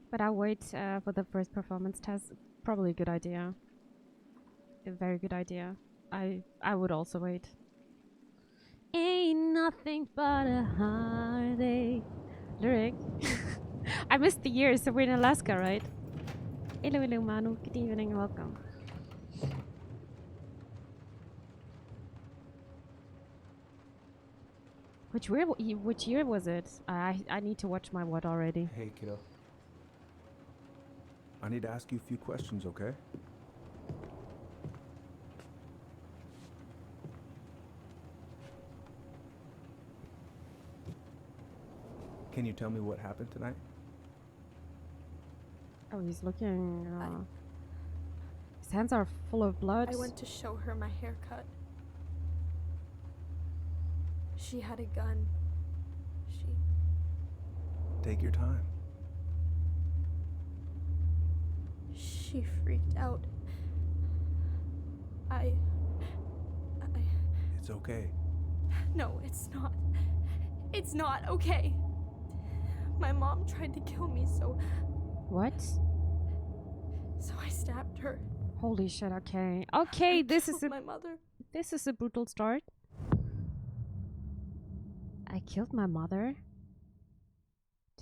But I'll wait for the first performance test. Probably a good idea. A very good idea. I would also wait. Ain't nothing but a heartache. Lyric. I missed the year, so we're in Alaska, right? Hello, hello, Manu. Good evening and welcome. Which year was it? I need to watch my what already. Hey, kiddo. I need to ask you a few questions, okay? Can you tell me what happened tonight? Oh, he's looking. His hands are full of blood. I went to show her my haircut. She had a gun. Take your time. She freaked out. It's okay. No, it's not. It's not okay. My mom tried to kill me, so... What? So I stabbed her. Holy shit, okay. Okay, this is my mother. This is a brutal start. I killed my mother.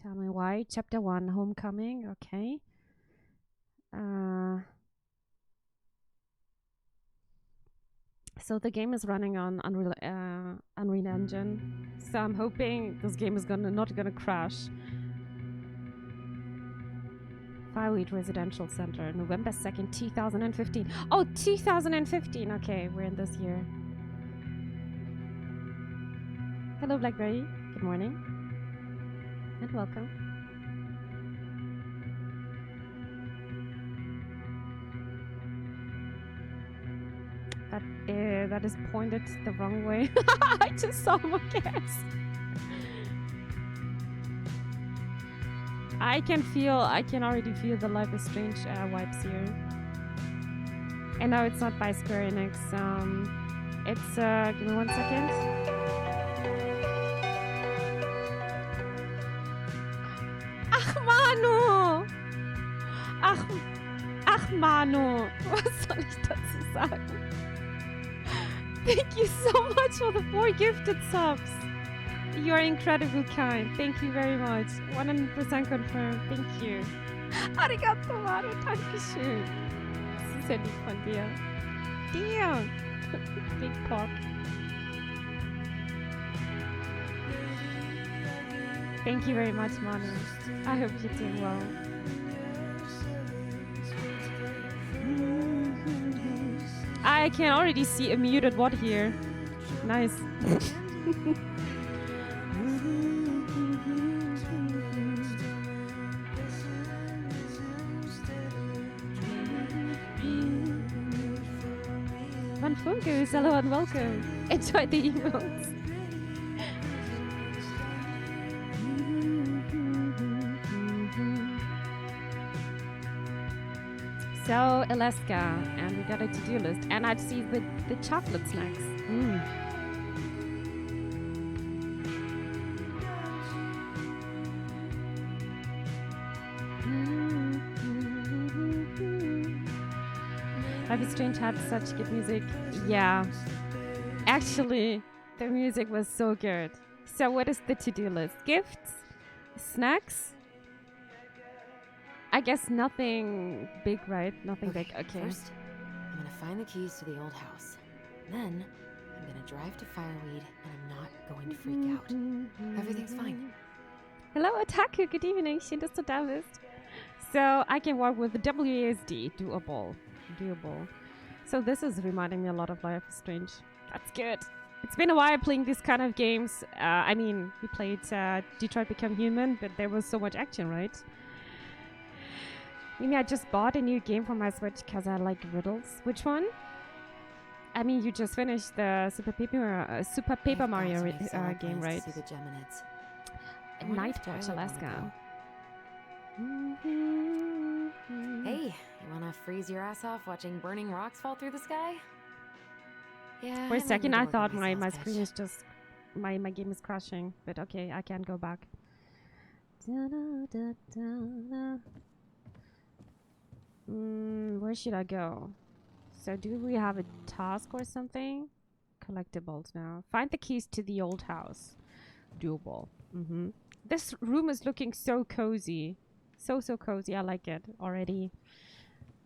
Tell me why. Chapter 1, Homecoming, okay. So the game is running on Unreal Engine. So I'm hoping this game is not gonna crash. Fireweed Residential Center, November 2nd, 2015. Oh, 2015! Okay, we're in this year. Hello, Blackberry. Good morning. And welcome. That is pointed the wrong way. I just saw my gas. I can already feel the Life is Strange vibes here. And no, it's not by Square Enix. It's, give me 1 second. Ach, Manu! Ach, Manu! Was soll ich dazu sagen? Thank you so much for the 4 gifted subs. You are incredibly kind. Thank you very much. 100% confirmed. Thank you. Arigato, Manu. Dankeschön. Das ist ja lieb von dir. Damn. Big Pop. Thank you very much, Manu. I hope you're doing well. I can already see a muted what here. Nice. Van Funkus, hello and welcome. Enjoy the emotes. So, Alaska, and we got a to-do list. And I see the chocolate snacks. Life is Strange had such good music. Yeah. Actually, the music was so good. So what is the to-do list? Gifts? Snacks? I guess nothing big, right? Nothing big. Okay. First, I'm gonna find the keys to the old house. Then, I'm gonna drive to Fireweed, and I'm not going to freak out. Everything's fine. Hello, Otaku. Good evening. Schön, dass du da bist. So, I can work with the WASD. Doable. So, this is reminding me a lot of Life is Strange. That's good. It's been a while playing these kind of games. I mean, we played Detroit Become Human, but there was so much action, right? Maybe I just bought a new game for my Switch because I like riddles. Which one? I mean, you just finished the Super Paper Mario game, right? See the Geminids. Nightwatch Alaska. Hey, you wanna freeze your ass off watching burning rocks fall through the sky? Yeah. For a second, I thought my screen is just my game is crashing, but okay, I can go back. Where should I go? So do we have a task or something? Collectibles now. Find the keys to the old house. Doable. This room is looking so cozy. So cozy. I like it already.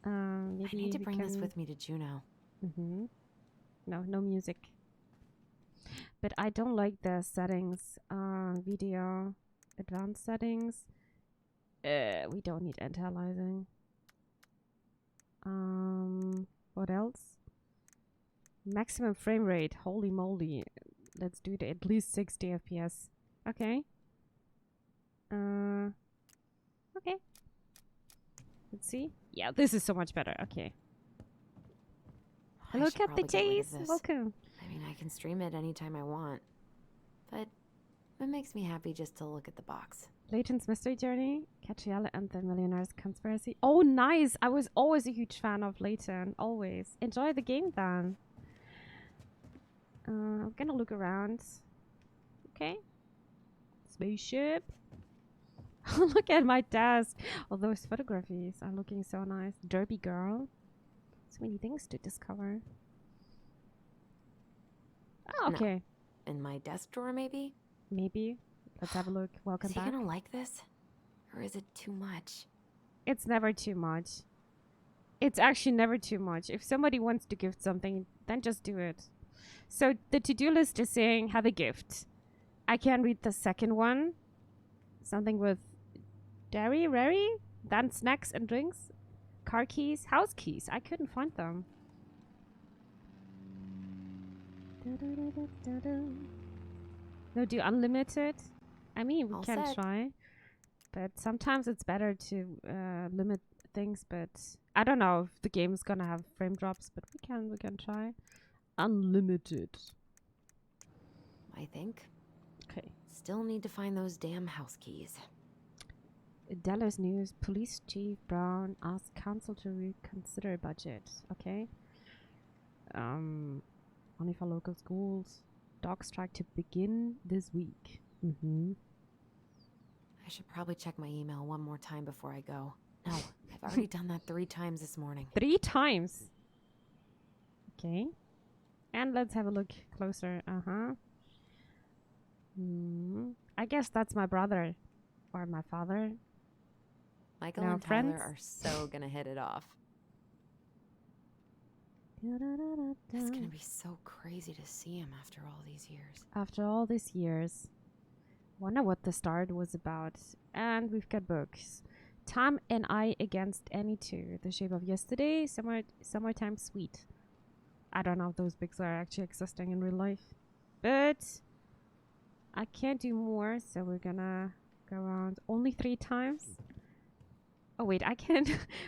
Maybe I need to we bring this can- with me to Juno. No music. But I don't like the settings. Video. Advanced settings. We don't need anti-aliasing. What else? Maximum frame rate. Holy moly. Let's do it at least 60 FPS. Okay. Okay. Let's see. Yeah, this is so much better. Okay. I Hello, should probably Captain get rid of Chase. this. Welcome. I mean, I can stream it anytime I want. But it makes me happy just to look at the box. Layton's Mystery Journey. Catriella and the Millionaire's Conspiracy. Oh, nice. I was always a huge fan of Layton. Always. Enjoy the game then. I'm gonna look around. Okay. Spaceship. Look at my desk. All those photographies are looking so nice. Derby girl. So many things to discover. Oh, No. okay. In my desk drawer, maybe? Maybe. Let's have a look. Welcome Is he back. gonna like this? Or is it too much? It's never too much. It's actually never too much. If somebody wants to gift something, then just do it. So the to-do list is saying have a gift. I can read the second one. Something with dairy, rary, then snacks and drinks, car keys, house keys. I couldn't find them. No, do unlimited. I mean, we All can set. try, but sometimes it's better to limit things. But I don't know if the game is gonna have frame drops, but we can try unlimited. I think. Okay. Still need to find those damn house keys. Dallas News: Police Chief Brown asks council to reconsider budget. Okay. Only for local schools. Dog strike to begin this week. I should probably check my email one more time before I go. No, I've already done that 3 times this morning. 3 times. Okay. And let's have a look closer. I guess that's my brother. Or my father. Michael Now, and Tyler friends? are so gonna hit it off. It's gonna be so crazy to see him after all these years. After all these years. Wonder what the start was about. And we've got books. Time and I Against Any Two. The Shape of Yesterday. Summertime Sweet. I don't know if those books are actually existing in real life. But I can't do more, so we're gonna go around only 3 times. Oh wait, I can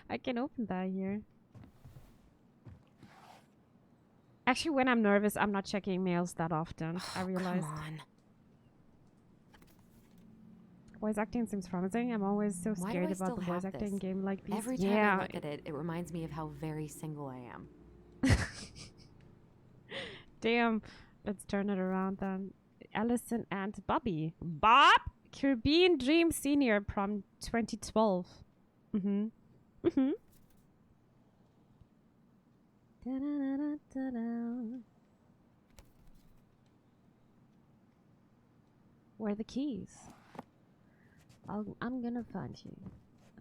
I can open that here. Actually, when I'm nervous, I'm not checking mails that often. I realized. Come on. Voice acting seems promising. I'm always so Why do scared I about still the voice have acting this? game like these. Every time yeah, I look at it, it reminds me of how very single I am. Damn. Let's turn it around then. Alyson and Bobby. Bob! Caribbean Dream Senior from 2012. Where are the keys? I'm gonna find you.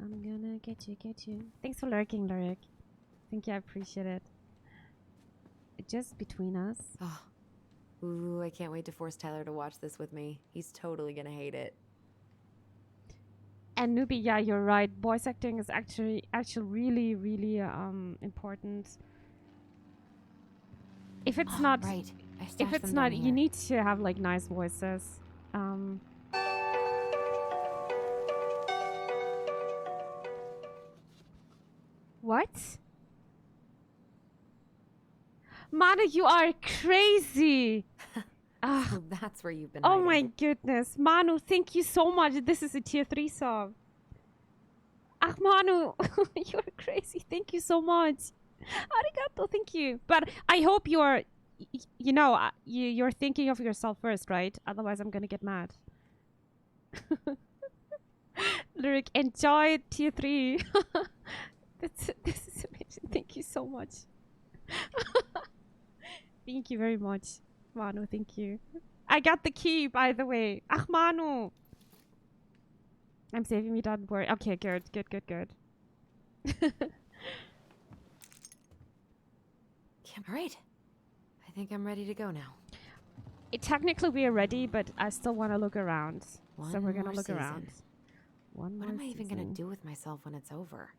I'm gonna get you. Thanks for lurking, Lyric. Thank you, I appreciate it. Just between us. Oh. Ooh, I can't wait to force Tyler to watch this with me. He's totally gonna hate it. And Newbie, yeah, you're right. Voice acting is actually really important. If it's not, Right. I if stashed it's them not, down you here. need to have like nice voices. What? Manu, you are crazy. So that's where you've been Oh hiding. my goodness. Manu, thank you so much. This is a tier 3 song. Ah, Manu, you're crazy. Thank you so much. Arigato, thank you. But I hope you're, you're thinking of yourself first, right? Otherwise, I'm gonna get mad. Lyric, enjoy tier 3. This is amazing. Thank you so much. Thank you very much. Manu, thank you. I got the key, by the way. Ach, Manu. I'm saving me, don't worry. Okay, good. All right. I think I'm ready to go now. Technically, we are ready, but I still want to look around. So One we're gonna more look season. around. One What more am I even gonna season. do with myself when it's over?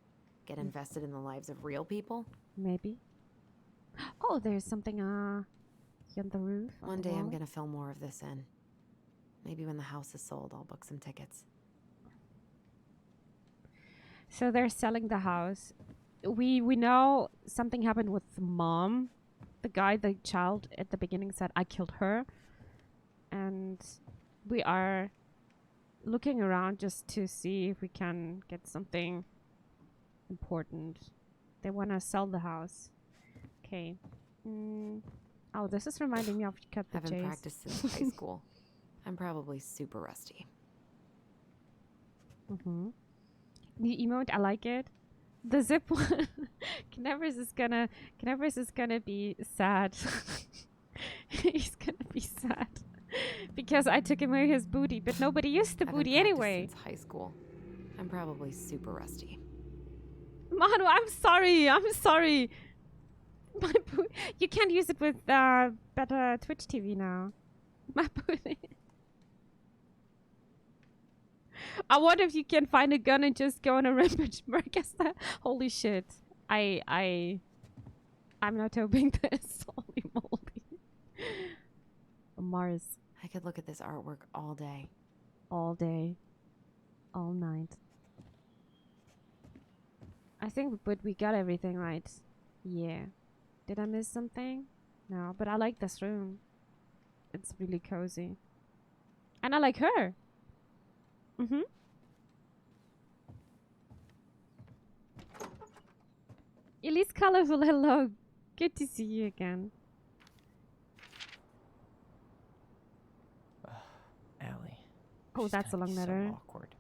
Get invested in the lives of real people? Maybe. Oh, there's something here on the roof. on One the day I'm wall. gonna fill more of this in. Maybe when the house is sold, I'll book some tickets. So they're selling the house. We know something happened with the mom. The child at the beginning said, I killed her. And we are looking around just to see if we can get something important. They want to sell the house. Okay. Oh, this is reminding me of Cut the Haven't Chase. practiced since high school. I'm probably super rusty. The emote, I like it. The zip one. Knevers is gonna be sad. He's gonna be sad. Because I took away his booty, but nobody used the Haven't booty practiced anyway. since high school. I'm probably super rusty. Manu, I'm sorry. My you can't use it with better Twitch TV now. My booty. I wonder if you can find a gun and just go on a rampage. Guess that. Holy shit. I'm not hoping this. Holy moly. Mars. I could look at this artwork all day. All day. All night. I think, but we got everything right. Yeah. Did I miss something? No, but I like this room. It's really cozy. And I like her. Elise Colorful, hello. Good to see you again. Allie. Oh, she's that's a gonna long be letter. So awkward.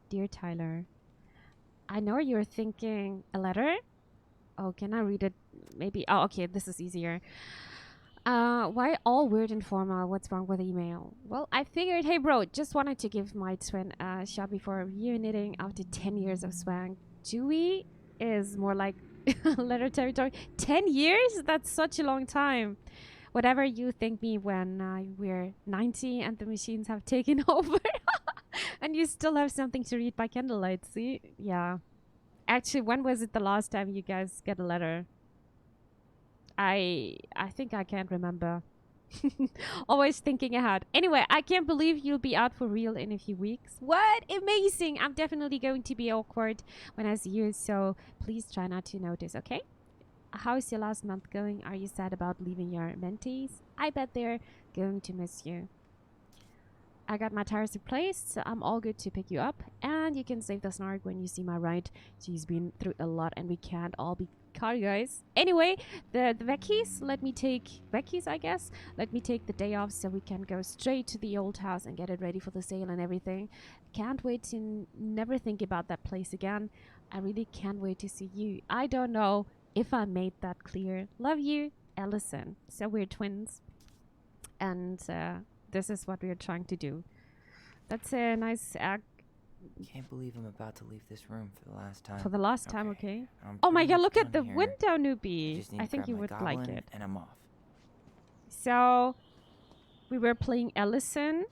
Dear Tyler, I know you're thinking a letter. Oh, can I read it? Maybe. Oh, okay. This is easier. Why all weird and formal? What's wrong with email? Well, I figured, hey bro, just wanted to give my twin a shot before reuniting after 10 years of swang. Dewey is more like letter territory. 10 years? That's such a long time. Whatever you think me when we're 90 and the machines have taken over. And you still have something to read by candlelight, see? Yeah. Actually, when was it the last time you guys get a letter? I think I can't remember. Always thinking ahead. Anyway, I can't believe you'll be out for real in a few weeks. What? Amazing! I'm definitely going to be awkward when I see you, so please try not to notice, okay? How's your last month going? Are you sad about leaving your mentees? I bet they're going to miss you. I got my tires replaced, so I'm all good to pick you up. And you can save the snark when you see my ride. She's been through a lot and we can't all be car guys. Anyway, the vecchies, I guess. Let me take the day off so we can go straight to the old house and get it ready for the sale and everything. Can't wait to never think about that place again. I really can't wait to see you. I don't know if I made that clear. Love you, Alyson. So we're twins. And this is what we are trying to do. That's a nice act. Can't believe I'm about to leave this room for the last time. For the last time, okay? I'm Oh my pretty god, much look at the done here. window, I newbie. just need I to think grab you my would like goblin it. And I'm off. So, we were playing Alyson.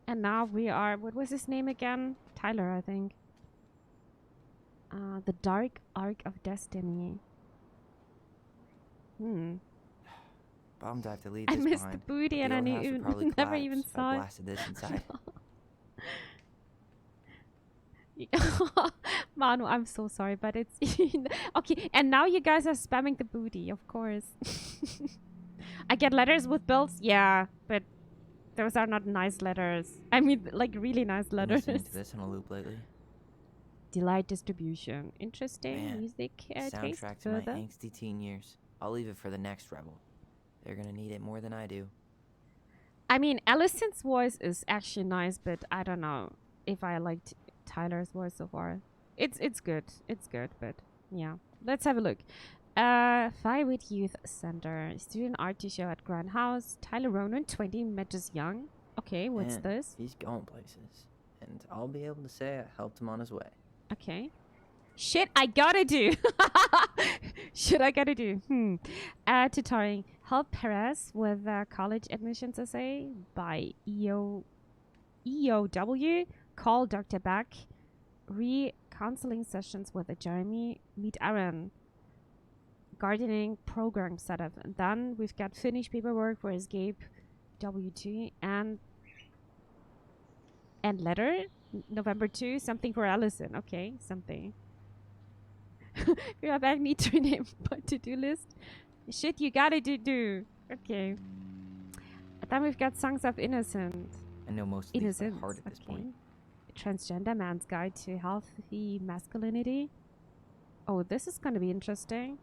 And now we are, what was his name again? Tyler, I think. The Dark Arc of Destiny. Bummed I have to leave I this missed the behind. booty but and the I old house would probably never collapse even if I saw it. blasted this inside. Manu, I'm so sorry, but it's okay. And now you guys are spamming the booty, of course. I get letters with bills, yeah, but those are not nice letters. I mean, like really nice Been letters. listening to this on a loop lately. Delight distribution, interesting Man, music taste Soundtrack to my further. angsty teen years. I'll leave it for the next rebel. They're gonna need it more than I do. I mean, Alyson's voice is actually nice, but I don't know if I liked Tyler's voice so far. It's good. It's good, but yeah. Let's have a look. Firewood Youth Center. Student art show at Grand House. Tyler Ronan, 20, Matches Young. Okay, what's Man, this? He's going places. And I'll be able to say I helped him on his way. Okay. Shit, I gotta do. Shit, I gotta do. Tutoring. Help Perez with college admissions essay by EOW. Call Dr. Beck. Counseling sessions with Jeremy. Meet Aaron. Gardening program setup. And then we've got finished paperwork for Escape W2 and letter. November 2. Something for Alyson. Okay, something. We have I need to rename my to-do list. Shit, you gotta do. Okay. And then we've got Songs of Innocent. I know most of these by heart at this point. Transgender man's guide to healthy masculinity. Oh, this is gonna be interesting.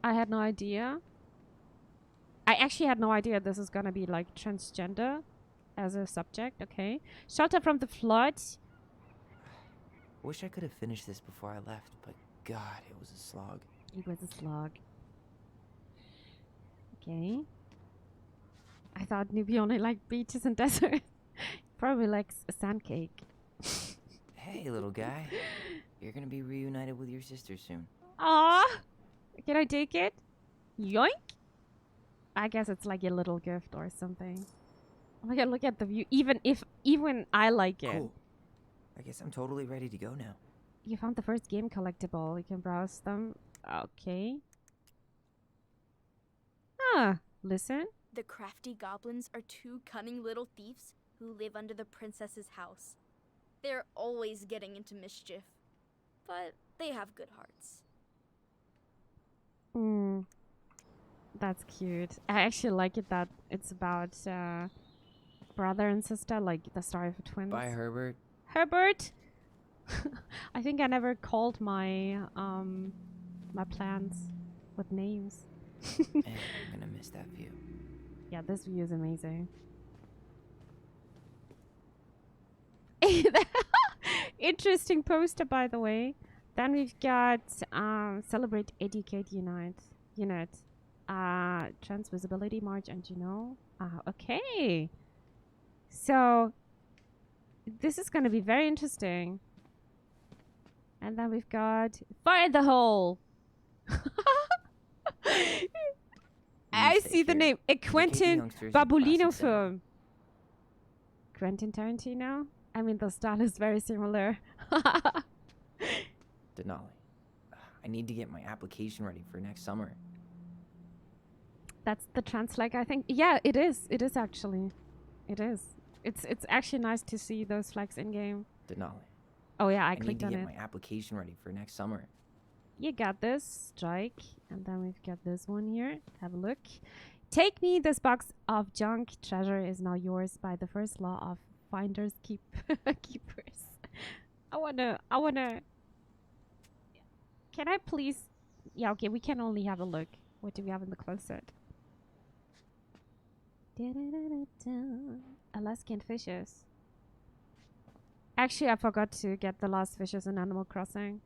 I had no idea. I actually had no idea this is gonna be like transgender as a subject. Okay. Shelter from the flood. Wish I could have finished this before I left, but God, it was a slog. It was a slog. Okay. I thought Newbie only liked beaches and desert. Probably likes a sand cake. Hey, little guy. You're gonna be reunited with your sister soon. Aww. Can I take it? Yoink. I guess it's like a little gift or something. Oh my god, look at the view. Even I like it. Cool. I guess I'm totally ready to go now. You found the first game collectible. You can browse them. Okay. Listen. The crafty goblins are two cunning little thieves who live under the princess's house. They're always getting into mischief, but they have good hearts. That's cute. I actually like it that it's about brother and sister, like the story of twins. Bye, Herbert. Herbert! I think I never called my my plants with names. Man, I'm gonna miss that view. Yeah, this view is amazing. Interesting poster, by the way. Then we've got Celebrate, Educate, Unite. Trans Visibility March and okay. So this is gonna be very interesting. And then we've got Fire the Hole. I see the name. A Quentin Babulino film. Quentin Tarantino? I mean, the style is very similar. Denali, I need to get my application ready for next summer. That's the trans-like, I think. Yeah, it is. It is actually. It is. It's actually nice to see those flags in-game. Denali. Oh yeah, I need clicked to on get it. my application ready for next summer. You got this, strike. And then we've got this one here. Have a look. Take me, this box of junk treasure is now yours by the first law of finders keepers. I wanna can I please? Yeah, okay, we can only have a look. What do we have in the closet? Alaskan fishes. Actually, I forgot to get the last fishes in Animal Crossing.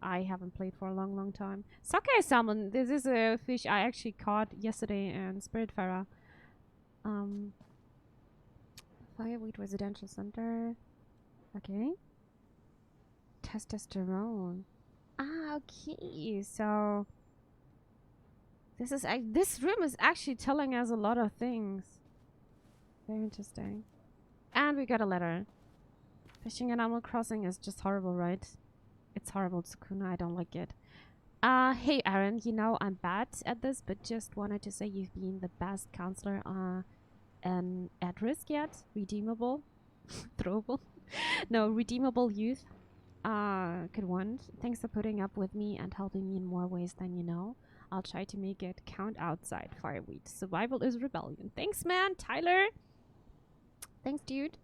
I haven't played for a long time. Sockeye salmon. This is a fish I actually caught yesterday in Spiritfarer. Fireweed Residential Center. Okay. Testosterone. Okay. So this room is actually telling us a lot of things. Very interesting. And we got a letter. Fishing in Animal Crossing is just horrible, right? It's horrible, Sukuna. I don't like it. Hey, Aaron. You know I'm bad at this, but just wanted to say you've been the best counselor and at risk yet. Redeemable. Throwable. No, redeemable youth. Could want. Thanks for putting up with me and helping me in more ways than you know. I'll try to make it count outside Fireweed. Survival is rebellion. Thanks, man. Tyler. Thanks, dude.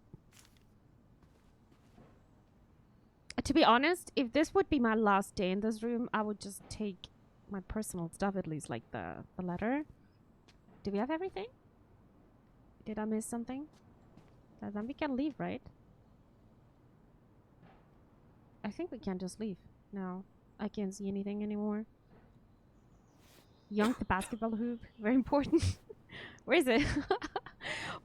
To be honest, if this would be my last day in this room, I would just take my personal stuff, at least like the letter. Do we have everything? Did I miss something? Then we can leave, right? I think we can just leave. No, I can't see anything anymore. Yoink the basketball hoop. Very important. Where is it?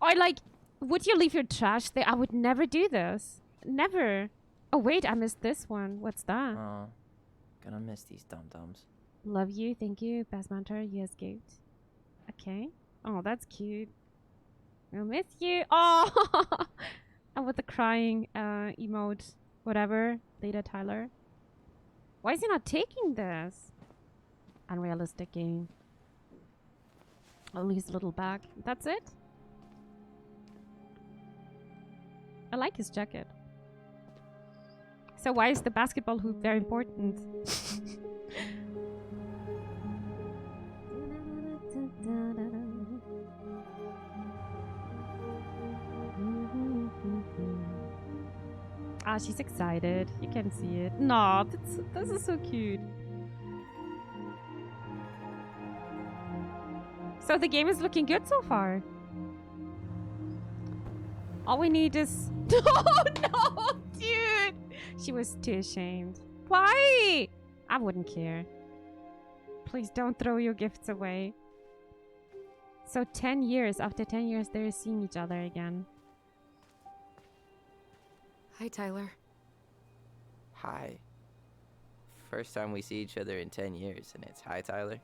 Or like, would you leave your trash there? I would never do this. Never. Oh wait, I missed this one. What's that? Oh, gonna miss these dum-dums. Love you, thank you. Best mentor, you escaped. Okay. Oh, that's cute. I'll miss you. Oh, and with the crying emote, whatever. Later, Tyler. Why is he not taking this? Unrealistic game. Only his little bag. That's it. I like his jacket. So why is the basketball hoop very important? Ah, she's excited. You can see it. No, this is so cute. So the game is looking good so far. All we need is... Oh no, dude! She was too ashamed. Why? I wouldn't care. Please don't throw your gifts away. So 10 years, after 10 years, they're seeing each other again. Hi, Tyler. Hi. First time we see each other in 10 years, and it's hi, Tyler.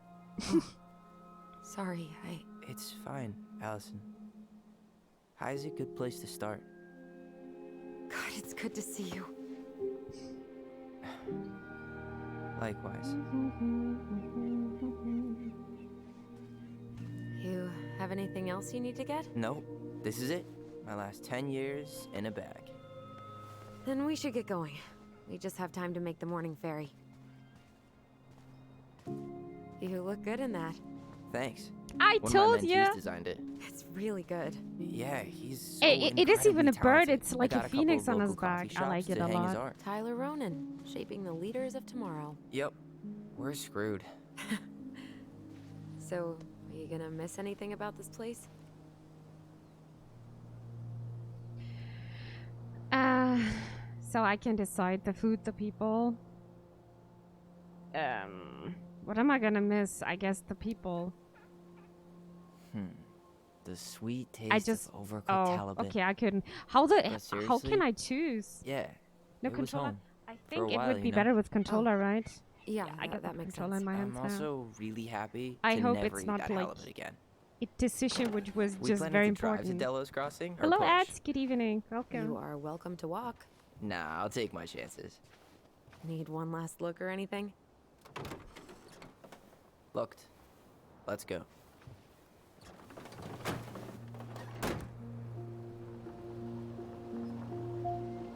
Sorry, It's fine, Alyson. Hi is a good place to start. God, it's good to see you. Likewise. You have anything else you need to get? Nope, this is it. My last 10 years in a bag. Then we should get going. We just have time to make the morning ferry. You look good in that. Thanks. I One told of my you. mentees designed it. It's really good. Yeah, he's so It is even a incredibly bird. talented. It's I like a got couple phoenix of on local his back. coffee I like shops it to a hang his lot. art. Tyler Ronan, shaping the leaders of tomorrow. Yep, we're screwed. So, are you gonna miss anything about this place? So I can decide the food, the people. What am I gonna miss? I guess the people. The sweet taste I just of overcooked oh, halibut. okay. I couldn't. How can seriously? I choose? Yeah, No it was controller. home. I For a think it while, would you be know. better with controller, right? Yeah, I got that the makes controller sense. in my hands I'm now. also really happy I to hope never it's eat not that like halibut again. A decision which was We just planning very to drive important. to Delos Crossing or Hello, push? Ed. Good evening. Welcome. You are welcome to walk. Nah, I'll take my chances. Need one last look or anything? Looked. Let's go.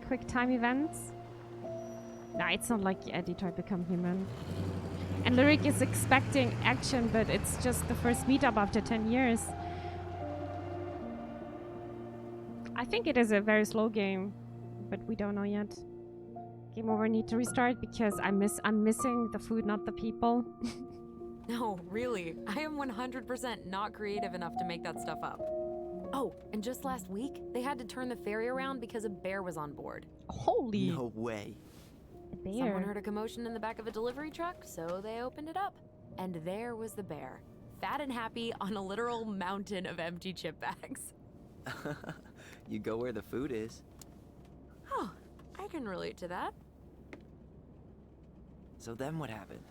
Quick time events. Nah, it's not like Eddie tried to compliment. And Lyric is expecting action, but it's just the first meetup after 10 years. I think it is a very slow game, but we don't know yet. Game over, need to restart because I'm missing the food, not the people. No, really. I am 100% not creative enough to make that stuff up. Oh, and just last week, they had to turn the ferry around because a bear was on board. Holy No way. bear. Someone heard a commotion in the back of a delivery truck, so they opened it up. And there was the bear, fat and happy on a literal mountain of empty chip bags. You go where the food is. Oh, I can relate to that. So then what happened?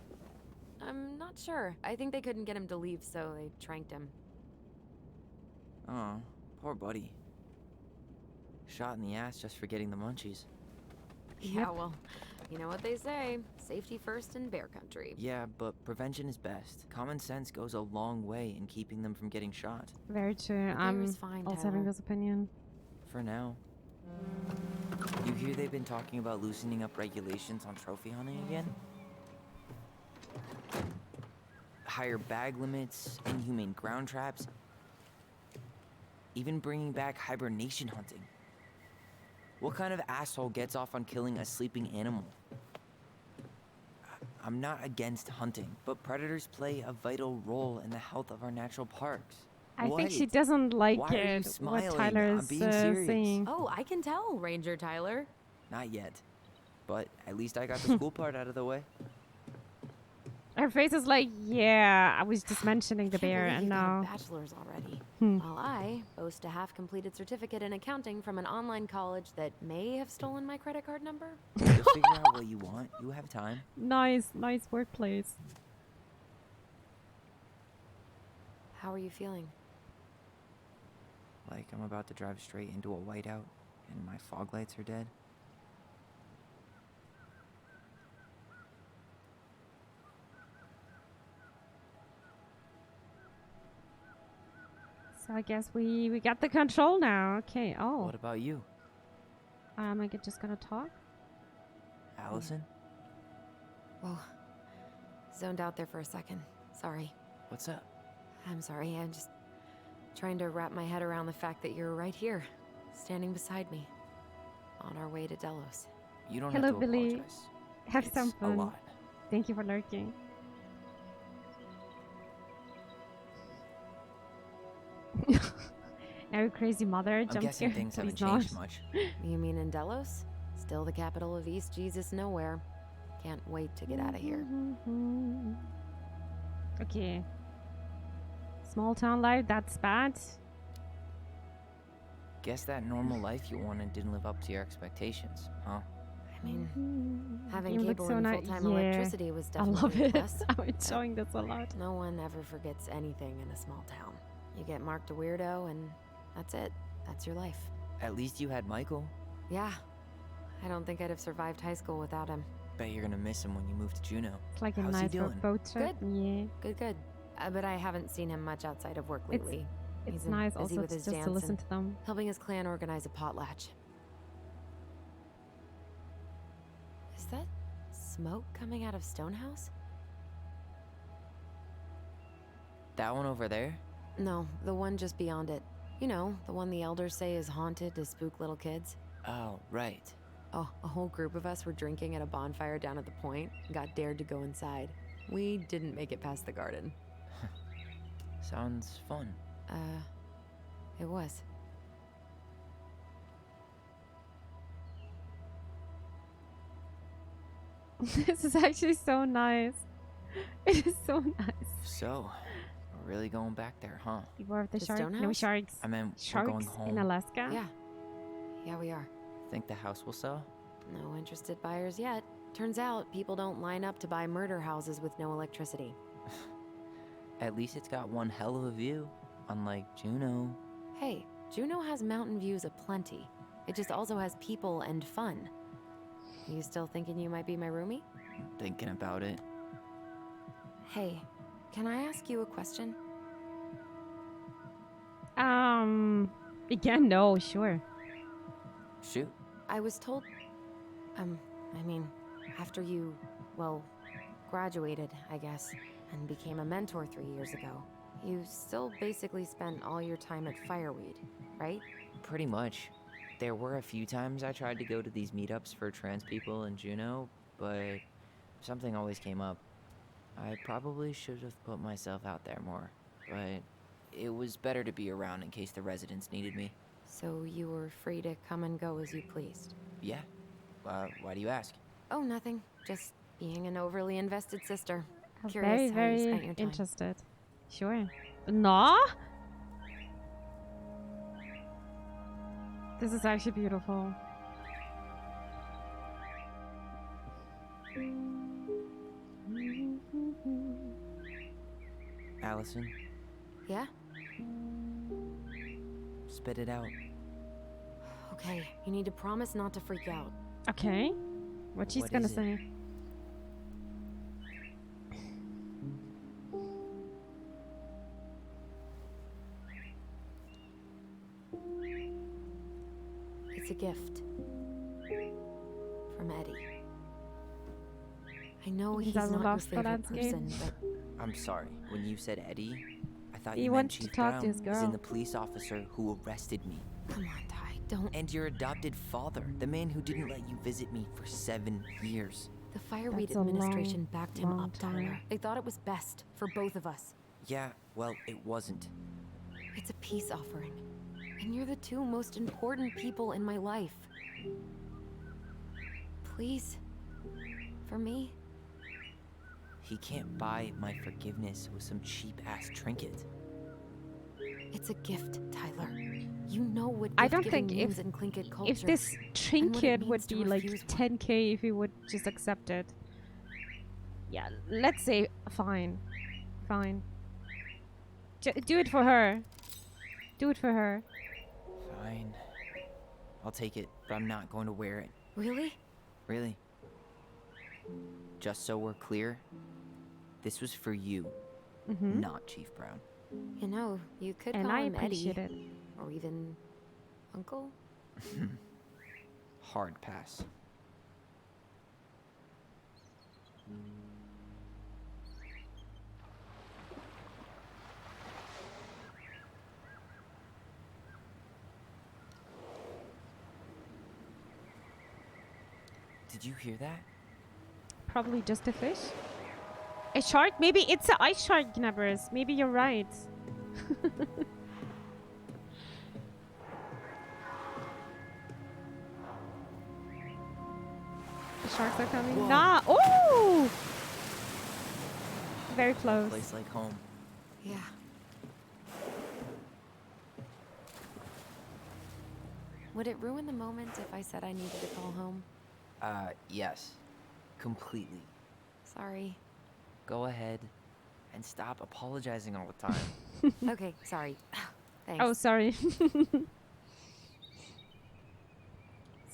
I'm not sure. I think they couldn't get him to leave, so they tranked him. Oh, poor buddy. Shot in the ass just for getting the munchies. Yeah, well, you know what they say. Safety first in bear country. Yeah, but prevention is best. Common sense goes a long way in keeping them from getting shot. Very true. The bear I'm is fine, also having Tyler. this opinion. For now. You hear they've been talking about loosening up regulations on trophy hunting again? Higher bag limits, inhumane ground traps, even bringing back hibernation hunting. What kind of asshole gets off on killing a sleeping animal? I'm not against hunting, but predators play a vital role in the health of our natural parks. I think she What? doesn't like Why are you it, what smiling? Tyler I'm is being serious. saying. Oh, I can tell, Ranger Tyler. Not yet. But at least I got the school part out of the way. Her face is like, yeah, I was just mentioning the Can't bear, believe and you got now a bachelor's already. Hmm. While I boast a half-completed certificate in accounting from an online college that may have stolen my credit card number. You'll figure out what you want. You have time. nice workplace. How are you feeling? Like I'm about to drive straight into a whiteout and my fog lights are dead. So I guess we got the control now. Okay. Oh, What about you, I just gonna talk. Allison? Whoa. Zoned out there for a second. Sorry. What's up? I'm sorry. I'm just trying to wrap my head around the fact that you're right here, standing beside me, on our way to Delos. You don't Hello, have to Billy. apologize. Have It's some a fun. lot. Thank you for lurking. Now, crazy mother I'm jump guessing scare. things haven't Please changed not. much. You mean in Delos? Still the capital of East Jesus Nowhere. Can't wait to get out of here. Okay. Small town life, that's bad. Guess that normal life you wanted didn't live up to your expectations, huh? I mean, having You look cable so and ni- full-time yeah, electricity was I love definitely a it. plus. I'm enjoying this a lot. No one ever forgets anything in a small town. You get marked a weirdo and that's it. That's your life. At least you had Michael. Yeah. I don't think I'd have survived high school without him. Bet you're gonna miss him when you move to Juneau. It's like a How's he nice doing? boat trip. Yeah. Good. But I haven't seen him much outside of work lately. It's He's nice busy also with to his just to dance listen and to them. helping his clan organize a potlatch. Is that smoke coming out of Stonehouse? That one over there? No, the one just beyond it. You know, the one the elders say is haunted to spook little kids. Oh, right. Oh, a whole group of us were drinking at a bonfire down at the point and got dared to go inside. We didn't make it past the garden. Sounds fun. It was. This is actually so nice. It is so nice. So, we're really going back there, huh? Beware of the To shark. No Stonehouse? sharks. I mean, we're going Sharks home. in Alaska. Yeah, we are. Think the house will sell? No interested buyers yet. Turns out people don't line up to buy murder houses with no electricity. At least it's got one hell of a view. Unlike Juneau. Hey, Juneau has mountain views aplenty. It just also has people and fun. You still thinking you might be my roomie? Thinking about it. Hey, can I ask you a question? Again, no, sure. Shoot. I was told, after you, well, graduated, I guess, and became a mentor 3 years ago, you still basically spent all your time at Fireweed, right? Pretty much. There were a few times I tried to go to these meetups for trans people in Juneau, but something always came up. I probably should have put myself out there more, but it was better to be around in case the residents needed me. So you were free to come and go as you pleased? Yeah. Why do you ask? Oh, nothing. Just being an overly invested sister. I'm Curious how you very spent your time. interested. Sure. No? This is actually beautiful. Allison, Yeah? spit it out. Okay, you need to promise not to freak out. Okay. What she's What gonna is it? say. It's a gift. From Eddie. I know Is he's that not your lost for favorite that game? person, but I'm sorry. When you said Eddie, I thought He you meant wants to Chief talk to Brown, his as girl. in the police officer who arrested me. come on, Ty, don't. And your adopted father, the man who didn't let you visit me for 7 years. The Fireweed That's a administration long, backed him long up, Tyler. time. They thought it was best for both of us. Yeah, well, it wasn't. It's a peace offering. And you're the two most important people in my life. Please? For me? He can't buy my forgiveness with some cheap-ass trinket. It's a gift, Tyler. You know what I don't gift-giving think means in Clinket culture. if this and what it trinket would means to be like refuse one. 10k if you would just accept it. Yeah, let's say fine. Fine. Do it for her. Do it for her. Fine. I'll take it, but I'm not going to wear it. Really? Really. Just so we're clear, this was for you, Mm-hmm. not Chief Brown. You know, you could And call I him appreciate Eddie. it. Or even Uncle? Hard pass. Did you hear that? Probably just a fish. A shark? Maybe it's an ice shark, Gnabbers. Maybe you're right. The sharks are coming. Whoa. Nah. Oh! Very close. Place like home. Yeah. Would it ruin the moment if I said I needed to call home? Yes. Completely. Sorry. Go ahead and stop apologizing all the time. Okay, sorry. Thanks. Oh, sorry.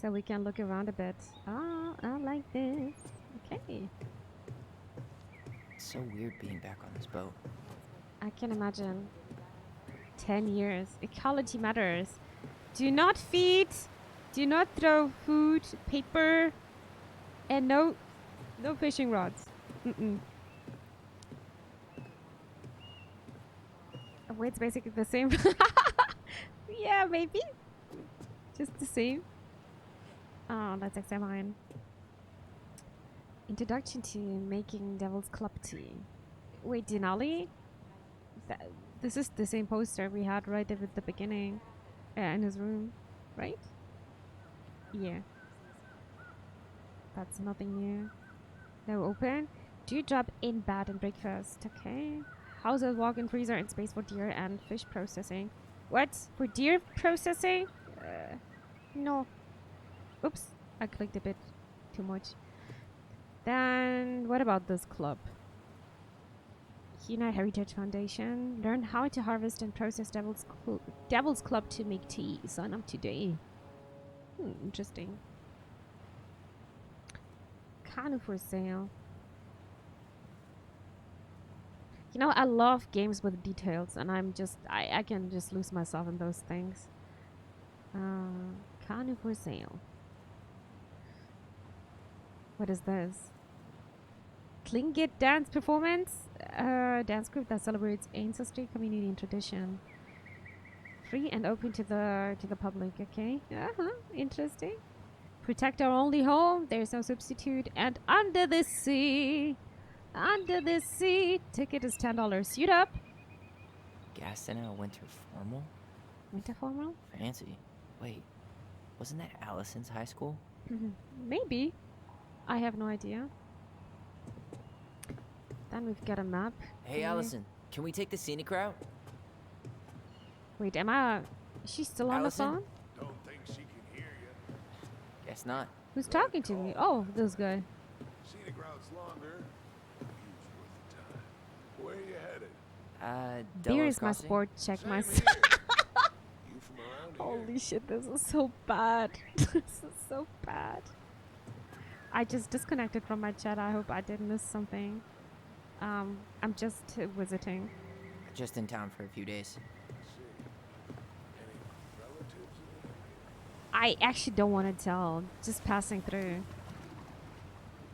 So we can look around a bit. Ah, I like this. Okay. It's so weird being back on this boat. I can imagine. 10 years. Ecology matters. Do not feed. Do not throw food, paper, and no fishing rods. Mm-mm. Oh, it's basically the same. Yeah, maybe. Just the same. Oh, let's examine. Introduction to making Devil's Club tea. Wait, Denali? This is the same poster we had right at the beginning in his room, right? Yeah. That's nothing new. No open. Do you drop in bed and breakfast? Okay. Houses, walk-in freezer, and space for deer and fish processing. What? For deer processing? No. Oops. I clicked a bit too much. Then, what about this club? Unite Heritage Foundation. Learn how to harvest and process Devil's Club to make tea. Sign up today. Interesting. Kind of for sale. You know, I love games with details, and I can just lose myself in those things. Kind of for sale. What is this? Tlingit dance performance? Dance group that celebrates ancestry, community, and tradition. Free and open to the public. Okay. Interesting. Protect our only home. There's no substitute. And under the sea. Under the sea. Ticket is $10. Suit up. Gassed in a winter formal? Winter formal? Fancy. Wait, wasn't that Allison's high school? Maybe. I have no idea. Then we've got a map. Hey, Alyson, can we take the scenic route? Wait, is she still on the Alyson? phone? Don't think she can hear you. Guess not. Who's talking to me? Oh, this guy. Scenic route's longer. Huge worth of time. Where you headed? Beer Delos is my Crossing? sport. Check Same my. here. You from around here? Holy shit, this is so bad. This is so bad. I just disconnected from my chat. I hope I didn't miss something. I'm just visiting. Just in town for a few days. See. Any relatives in the I area? actually don't want to tell. Just passing through.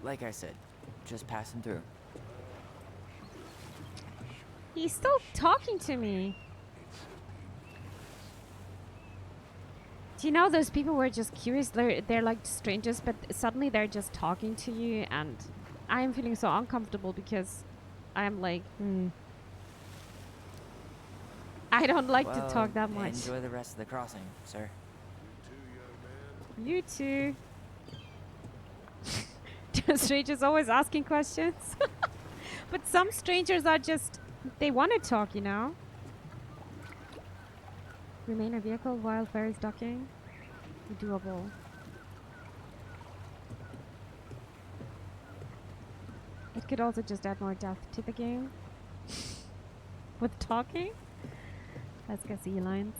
Like I said, just passing through. He's still talking to me. Do you know those people who are just curious? They're like strangers, but suddenly they're just talking to you, and I am feeling so uncomfortable because I'm like, I don't like to talk that much. Enjoy the rest of the crossing, sir. You too, young man. You too. Strangers always asking questions. But some strangers are just, they want to talk, you know? Remain a vehicle while ferries docking. Doable. It could also just add more depth to the game. With talking? Let's go sea lines.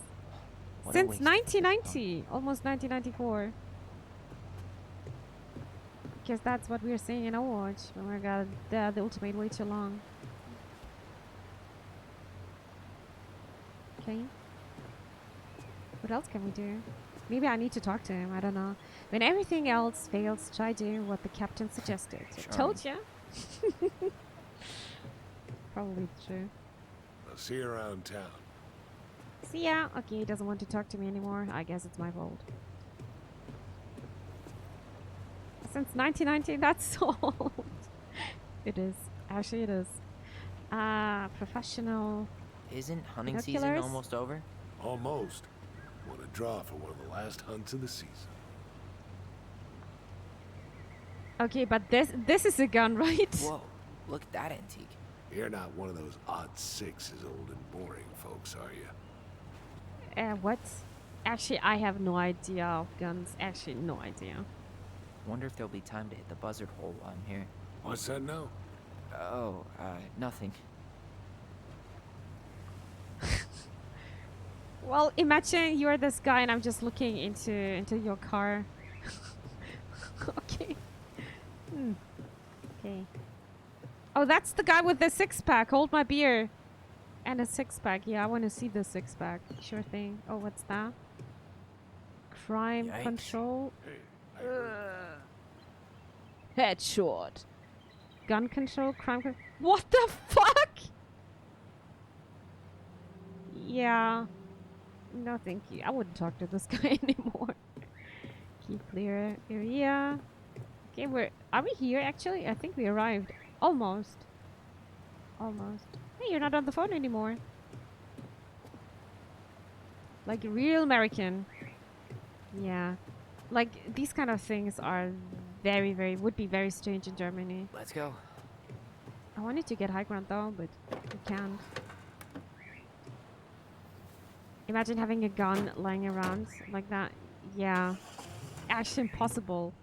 What a Since waste of 1990, almost 1994. Because that's what we were saying in Overwatch when we got the ultimate way too long. Okay. What else can we do? Maybe I need to talk to him. I don't know. When everything else fails, try doing what the captain suggested. Sure. Told ya. Probably true. I'll see you around town. See ya. Okay, he doesn't want to talk to me anymore. I guess it's my fault. Since 1990, that's so old. It is. Actually, it is. Professional. Isn't hunting season Binoculars? almost over? Almost. What a draw for one of the last hunts of the season. Okay, but this is a gun, right? Whoa, look at that antique. You're not one of those odd sixes, old and boring folks, are you? What? Actually, I have no idea of guns. Actually, no idea. Wonder if there'll be time to hit the buzzard hole while I'm here. What's that now? Oh, nothing. Well, imagine you're this guy and I'm just looking into your car. Okay. Okay. Oh, that's the guy with the six-pack. Hold my beer. And a six-pack. Yeah, I want to see the six-pack. Sure thing. Oh, what's that? Crime Yikes. control. Hey, I heard Headshot. Gun control. Crime control. What the fuck? Yeah. No, thank you. I wouldn't talk to this guy anymore. Keep clear area. Okay, are we here actually? I think we arrived. Almost. Almost. Hey, you're not on the phone anymore. Like real American. Yeah. Like these kind of things are would be very strange in Germany. Let's go. I wanted to get high ground though, but we can't. Imagine having a gun lying around like that. Yeah. Actually impossible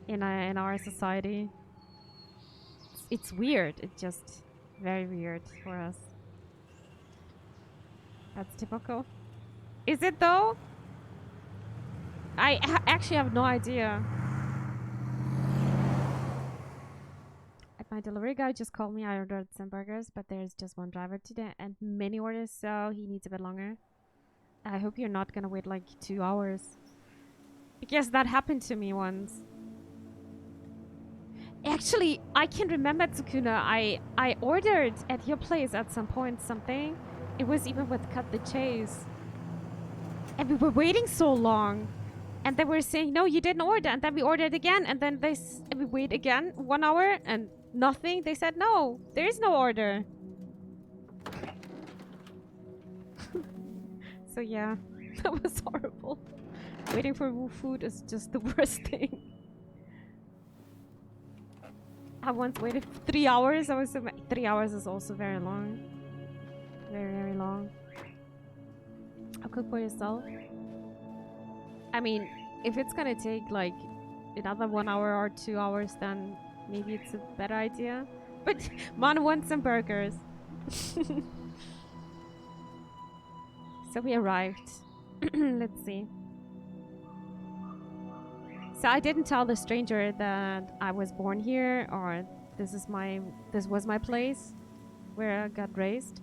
in our society. It's weird. It's just very weird for us. That's typical. Is it though? I actually have no idea. My delivery guy just called me. I ordered some burgers, but there's just one driver today and many orders, so he needs a bit longer. I hope you're not gonna wait like 2 hours. Because that happened to me once. Actually, I can remember, Tsukuna. I ordered at your place at some point something. It was even with Cut the Chase. And we were waiting so long. And they were saying, no, you didn't order. And then we ordered again. And then we wait again 1 hour and nothing. They said, no, there is no order. So yeah, that was horrible. Waiting for food is just the worst thing. I once waited 3 hours. 3 hours is also very long. Very, very long. I'll cook for yourself. I mean, if it's gonna take like another 1 hour or 2 hours, then maybe it's a better idea. But Man wants some burgers. So we arrived. Let's see. So I didn't tell the stranger that I was born here or this was my place where I got raised.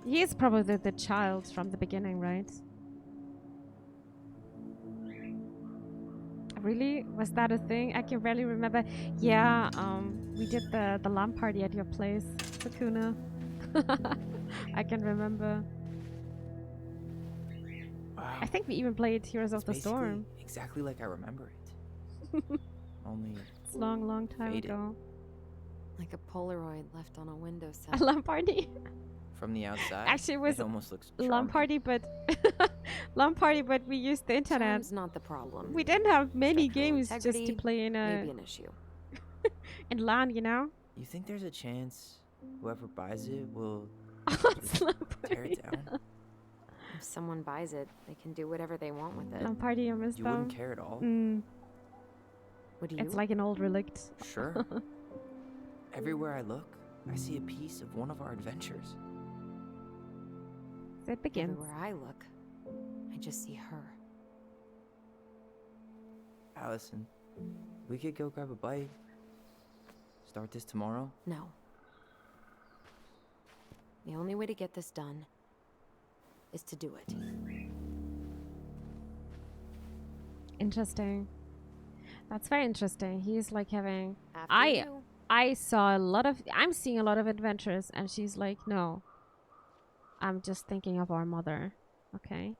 He is probably the child from the beginning, right? Really? Was that a thing? I can barely remember. Yeah, we did the LAN party at your place, Sakuna. I can remember. Wow. I think we even played Heroes of the Storm. Exactly like I remember it. Only It's a long, long time faded. ago. Like a Polaroid left on a A windowsill. LAN party. from the outside, Actually, it was almost looks lawn charming. party, but lawn party, but we used the internet. Time's not the problem. We didn't have many Structural games just to integrity, play in maybe an issue. LAN, you know. You think there's a chance whoever buys it will It's just lawn tear party. it down? If someone buys it, they can do whatever they want with it. Lawn party, I missed You them. wouldn't care at all? Would you? It's like an old relict. Sure. Everywhere I look, I see a piece of one of our adventures. It begins. Everywhere I look, I just see her. Alyson, we could go grab a bite. Start this tomorrow? No. The only way to get this done is to do it. Interesting. That's very interesting. He's like having. After you. I saw a lot of. I'm seeing a lot of adventures, and she's like, no. I'm just thinking of our mother. Okay.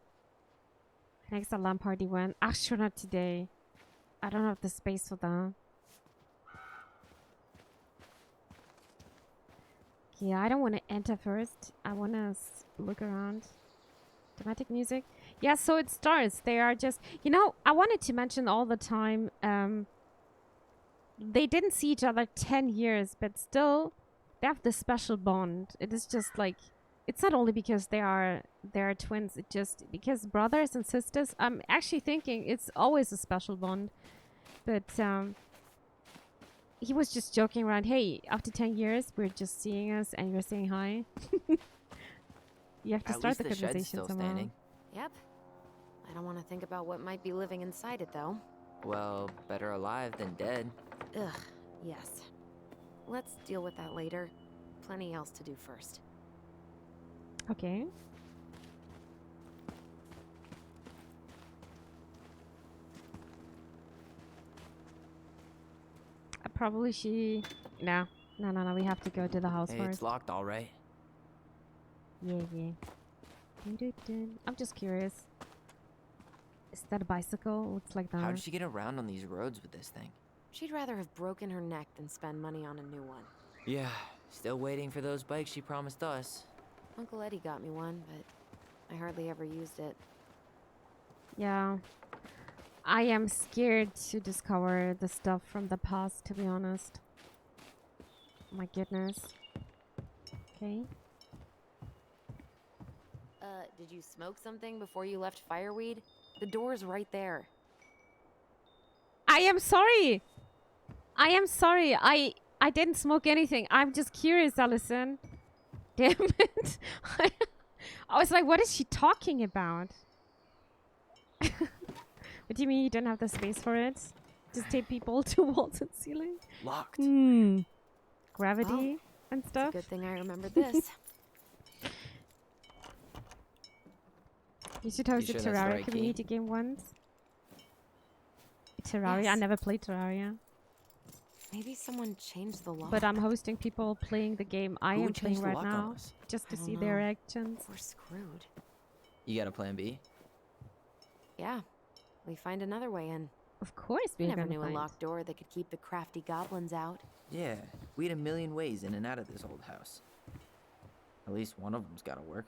Next alarm party when astronaut today. I don't have the space for that. Yeah, I don't want to enter first. I want to look around. Dramatic music. Yeah, so it starts. They are just, you know, I wanted to mention all the time, they didn't see each other 10 years, but still they have this special bond. It is just like, it's not only because they are twins, it just because brothers and sisters, I'm actually thinking it's always a special bond. But he was just joking around, hey, after 10 years, we're just seeing us and you're saying hi. You have to At start least the the shed's conversation still somehow. standing. Yep. I don't want to think about what might be living inside it, though. Well, better alive than dead. Ugh, yes. Let's deal with that later. Plenty else to do first. Okay. Probably she... No. No. We have to go to the house Hey, first. it's locked, all right. Yeah. Dun-dun-dun. I'm just curious. Is that a bicycle? Looks like that. How did she get around on these roads with this thing? She'd rather have broken her neck than spend money on a new one. Yeah, still waiting for those bikes she promised us. Uncle Eddie got me one, but I hardly ever used it. Yeah. I am scared to discover the stuff from the past, to be honest. My goodness. Okay. Did you smoke something before you left Fireweed? The door's right there. I am sorry. I didn't smoke anything. I'm just curious, Alyson. Damn it. I was like, what is she talking about? What do you mean you don't have the space for it? Just tape people to walls and ceiling? Locked. Gravity and It's a stuff? good thing I remember this. You should host You a sure that's the Terraria right key? community game once. Terraria? I Yes. never played Terraria. Maybe someone changed the lock. But I'm hosting people playing the game I Who am would change playing the right lock on now. us? Just to I don't see their know. reactions. We're screwed. You got a plan B? Yeah. We find another way in. Of course We we're never gonna knew a find. locked door that could keep the crafty goblins out. Yeah, we had a million ways in and out of this old house. At least one of them's gotta work.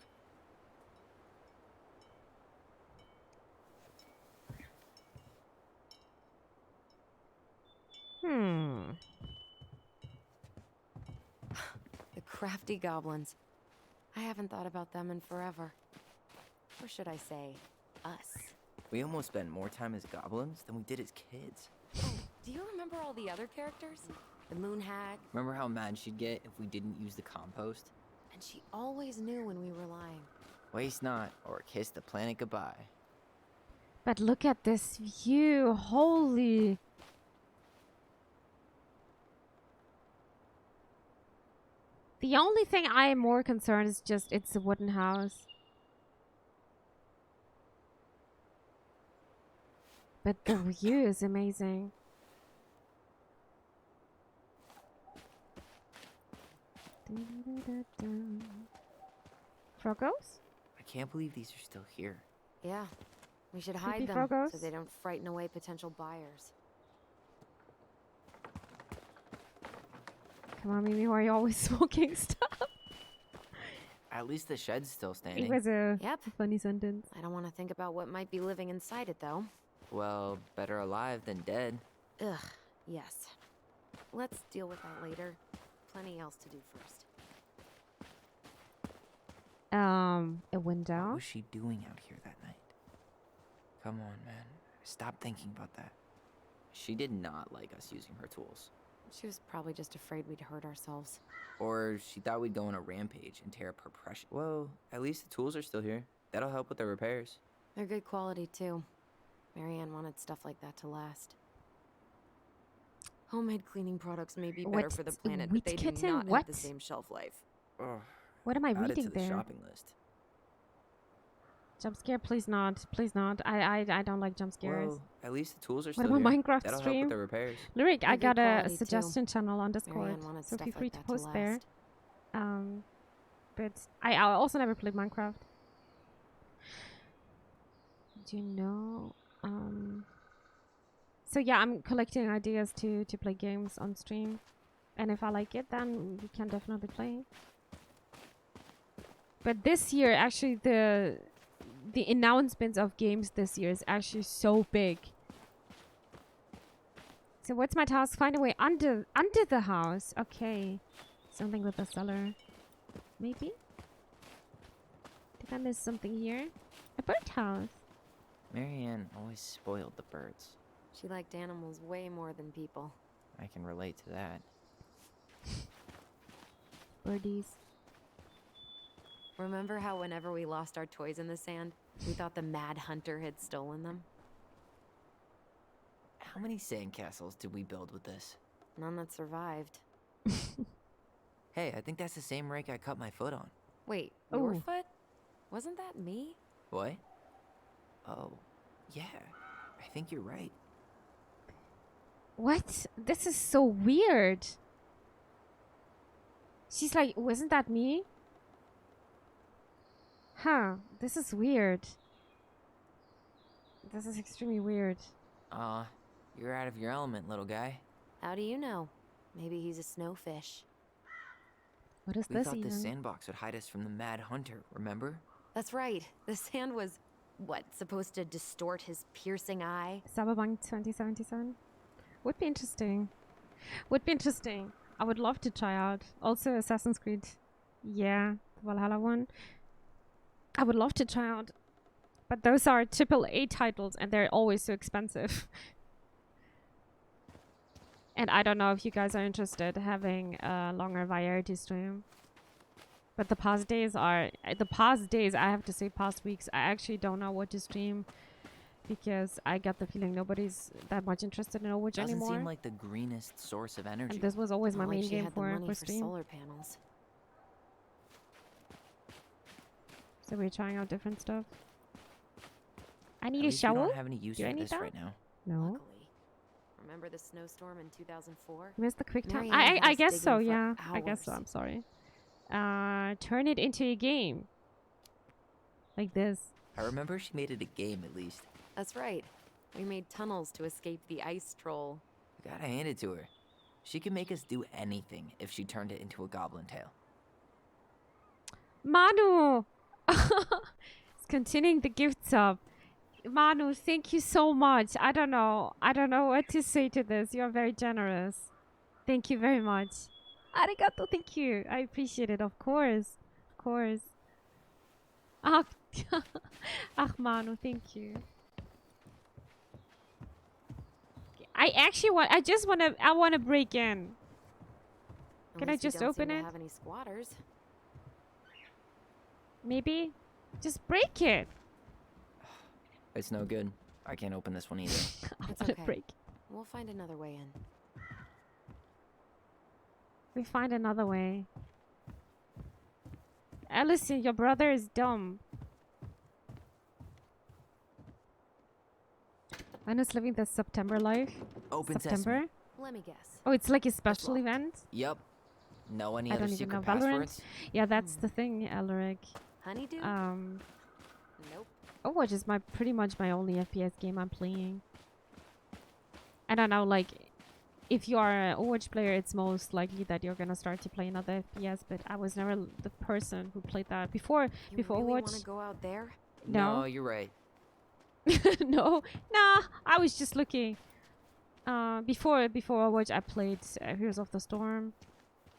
The crafty goblins. I haven't thought about them in forever. Or should I say, us? We almost spent more time as goblins than we did as kids. Do you remember all the other characters? The moon hag? Remember how mad she'd get if we didn't use the compost? And she always knew when we were lying. Waste not, or kiss the planet goodbye. But look at this view. Holy. The only thing I am more concerned is just it's a wooden house. But the view is amazing. Froggos? I can't believe these are still here. Yeah. We should Creepy hide them froggos? so they don't frighten away potential buyers. Come on, Mimi, why are you always smoking stuff? At least the shed's still It standing. was a Yep. funny sentence. I don't want to think about what might be living inside it, though. Well, better alive than dead. Ugh, yes. Let's deal with that later. Plenty else to do first. A What window. was she doing out here that night? Come on, man. Stop thinking about that. She did not like us using her tools. She was probably just afraid we'd hurt ourselves. Or she thought we'd go on a rampage and tear up her precious. Well, at least the tools are still here. That'll help with the repairs. They're good quality, too. Marianne wanted stuff like that to last. Homemade cleaning products may be better for the What's planet, wheat but they do kitten? not What? have the same shelf life. Ugh. What am I Add it reading to the there? shopping list. Jump scare, please not. Please not. I don't like jump scares. Well, at least the tools are What still about here. Minecraft That'll help stream? with the repairs. Lyric, I They're got good a quality, too. suggestion channel on Discord, Marianne wanted so stuff feel free like to that post there. last. But I also never played Minecraft. Do you know? So yeah, I'm collecting ideas to play games on stream, and if I like it, then we can definitely play. But this year, actually, the announcements of games this year is actually so big. So what's my task? Find a way under the house. Okay, something with the cellar. Maybe? Did I miss something here? A birdhouse. Marianne always spoiled the birds. She liked animals way more than people. I can relate to that. Birdies. Remember how whenever we lost our toys in the sand, we thought the Mad Hunter had stolen them? How many sandcastles did we build with this? None that survived. Hey, I think that's the same rake I cut my foot on. Wait, your Ooh. foot? Wasn't that me? What? Oh, yeah. I think you're right. What? This is so weird. She's like, wasn't that me? Huh. This is weird. This is extremely weird. You're out of your element, little guy. How do you know? Maybe he's a snowfish. What is We this thought even? this sandbox would hide us from the Mad Hunter, remember? That's right. The sand was, what, supposed to distort his piercing eye? Cyberpunk 2077? Would be interesting. Would be interesting. I would love to try out. Also Assassin's Creed. Yeah, the Valhalla one. I would love to try out. But those are AAA titles and they're always so expensive. And I don't know if you guys are interested having a longer variety stream. But the past days, I have to say past weeks, I actually don't know what to stream. Because I got the feeling nobody's that much interested in Overwatch Doesn't anymore. seem like the greenest source of energy. And this was always my Not like main she game had the for money for stream. solar panels. So we're trying out different stuff. I At need a least we shovel? don't have any use Do I for need this that? right now. No. Luckily. Remember the snowstorm in 2004? You missed the quick time. Marianne had I us guess so, digging for yeah. I guess so. hours. I'm sorry. Turn it into a game. Like this. I remember she made it a game at least. That's right. We made tunnels to escape the ice troll. Gotta hand it to her. She could make us do anything if she turned it into a goblin tail. Manu! It's continuing the gift sub. Manu, thank you so much. I don't know what to say to this. You're very generous. Thank you very much. Arigato, thank you. I appreciate it, of course. Of course. Ach, ach Manu, thank you. I want to break in. At Can I least we just don't open seem to it? have any squatters. Maybe? Just break it. It's no good. I can't open this one either. I It's want to okay. break. We'll find another way in. We find another way. Alyson, your brother is dumb. When is living the September life? Open September? sesame. Let me guess. Oh, it's like a special locked. event? Yup. Know any I other don't even know. secret Valorant? passwords? Yeah, that's the thing, Elric. Honeydew? Nope. Overwatch is pretty much my only FPS game I'm playing. I don't know, like, if you are an Overwatch player, it's most likely that you're gonna start to play another FPS. But I was never the person who played that before. You Before really want Overwatch, to go out there? no, you're right. no, nah. I was just looking. Before Overwatch, I played Heroes of the Storm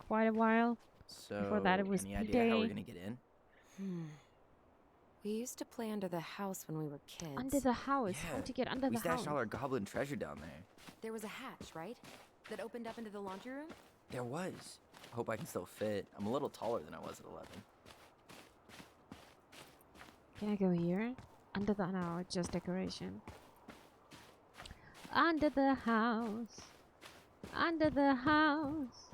quite a while. So, Before that, it was any idea how we're P-Day. gonna get in? We used to play under the house when we were kids. Under the house. How Yeah, to get under we the house? stashed all our goblin treasure down there. There was a hatch, right? That opened up into the laundry room? There was. I hope I can still fit. I'm a little taller than I was at 11. Can I go here? Under the no, it's just decoration. Under the house. Under the house.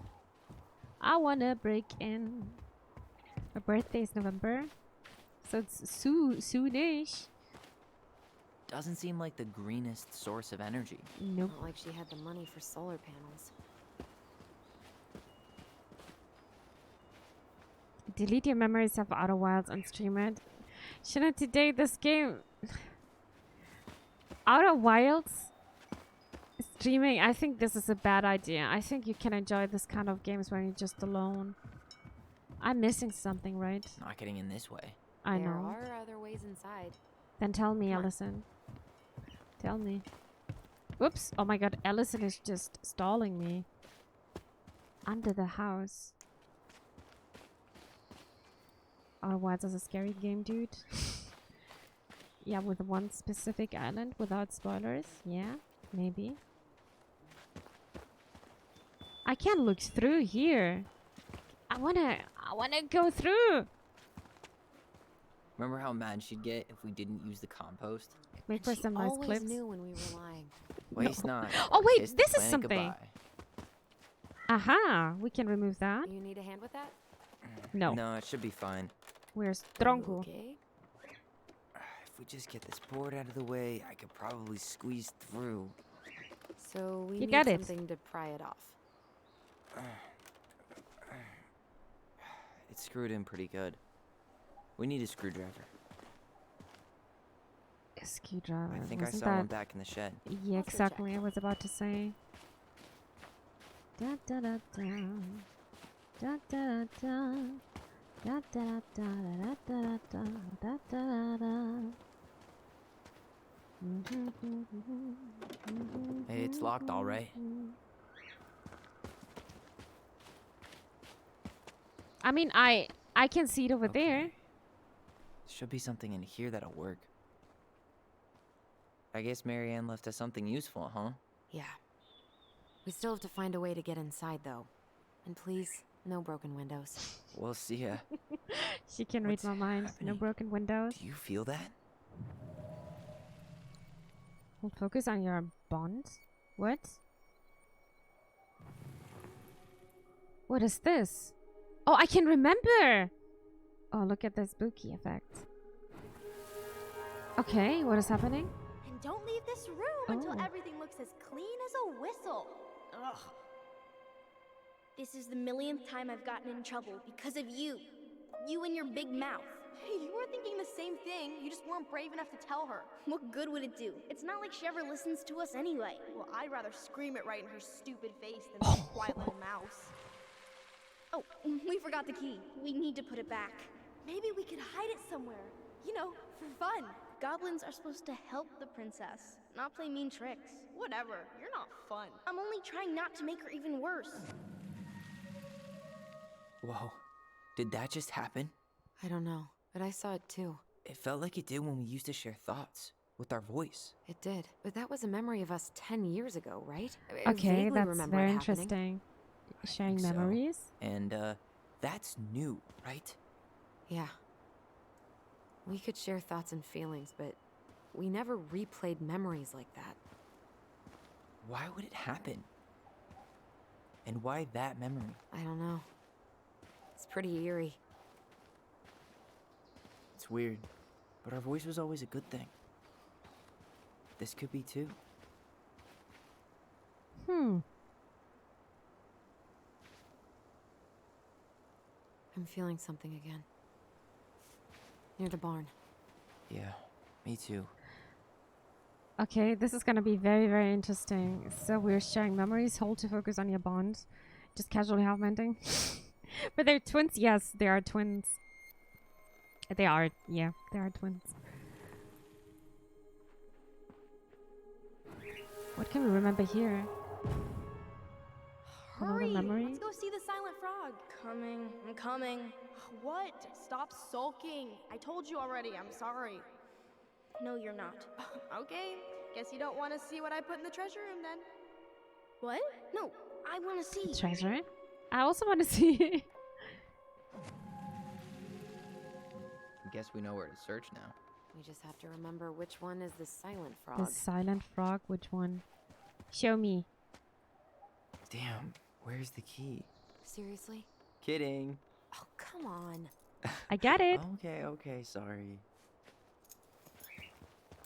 I wanna break in. My birthday is November. So it's soonish. Doesn't seem like the greenest source of energy. Nope. Not like she had the money for solar panels. Delete your memories of Outer Wilds and stream it. Shouldn't today this game Outer Wilds streaming? I think this is a bad idea. I think you can enjoy this kind of games when you're just alone. I'm missing something, right? Not getting in this way. I There know. are other ways inside. Then tell me, Come on. Alyson. Tell me. Whoops. Oh my god, Alyson is just stalling me. Under the house. Outer Wilds is a scary game, dude. Yeah, with one specific island without spoilers. Yeah, maybe. I can't look through here. I wanna go through. Remember how mad she'd get if we didn't use the compost? Make And for she some nice always clips. knew when we were lying. Waste not. Oh, wait, Kiss the this is planet something. goodbye. Aha, we can remove that. You need a hand with that? No, No, it should be fine. we're stronger. Okay. If we just get this board out of the way, I could probably squeeze through. So we You need got it. something to pry it off. It's screwed in pretty good. We need a screwdriver. A screwdriver. I think I Wasn't saw one that? back in the shed. Yeah, Also check. exactly. I was about to say. Da da da da. Da da da. Da da da da da da da da da. Hey, it's locked, all right. I mean, I can see it over there. Should be something in here that'll work. I guess Marianne left us something useful, huh? Yeah. We still have to find a way to get inside, though. And please, no broken windows. We'll see ya. She can read What's my mind. No happening? broken windows. Do you feel that? Hold focus on your bond. What? What is this? Oh, I can remember! Oh, look at this spooky effect. Okay, what is happening? And don't leave this room until Oh. everything looks as clean as a whistle. Ugh. This is the millionth time I've gotten in trouble because of you. You and your big mouth. You were thinking the same thing. You just weren't brave enough to tell her. What good would it do? It's not like she ever listens to us anyway. Well, I'd rather scream it right in her stupid face than this quiet little mouse. Oh, we forgot the key. We need to put it back. Maybe we could hide it somewhere. You know, for fun. Goblins are supposed to help the princess, not play mean tricks. Whatever. You're not fun. I'm only trying not to make her even worse. Whoa. Did that just happen? I don't know, but I saw it too. It felt like it did when we used to share thoughts with our voice. It did. But that was a memory of us 10 years ago, right? I Okay, vaguely that's remember very it happening. interesting. Sharing think so. memories. And, that's new, right? Yeah. We could share thoughts and feelings, but we never replayed memories like that. Why would it happen? And why that memory? I don't know. It's pretty eerie. It's weird, but our voice was always a good thing. This could be too. I'm feeling something again. Near the barn. Yeah, me too. Okay, this is gonna be very, very interesting. So we're sharing memories. Hold to focus on your bond. Just casually half mending. But they're twins. Yes, they are twins. They are. Yeah, they are twins. What can we remember here? Another Hurry! memory? Let's go see the silent frog. Coming. I'm coming. What? Stop sulking. I told you already. I'm sorry. No, you're not. Okay. Guess you don't want to see what I put in the treasure room then. What? No, I want to see. Treasure? I also want to see. Guess we know where to search now. We just have to remember which one is the silent The frog. silent frog. Which one? Show me. Damn, where's the key? Seriously? Kidding. Oh, come on. I got it. Okay, sorry.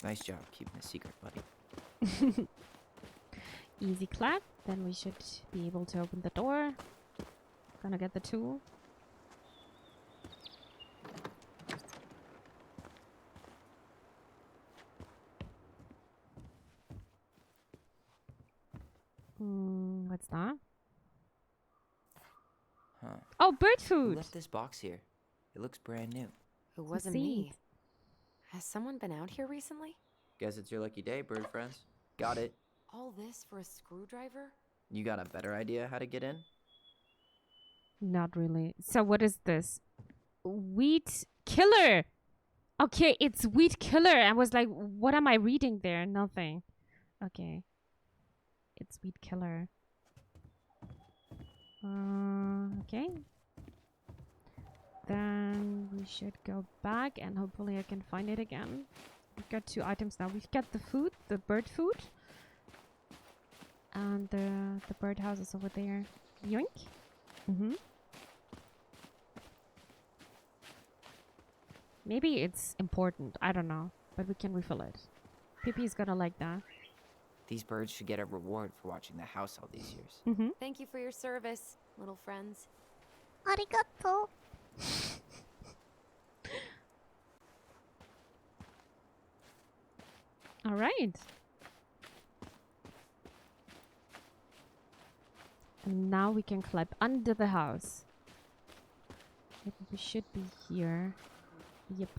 Nice job keeping a secret, buddy. Easy clap. Then we should be able to open the door. Gonna get the tool. What's that? Huh. Oh, bird Who food. left this box here? It looks brand new. It wasn't me. seeds. Has someone been out here recently? Guess it's your lucky day, bird friends. Got it. All this for a screwdriver? You got a better idea how to get in? Not really. So what is this? Wheat killer. Okay, it's wheat killer. I was like, what am I reading there? Nothing. Okay. It's wheat killer. Okay. Then we should go back and hopefully I can find it again. We've got 2 items now. We've got the food, the bird food. And the birdhouse is over there. Yoink. Maybe it's important. I don't know. But we can refill it. Pippi's gonna like that. These birds should get a reward for watching the house all these years. Thank you for your service, little friends. Arigato. All right. And now we can climb under the house. Maybe we should be here. Yep.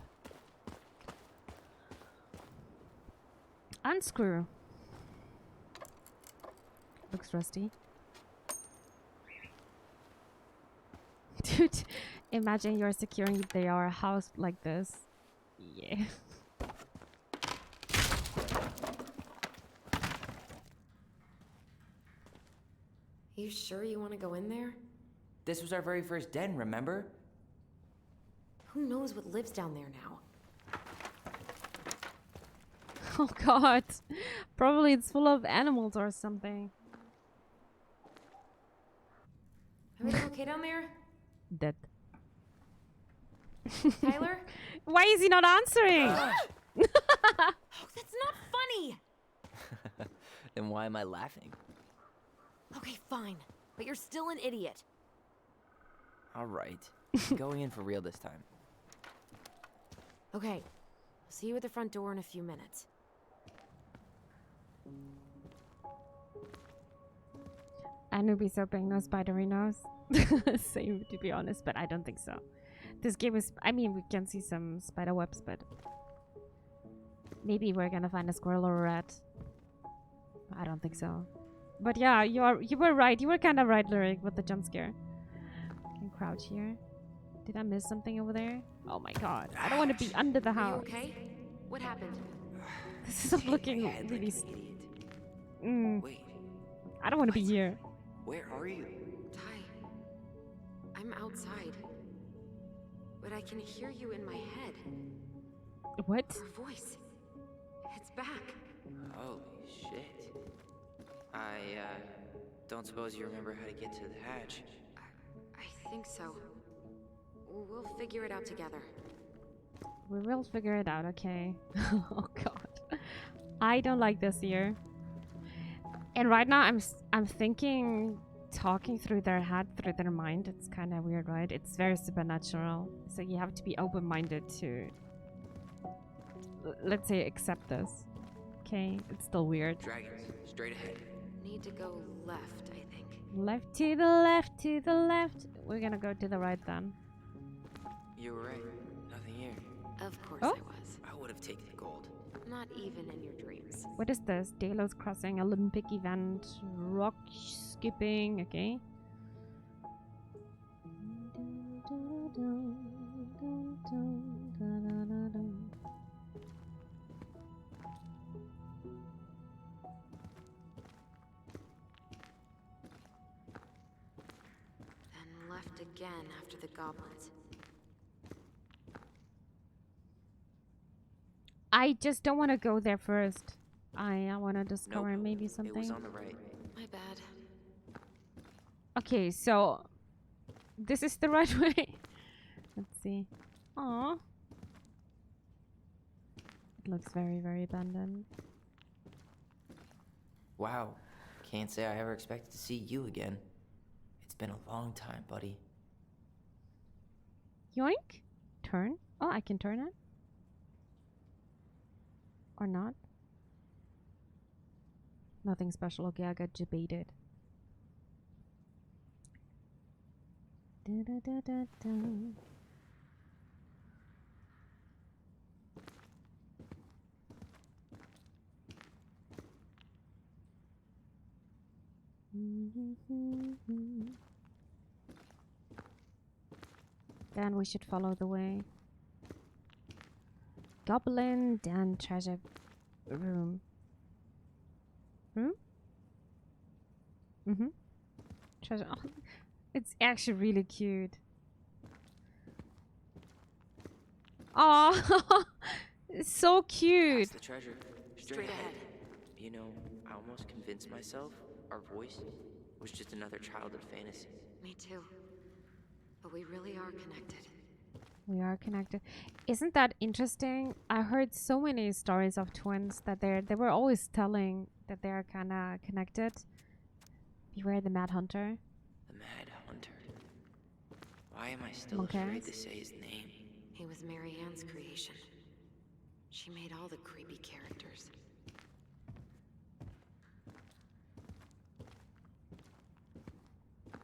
Unscrew. Looks rusty. Dude, imagine you're securing their house like this. Yeah. You sure you want to go in there? This was our very first den, remember? Who knows what lives down there now? Oh god. Probably it's full of animals or something. Everything okay down there? Dead. Tyler? Why is he not answering? Oh, that's not funny! Then why am I laughing? Okay, fine. But you're still an idiot. All right. Going in for real this time. Okay. I'll see you at the front door in a few minutes. Anubis hoping no spidery nose. Same, to be honest, but I don't think so. This game is... I mean, we can see some spider webs, but... Maybe we're gonna find a squirrel or a rat. I don't think so. But yeah, you were right. You were kind of right, Lyric, with the jump scare. I can crouch here. Did I miss something over there? Oh my god. I don't want to be under the Are you house. okay? What happened? This is looking really... Idiot. Wait, I don't want to be here. where are you? Ty, I'm outside. But I can hear you in my head. What? Your voice. It's back. Holy shit. I, don't suppose you remember how to get to the hatch. I think so. We'll figure it out together. We will figure it out, okay? Oh god. I don't like this here. And right now I'm thinking talking through their head, through their mind. It's kind of weird, right? It's very supernatural. So you have to be open-minded to let's say accept this. okay. It's still weird. Dragons, straight ahead. Need to go left, I think. Left to the left to the left. We're gonna go to the right then. You were right. Nothing here. Of course Oh. I was. I would have taken the gold. Not even in your dreams. What is this? Delos Crossing Olympic event. Rock skipping. Okay. Then left again after the goblins. I just don't want to go there first. I want to discover Nope. maybe It was something. on the right. My bad. Okay, so this is the right way. Let's see. Aw. It looks very, very abandoned. Wow. Can't say I ever expected to see you again. It's been a long time, buddy. Yoink. Turn. Oh, I can turn it. Or not. Nothing special. Okay, I got debated. Da, da, da, da, da. Then we should follow the way. Goblin Den treasure room. Room? Mm-hmm. Treasure. Oh, it's actually really cute. Oh, it's so cute. That's the treasure. Straight ahead. You know, I almost convinced myself our voice was just another childhood fantasy. Me too. But we really are connected. We are connected. Isn't that interesting? I heard so many stories of twins that they were always telling that they're kind of connected. Beware the Mad Hunter. The Mad Hunter. Why am I still Monkey afraid eyes? to say his name? He was Mary Ann's creation. She made all the creepy characters.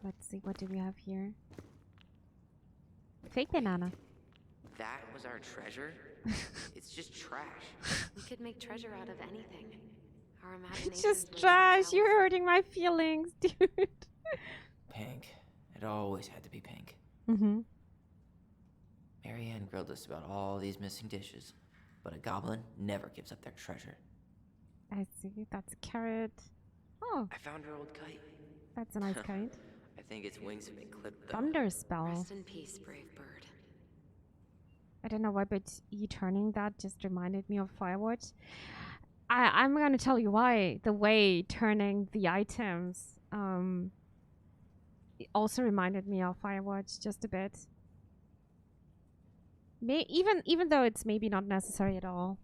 Let's see, what do we have here? Fake banana. That was our treasure? It's just trash. We could make treasure out of anything. Our imagination. It's just trash. You're hurting my feelings, dude. Pink. It always had to be pink. Mm-hmm. Marianne grilled us about all these missing dishes, but a goblin never gives up their treasure. I see. That's a carrot. Oh, I found her old kite. that's a nice kite. I think its wings have been clipped though. Thunder spell. Rest in peace, brave bird. I don't know why, but you turning that just reminded me of Firewatch. I'm gonna tell you why. The way turning the items it also reminded me of Firewatch just a bit. Even though it's maybe not necessary at all.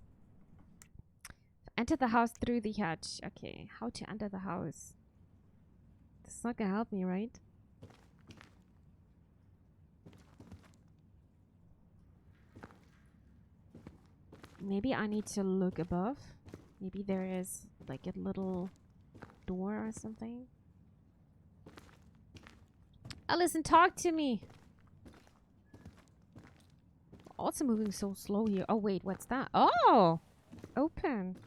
Enter the house through the hatch. Okay, how to enter the house? This is not gonna help me, right? Maybe I need to look above. Maybe there is like a little door or something. Alyson, talk to me. Also moving so slow here. Oh wait, what's that? Oh, open.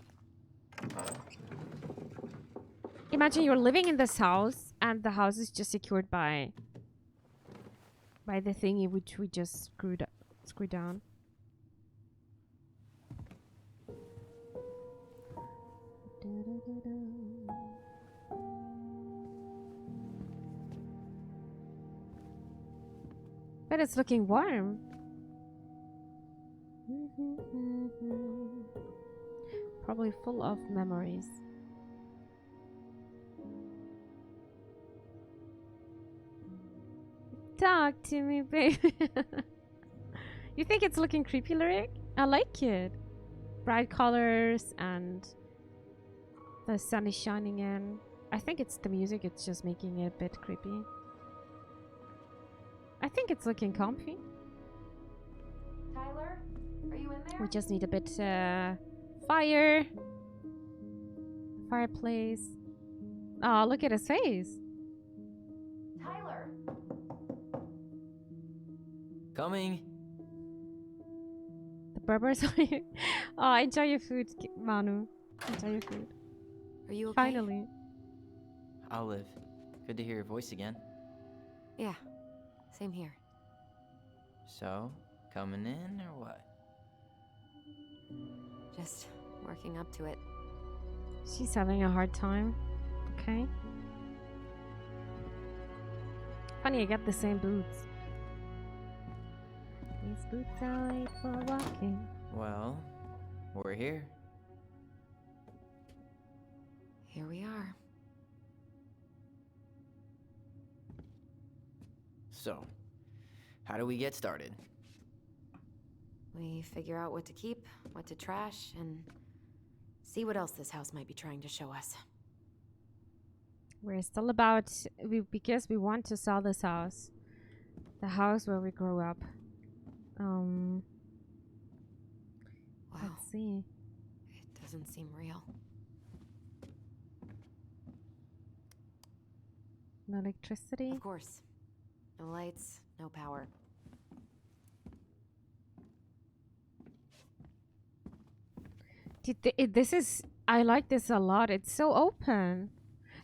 Imagine you're living in this house and the house is just secured by the thingy which we just screwed down. But it's looking warm. Probably full of memories. Talk to me, baby. You think it's looking creepy, Lyric? I like it. Bright colors and the sun is shining in. I think it's the music, it's just making it a bit creepy. I think it's looking comfy. Tyler, are you in there? We just need a bit fire. Fireplace. Oh, look at his face. Tyler! Coming. The Berbers are here. Oh, enjoy your food, Manu. Enjoy your food. Are you okay? Finally. Olive, good to hear your voice again. Yeah, same here. So, coming in or what? Just working up to it. She's having a hard time. Okay. Funny, I got the same boots. These boots are late for walking. Well, we're here. Here we are. So, how do we get started? We figure out what to keep, what to trash, and see what else this house might be trying to show us. We're still about because we want to sell this house. The house where we grew up. Wow, Let's see. it doesn't seem real. No electricity. Of course. No lights, no power. This is. I like this a lot. It's so open.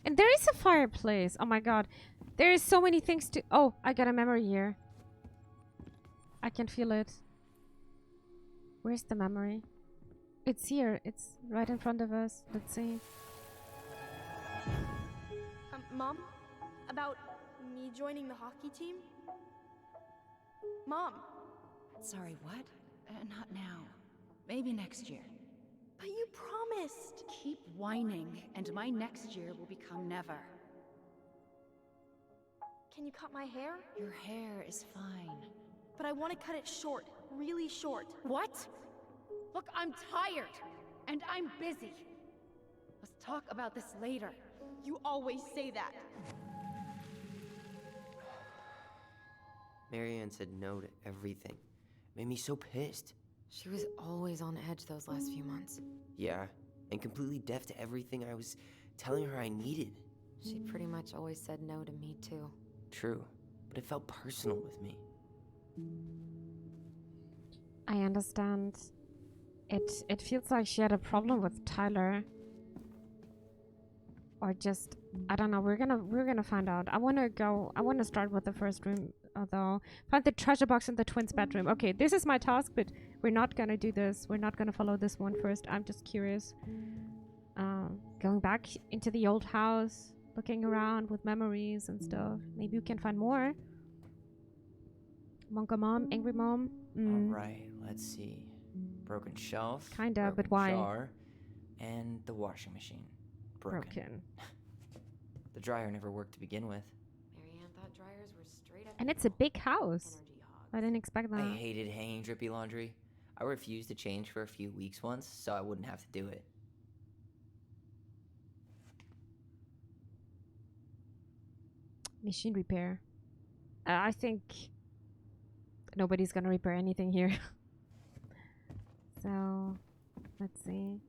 And there is a fireplace. Oh my god. There is so many things to. Oh, I got a memory here. I can feel it. Where's the memory? It's here. It's right in front of us. Let's see. Mom? About me joining the hockey team? Mom, Sorry, what? Not now. Maybe next year. but you promised. Keep whining, and my next year will become never. Can you cut my hair? Your hair is fine. But I want to cut it short, really short. What? Look, I'm tired, and I'm busy. Let's talk about this later. You always say that. Marianne said no to everything. Made me so pissed. She was always on edge those last few months. Yeah, and completely deaf to everything I was telling her I needed. She pretty much always said no to me, too. True, but it felt personal with me. I understand. It feels like she had a problem with Tyler. Or just I don't know. We're gonna find out. I wanna start with the first room, although find the treasure box in the twins' bedroom. Okay, this is my task, but we're not gonna do this. We're not gonna follow this one first. I'm just curious. Going back into the old house, looking around with memories and stuff. Maybe we can find more. Monka mom, angry mom. Alright, let's see. Broken shelf. Kinda, broken but why? jar, and the washing machine. Broken. The dryer never worked to begin with. Marianne thought dryers were straight up. And it's a big house. energy hogs. I didn't expect that. I hated hanging drippy laundry. I refused to change for a few weeks once, so I wouldn't have to do it. Machine repair. I think nobody's gonna repair anything here. So, let's see.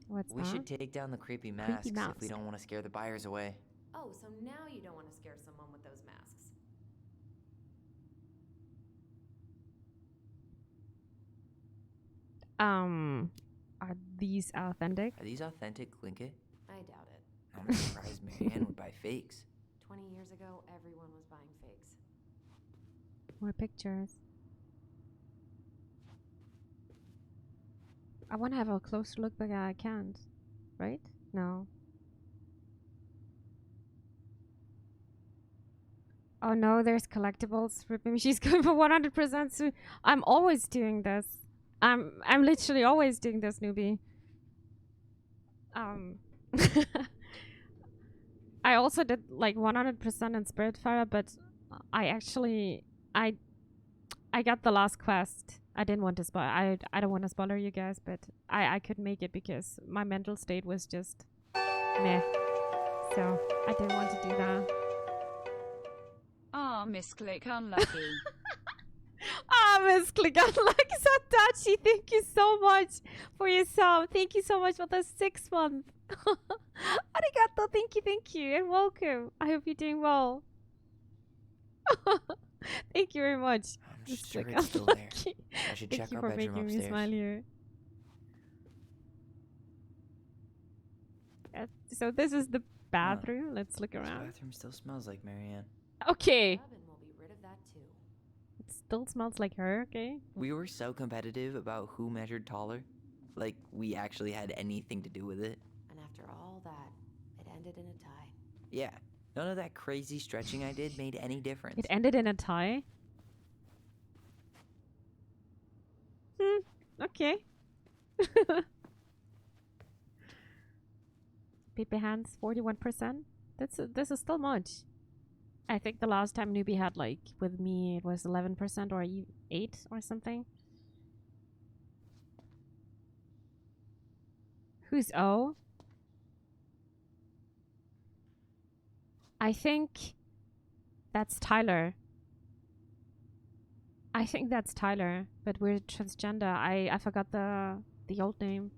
What's We that? should take down the creepy masks if we mask. don't want to scare the buyers away. Oh, so now you don't want to scare someone with those masks. Are these authentic? Are these authentic, Glinkit? I doubt it. I'm surprised Marianne would buy fakes. 20 years ago, everyone was buying fakes. More pictures. I want to have a closer look, but I can't. Right? No. Oh no, there's collectibles. Maybe she's going for 100%. So I'm always doing this. I'm literally always doing this, newbie. I also did like 100% in Spiritfire, but I actually I got the last quest. I didn't want to spoil. I don't want to spoiler you guys, but I couldn't make it because my mental state was just meh. So I didn't want to do that. Ah, misclick, unlucky. Ah, Miss Kligan, like so touchy. Thank you so much for your sub. Thank you so much for the 6 month. Arigato. Thank you, and welcome. I hope you're doing well. Thank you very much. I'm Miss sure Kligan, it's still there. like, I should thank check you our for bedroom making me upstairs. smile here. So this is the bathroom. Let's look This around. bathroom still smells like Marianne. Okay. Oven will be rid of that too. It still smells like her. Okay. We were so competitive about who measured taller. Like, we actually had anything to do with it. And after all that, it ended in a tie. Yeah, none of that crazy stretching I did made any difference. It ended in a tie. Okay. Pepe hands 41%. This is still much. I think the last time newbie had like with me it was 11% or 8 or something. Who's O? I think that's Tyler. I think that's Tyler, but we're transgender. I forgot the old name.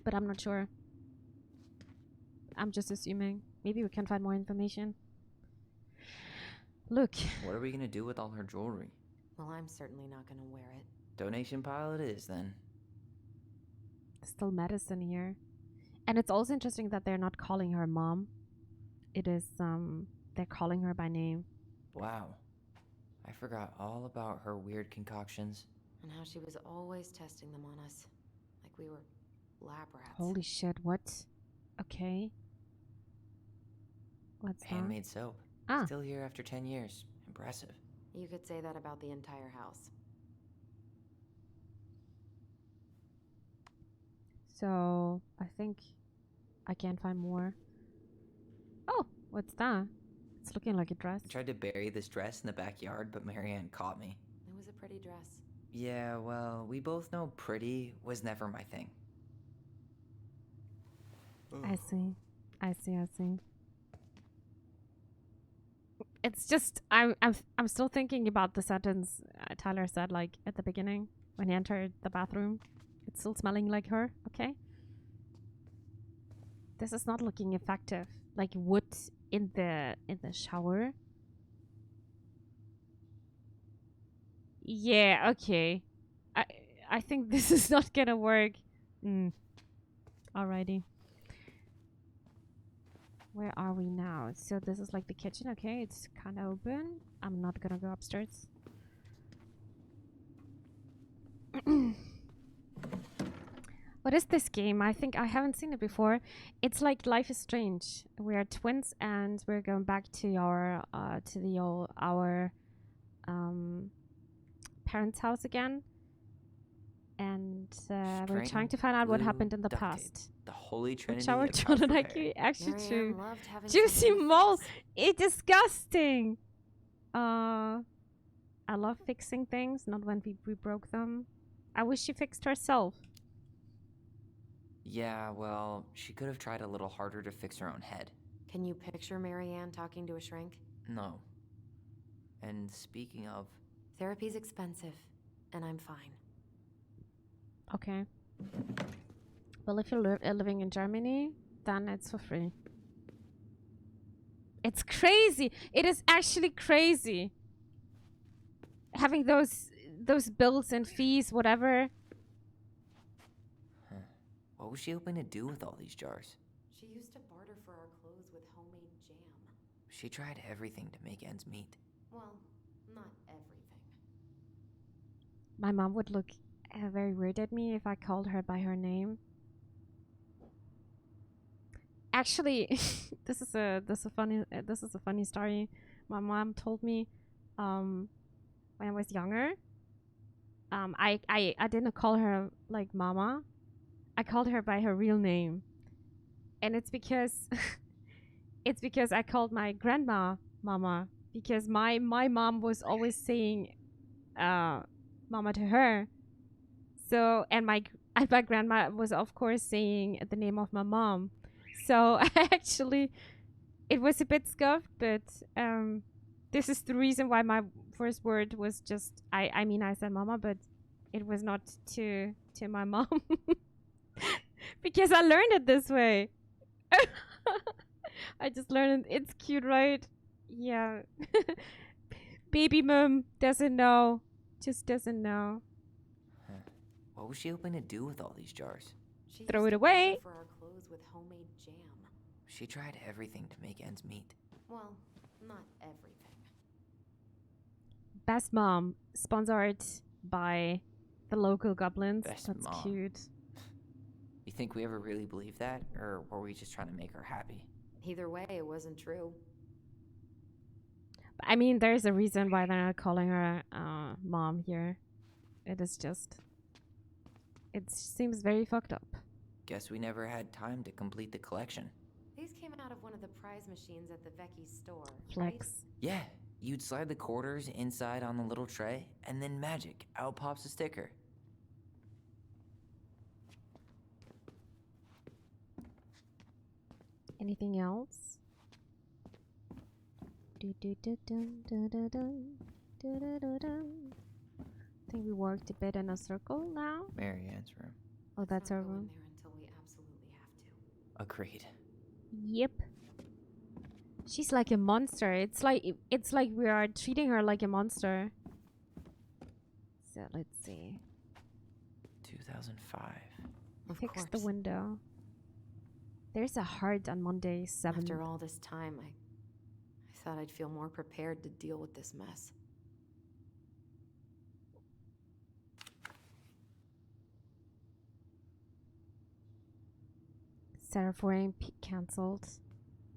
But I'm not sure. I'm just assuming. Maybe we can find more information. Look. What are we gonna do with all her jewelry? Well, I'm certainly not gonna wear it. Donation pile it is, then. Still medicine here. And it's also interesting that they're not calling her mom. It is, they're calling her by name. Wow. I forgot all about her weird concoctions. And how she was always testing them on us. Like we were lab rats. Holy shit, what? Okay. What's that? Handmade soap. Ah. Still here after 10 years. Impressive. You could say that about the entire house. So, I think I can find more. Oh, what's that? It's looking like a dress. I tried to bury this dress in the backyard, but Marianne caught me. It was a pretty dress. Yeah, well, we both know pretty was never my thing. I see. It's just I'm still thinking about the sentence Tyler said like at the beginning when he entered the bathroom. It's still smelling like her. Okay. This is not looking effective. Like wood in the shower. Yeah. Okay. I think this is not gonna work. Alrighty. Where are we now? So this is like the kitchen. Okay, it's kind of open. I'm not gonna go upstairs. What is this game? I think I haven't seen it before. It's like Life is Strange. We are twins and we're going back to our parents' house again. And we're trying to find out what happened in the past. The Holy Trinity. Shower of John and self-repair. I actually Marianne true. loved having Juicy something to mole. fix. It's disgusting. I love fixing things, not when we broke them. I wish she fixed herself. Yeah, well, she could have tried a little harder to fix her own head. Can you picture Marianne talking to a shrink? No. And speaking of, Therapy's expensive, and I'm fine. Okay. Well, if you're living in Germany, then it's for free. It's crazy. It is actually crazy. Having those bills and fees, whatever. what was she hoping to do with all these jars? She used to barter for our clothes with homemade jam. She tried everything to make ends meet. Well, not everything. My mom would look very weird at me if I called her by her name. Actually, this is a funny story. My mom told me when I was younger. I didn't call her like mama. I called her by her real name, and it's because I called my grandma mama because my mom was always saying mama to her. So and my grandma was of course saying the name of my mom. So actually, it was a bit scuffed, but this is the reason why my first word was just I mean I said mama, but it was not to my mom. Because I learned it this way. I just learned it. It's cute, right? Yeah. Baby mom doesn't know. Just doesn't know. What was she hoping to do with all these jars? She Throw used it to away. barter for our clothes with homemade jam. She tried everything to make ends meet. Well, not everything. Best mom, sponsored by the local goblins. Best That's mom. cute. You think we ever really believed that, or were we just trying to make her happy? Either way, it wasn't true. I mean, there's a reason why they're not calling her mom here. It is just... It seems very fucked up. Guess we never had time to complete the collection. These came out of one of the prize machines at the Vecchi's store. Flex. Right? Yeah, you'd slide the quarters inside on the little tray, and then magic, out pops a sticker. Anything else? Do do do dun da da dun da da da dun. I think we worked a bit in a circle now. Marianne's room. Oh, that's Not our go in room. there until we absolutely have to. Agreed. Yep. She's like a monster. It's like we are treating her like a monster. So let's see. 2005. Of Fix course. the window. There's a heart on Monday 7. After all this time, I thought I'd feel more prepared to deal with this mess. Sarah Foreign cancelled.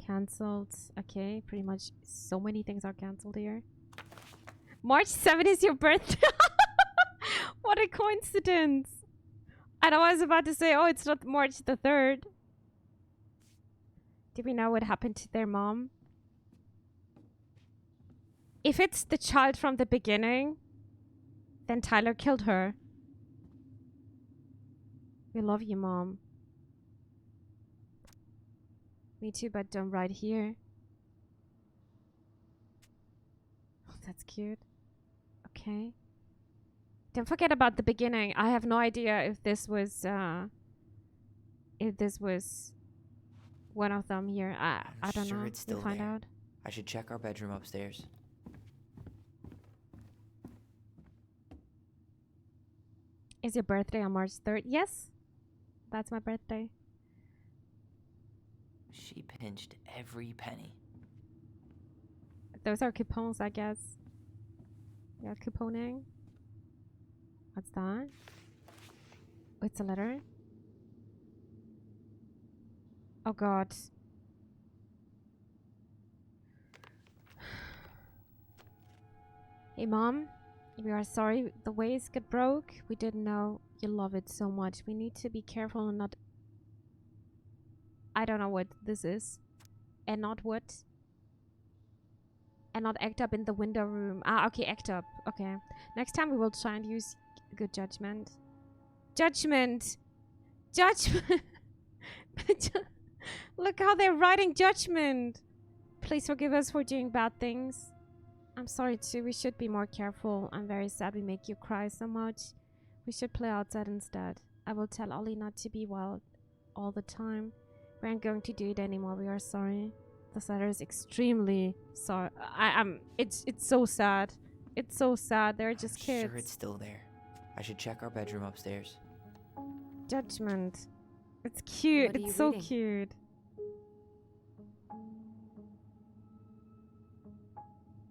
Cancelled. Okay, pretty much so many things are cancelled here. March 7 is your birthday. What a coincidence. And I was about to say, oh, it's not March the 3rd. Did we know what happened to their mom? If it's the child from the beginning, then Tyler killed her. We love you, Mom. Me too, but don't write here. Oh, that's cute. Okay. Don't forget about the beginning. I have no idea if this was one of them here. I don't sure know. it's still we'll find there. out. I should check our bedroom upstairs. Is your birthday on March 3rd? Yes. That's my birthday. She pinched every penny. Those are coupons, I guess. Yeah, couponing. What's that? Oh, it's a letter. Oh god. Hey Mom, we are sorry the vase got broke. We didn't know you love it so much. We need to be careful and not... I don't know what this is. And not what? And not act up in the window room. Ah, okay, act up. Okay. Next time we will try and use good judgment. Judgment! Judgment! Look how they're writing judgment! Please forgive us for doing bad things. I'm sorry too, we should be more careful. I'm very sad we make you cry so much. We should play outside instead. I will tell Ollie not to be wild all the time. We aren't going to do it anymore, we are sorry. This letter is extremely sorry. It's so sad. It's so sad, they're just I'm kids. sure it's still there. I should check our bedroom upstairs. Judgment. It's cute, What are you it's so reading? cute.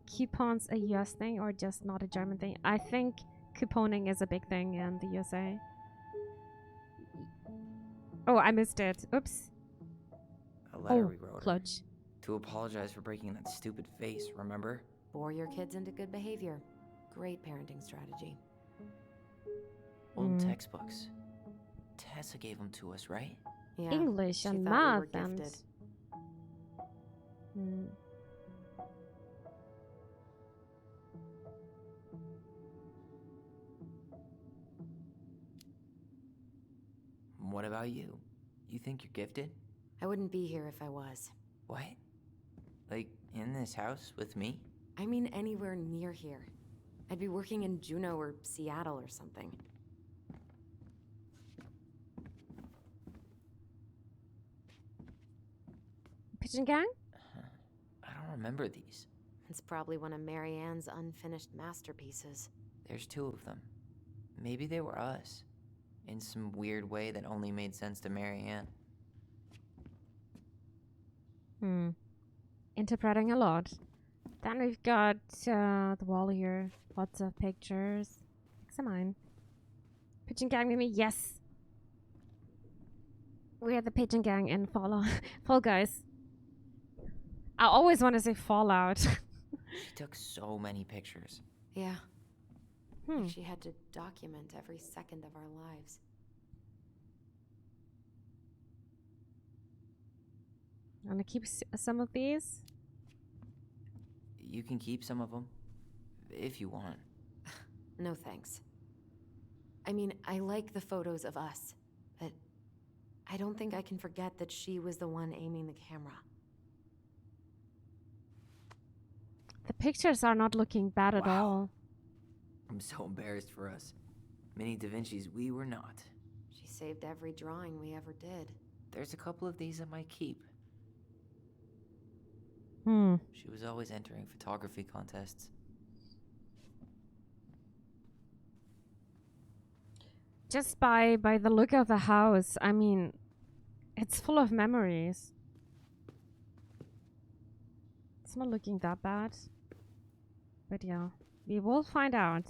Coupons a US thing or just not a German thing? I think couponing is a big thing in the USA. Oh, I missed it. Oops. A letter Oh, we wrote her. clutch. To apologize for breaking that stupid face, remember? Bore your kids into good behavior. Great parenting strategy. Old Mm. textbooks. Tessa gave them to us, right? Yeah, English she and thought we were math and... gifted. Hmm. What about you? You think you're gifted? I wouldn't be here if I was. What? Like, in this house with me? I mean anywhere near here. I'd be working in Juneau or Seattle or something. Pigeon Gang? I don't remember these. It's probably one of Marianne's unfinished masterpieces. There's 2 of them. Maybe they were us. In some weird way that only made sense to Marianne. Interpreting a lot. Then we've got the wall here. Lots of pictures. Examine. Pigeon Gang with me? Yes. We are the Pigeon Gang in Fall Guys. I always want to say Fallout. She took so many pictures. Yeah. She had to document every second of our lives. I'm gonna keep some of these. You can keep some of them. If you want. No thanks. I mean, I like the photos of us, but I don't think I can forget that she was the one aiming the camera. The pictures are not looking bad at all. I'm so embarrassed for us. Mini Da Vinci's we were not. She saved every drawing we ever did. There's a couple of these I might keep. She was always entering photography contests. Just by the look of the house, I mean, it's full of memories. It's not looking that bad. But yeah, we will find out.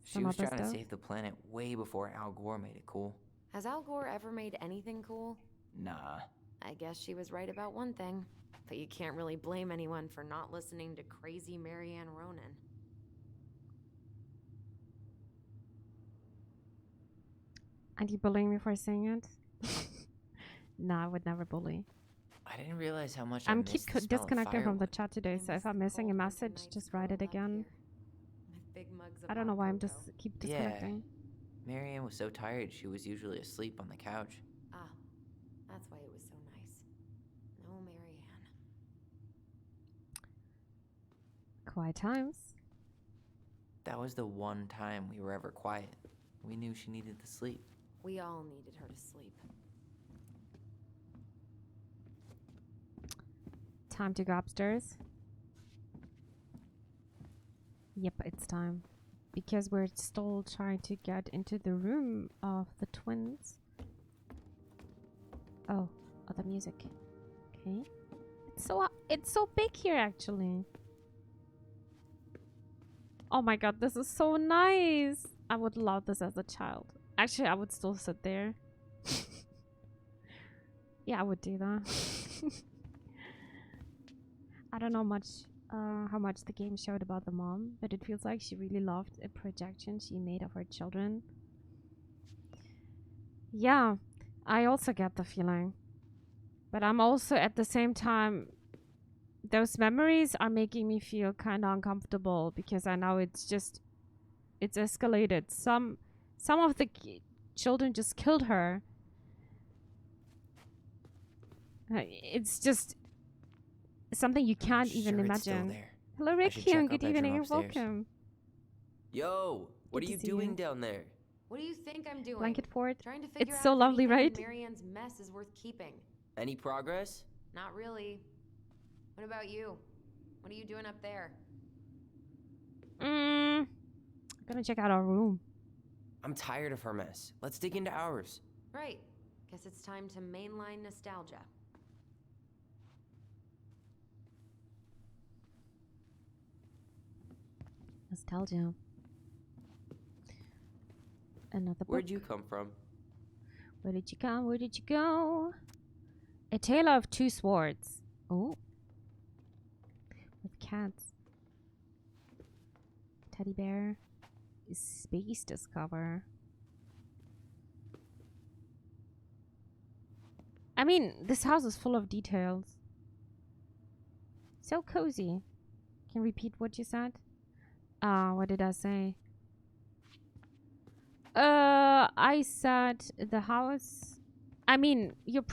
She was trying to save the planet way before Al Gore made it cool. Has Al Gore ever made anything cool? Nah. I guess she was right about one thing. But you can't really blame anyone for not listening to crazy Marianne Ronan. And you bullying me for saying it? No, I would never bully. I didn't realize how much I'm keep disconnecting from the chat today, so if I'm missing a message, just write it again. I don't know why I'm just keep disconnecting. Yeah. Marianne was so tired she was usually asleep on the couch. Ah, that's why it was so nice. No Marianne. Quiet times. That was the one time we were ever quiet. We knew she needed to sleep. We all needed her to sleep. Time to go upstairs. Yep, it's time. Because we're still trying to get into the room of the twins. Oh, the music. Okay. It's so big here actually. Oh my god, this is so nice. I would love this as a child. Actually, I would still sit there. Yeah, I would do that. I don't know how much the game showed about the mom, but it feels like she really loved a projection she made of her children. Yeah, I also get the feeling. But I'm also at the same time, those memories are making me feel kind of uncomfortable because I know it's escalated. Some of the children just killed her. It's just something you can't even imagine. Hello, Ricky, and good evening and welcome. Yo, what are you doing down there? What do you think I'm doing? Blanket fort. Trying to figure it's out so if lovely, anything right? in Marianne's mess is worth keeping. Any progress? Not really. What about you? What are you doing up there? I'm gonna check out our room. I'm tired of her mess. Let's dig into ours. Right. Guess it's time to mainline nostalgia. Nostalgia. Another book. Where'd you come from? Where did you come? Where did you go? A Tale of Two Swords. Oh. With cats. Teddy bear. Space Discover. I mean, this house is full of details. So cozy. Can you repeat what you said? What did I say? I said the house. I mean, you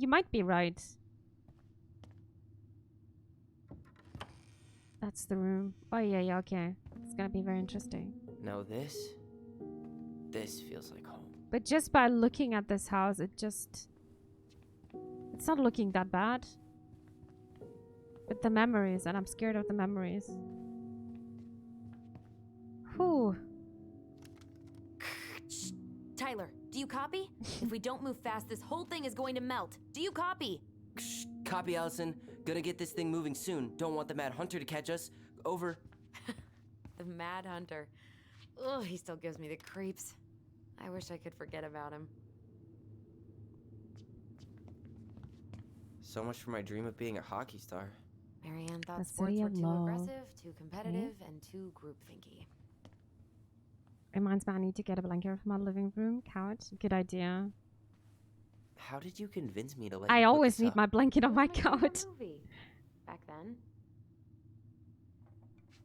might be right. That's the room. Oh, yeah, yeah, okay. It's gonna be very interesting. Now this feels like home. But just by looking at this house, it's not looking that bad. But the memories, and I'm scared of the memories. Whew. Tyler, do you copy? If we don't move fast, this whole thing is going to melt. Do you copy? Shh, copy, Alyson. Gonna get this thing moving soon. Don't want the Mad Hunter to catch us. Over. The Mad Hunter. Ugh, he still gives me the creeps. I wish I could forget about him. So much for my dream of being a hockey star. Marianne thought The sports city were of too love. aggressive, too competitive, and too groupthinky. Reminds me I need to get a blanket for my living room couch. Good idea. How did you convince me to let I you put always this need up? my blanket on my What was favorite couch. movie? Back then.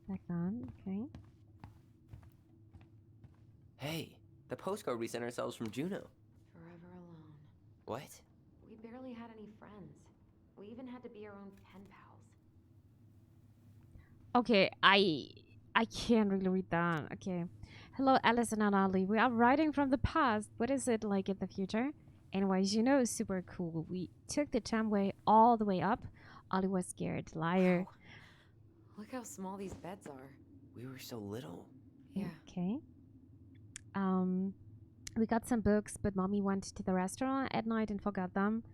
Like that, okay. Hey, the postcard we sent ourselves from Juneau. Forever alone. What? We barely had any friends. We even had to be our own pen pals. Okay, I can't really read that. Okay. Hello, Alyson and Ali. We are writing from the past. What is it like in the future? Anyways, is super cool. We took the tramway all the way up. Ali was scared. Liar. Wow. Look how small these beds are. We were so little. Yeah. Okay. We got some books, but mommy went to the restaurant at night and forgot them.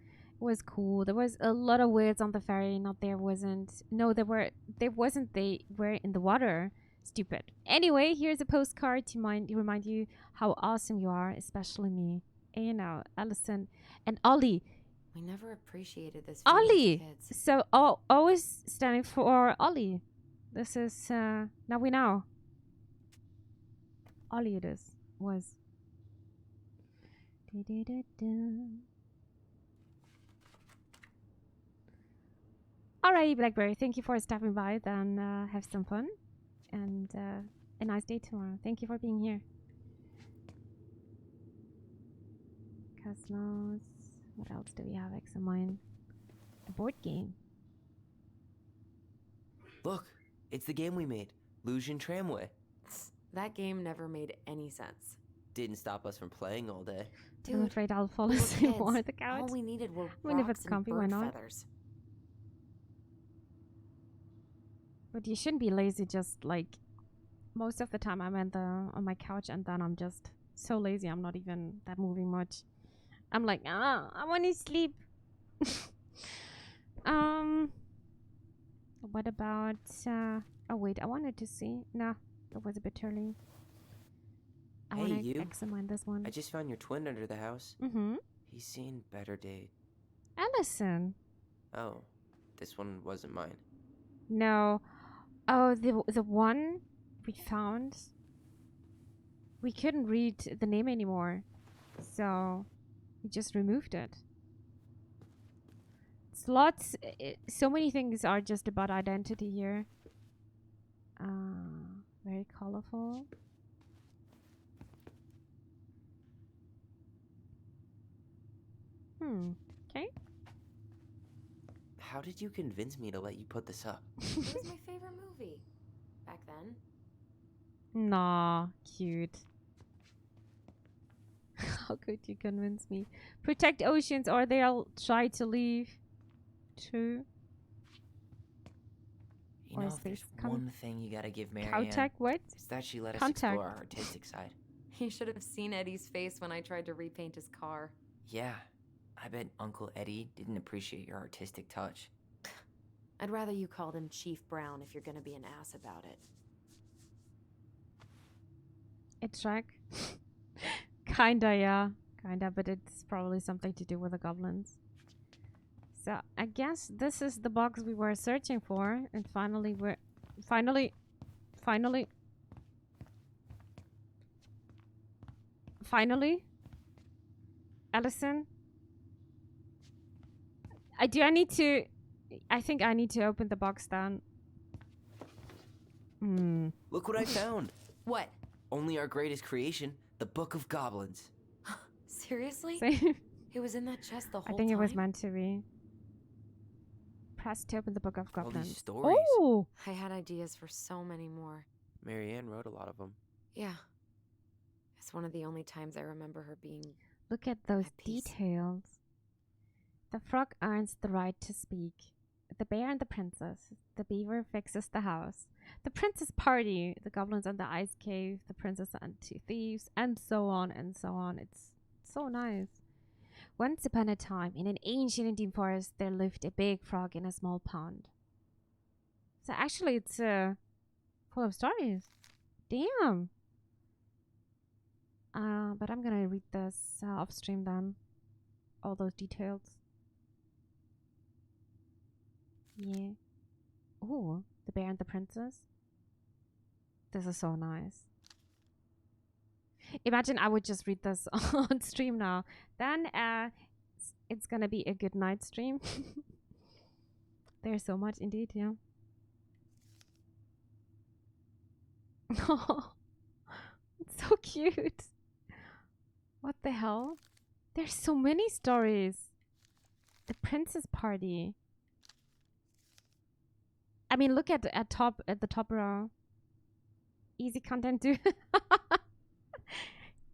It was cool. There was a lot of words on the ferry. Not there wasn't. No, there were. There wasn't. They were in the water. Stupid. Anyway, here's a postcard to remind you how awesome you are, especially me. And Alyson and Ollie. We never appreciated this feeling as Ollie. kids. So always standing for Ollie. This is now we know. Ollie it is was. Alright, Blackberry. Thank you for stopping by. Then have some fun and a nice day tomorrow. Thank you for being here. Cosmos. What else do we have? Examine. A board game. Look, it's the game we made. Lucian Tramway. That game never made any sense. Didn't stop us from playing all day. I'm afraid I'll fall we were asleep kids. on the couch. All we needed were I mean, if rocks it's and comfy, why bird not? feathers. But you shouldn't be lazy. Just like most of the time, I'm on my couch, and then I'm just so lazy. I'm not even that moving much. I'm like, I want to sleep. What about? Oh wait, I wanted to see. No, that was a bit early. I Hey, want to you. examine this one. I just found your twin under the house. Mm-hmm. He's seen better days. Alyson. Oh, this one wasn't mine. No. Oh, the one we found. We couldn't read the name anymore, so we just removed it. It's lots. So many things are just about identity here. Very colorful. Okay. How did you convince me to let you put this up? It was my favorite movie. Back then. Nah, cute. How could you convince me? Protect oceans or they'll try to leave. True. You Or know, is if there's this one thing you gotta give Marianne, Contact what? it's that she let us Contact. explore our artistic side. You should have seen Eddie's face when I tried to repaint his car. Yeah, I bet Uncle Eddie didn't appreciate your artistic touch. I'd rather you called him Chief Brown if you're gonna be an ass about it. It's Shrek. Kinda, yeah. Kinda, but it's probably something to do with the goblins. So I guess this is the box we were searching for, and finally finally Alyson. I think I need to open the box then. Look what I found! What? Only our greatest creation, the Book of Goblins. Seriously? See? It was in that chest the whole I time? think it was meant to be. press to open the Book of All Goblins. these stories. Oh! I had ideas for so many more. Marianne wrote a lot of them. Yeah. It's one of the only times I remember her being. Look at those At peace. details. The frog earns the right to speak. The bear and the princess. The beaver fixes the house. The princess party. The goblins and the ice cave. The princess and two thieves. And so on and so on. It's so nice. Once upon a time, in an ancient Indian forest, there lived a big frog in a small pond. So actually, it's full of stories. Damn. But I'm gonna read this off stream then. All those details. Yeah. Oh, the bear and the princess. This is so nice. Imagine I would just read this on stream now. Then it's gonna be a good night stream. There's so much indeed, yeah. Oh, it's so cute. What the hell? There's so many stories. The princess party. I mean, look at the top row. Easy content too.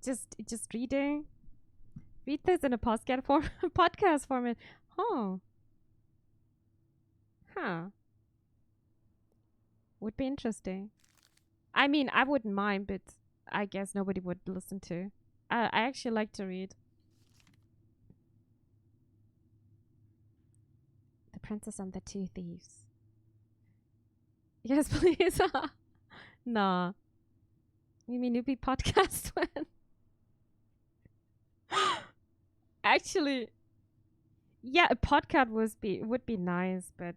just reading. Read this in a podcast format. Oh. Huh. Would be interesting. I mean, I wouldn't mind, but I guess nobody would listen to. I actually like to read. The Princess and the Two Thieves. Yes, please. Nah. You mean newbie podcast when? Actually, yeah, a podcast would be nice, but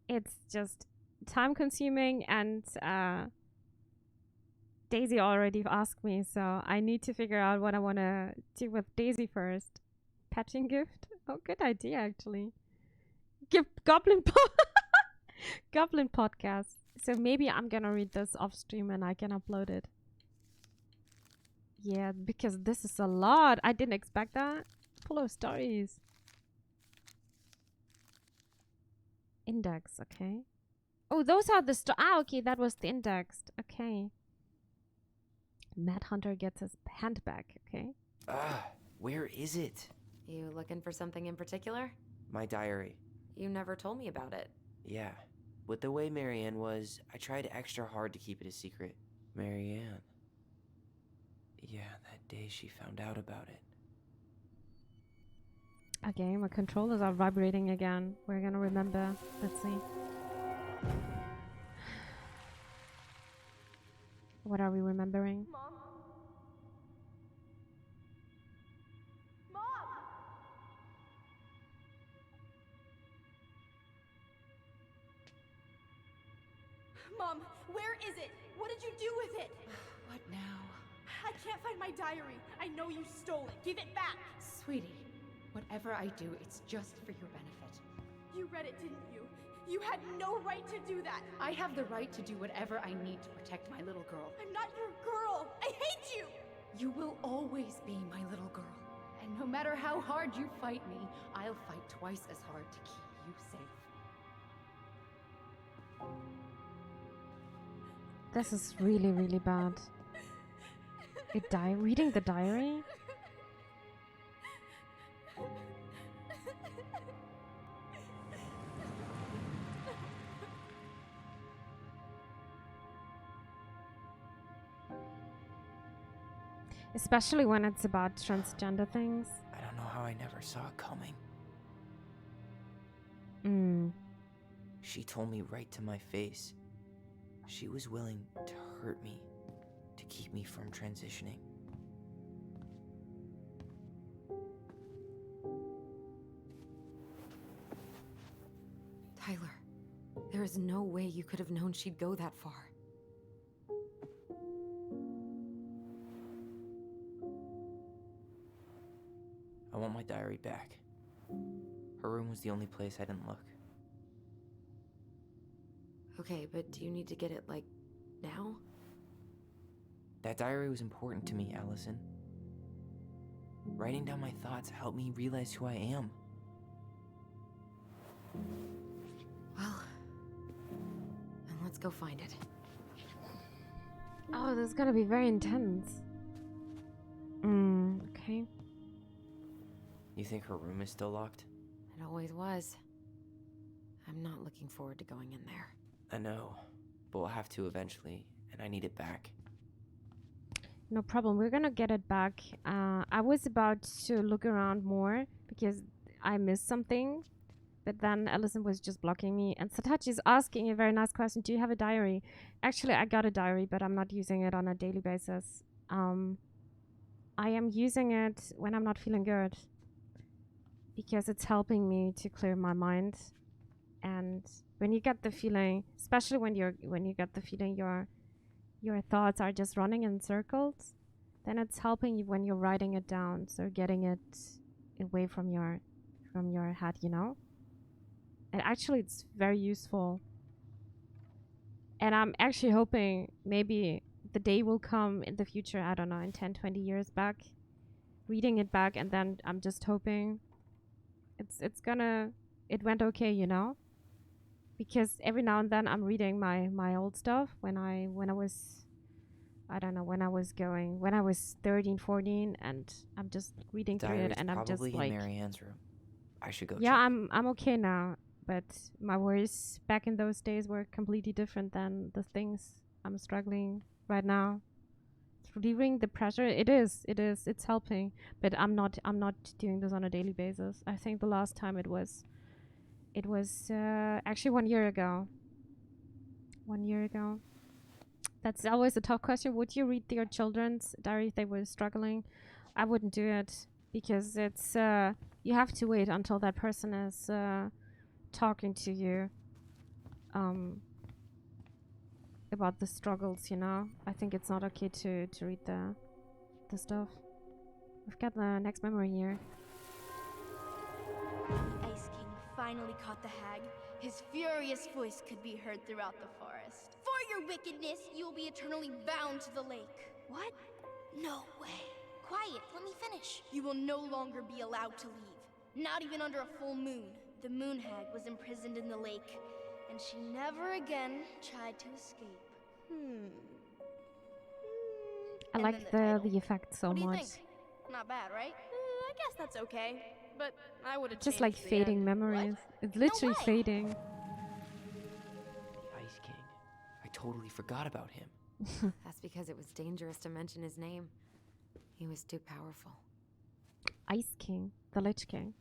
it's just time consuming, and Daisy already asked me, so I need to figure out what I want to do with Daisy first. Patching gift? Oh, good idea, actually. Give Goblin Goblin podcast. So maybe I'm gonna read this off stream and I can upload it. Yeah, because this is a lot. I didn't expect that. Full of stories. Index, okay. Oh, those are the okay, that was the indexed. Okay. Mad Hunter gets his hand back, okay. Where is it? You looking for something in particular? My diary. You never told me about it. Yeah. With the way Marianne was, I tried extra hard to keep it a secret. Marianne. Yeah, that day she found out about it. Okay, my controllers are vibrating again. We're gonna remember. Let's see. What are we remembering? Mom? Mom! Mom, where is it? What did you do with it? What now? I can't find my diary. I know you stole it. Give it back. Sweetie, whatever I do, it's just for your benefit. You read it, didn't you? You had no right to do that. I have the right to do whatever I need to protect my little girl. I'm not your girl. I hate you. You will always be my little girl. And no matter how hard you fight me, I'll fight twice as hard to keep you safe. This is really, really bad. Reading the diary? Especially when it's about transgender things. I don't know how I never saw it coming. She told me right to my face. She was willing to hurt me, to keep me from transitioning. Tyler, there is no way you could have known she'd go that far. I want my diary back. Her room was the only place I didn't look. Okay, but do you need to get it, like, now? That diary was important to me, Alyson. Writing down my thoughts helped me realize who I am. Well, then let's go find it. Oh, this is gonna be very intense. Okay. You think her room is still locked? It always was. I'm not looking forward to going in there. I know, but we'll have to eventually, and I need it back. No problem. We're gonna get it back. I was about to look around more because I missed something, but then Alyson was just blocking me. And Satachi is asking a very nice question. Do you have a diary? Actually, I got a diary, but I'm not using it on a daily basis. I am using it when I'm not feeling good because it's helping me to clear my mind. And when you get the feeling, especially when you get the feeling your thoughts are just running in circles, then it's helping you when you're writing it down, so getting it away from your head, you know. And actually it's very useful, and I'm actually hoping maybe the day will come in the future, I don't know, in 10-20 years back, reading it back, and then I'm just hoping it went okay, you know. Because every now and then I'm reading my old stuff when I was, I don't know, when I was 13, 14, and I'm just reading through it, and I'm just probably like, in Marianne's room. I should go yeah, check. I'm okay now, but my worries back in those days were completely different than the things I'm struggling right now. Relieving the pressure, it's helping, but I'm not doing this on a daily basis. I think the last time it was actually 1 year ago. 1 year ago. That's always a tough question. Would you read your children's diary if they were struggling? I wouldn't do it because it's you have to wait until that person is talking to you about the struggles, you know. I think it's not okay to read the stuff. We've got the next memory here. Ice King finally caught the hag. His furious voice could be heard throughout the forest. For your wickedness, you will be eternally bound to the lake. What? No way. Quiet, let me finish. You will no longer be allowed to leave. Not even under a full moon. The moon hag was imprisoned in the lake, and she never again tried to escape. I And like then the effect so what do you much. think? Not bad, right? I guess that's okay. But I would have Just like changed the fading end. memories. What? It's literally way. fading. The Ice King. I totally forgot about him. That's because it was dangerous to mention his name. He was too powerful. Ice King, the Lich King.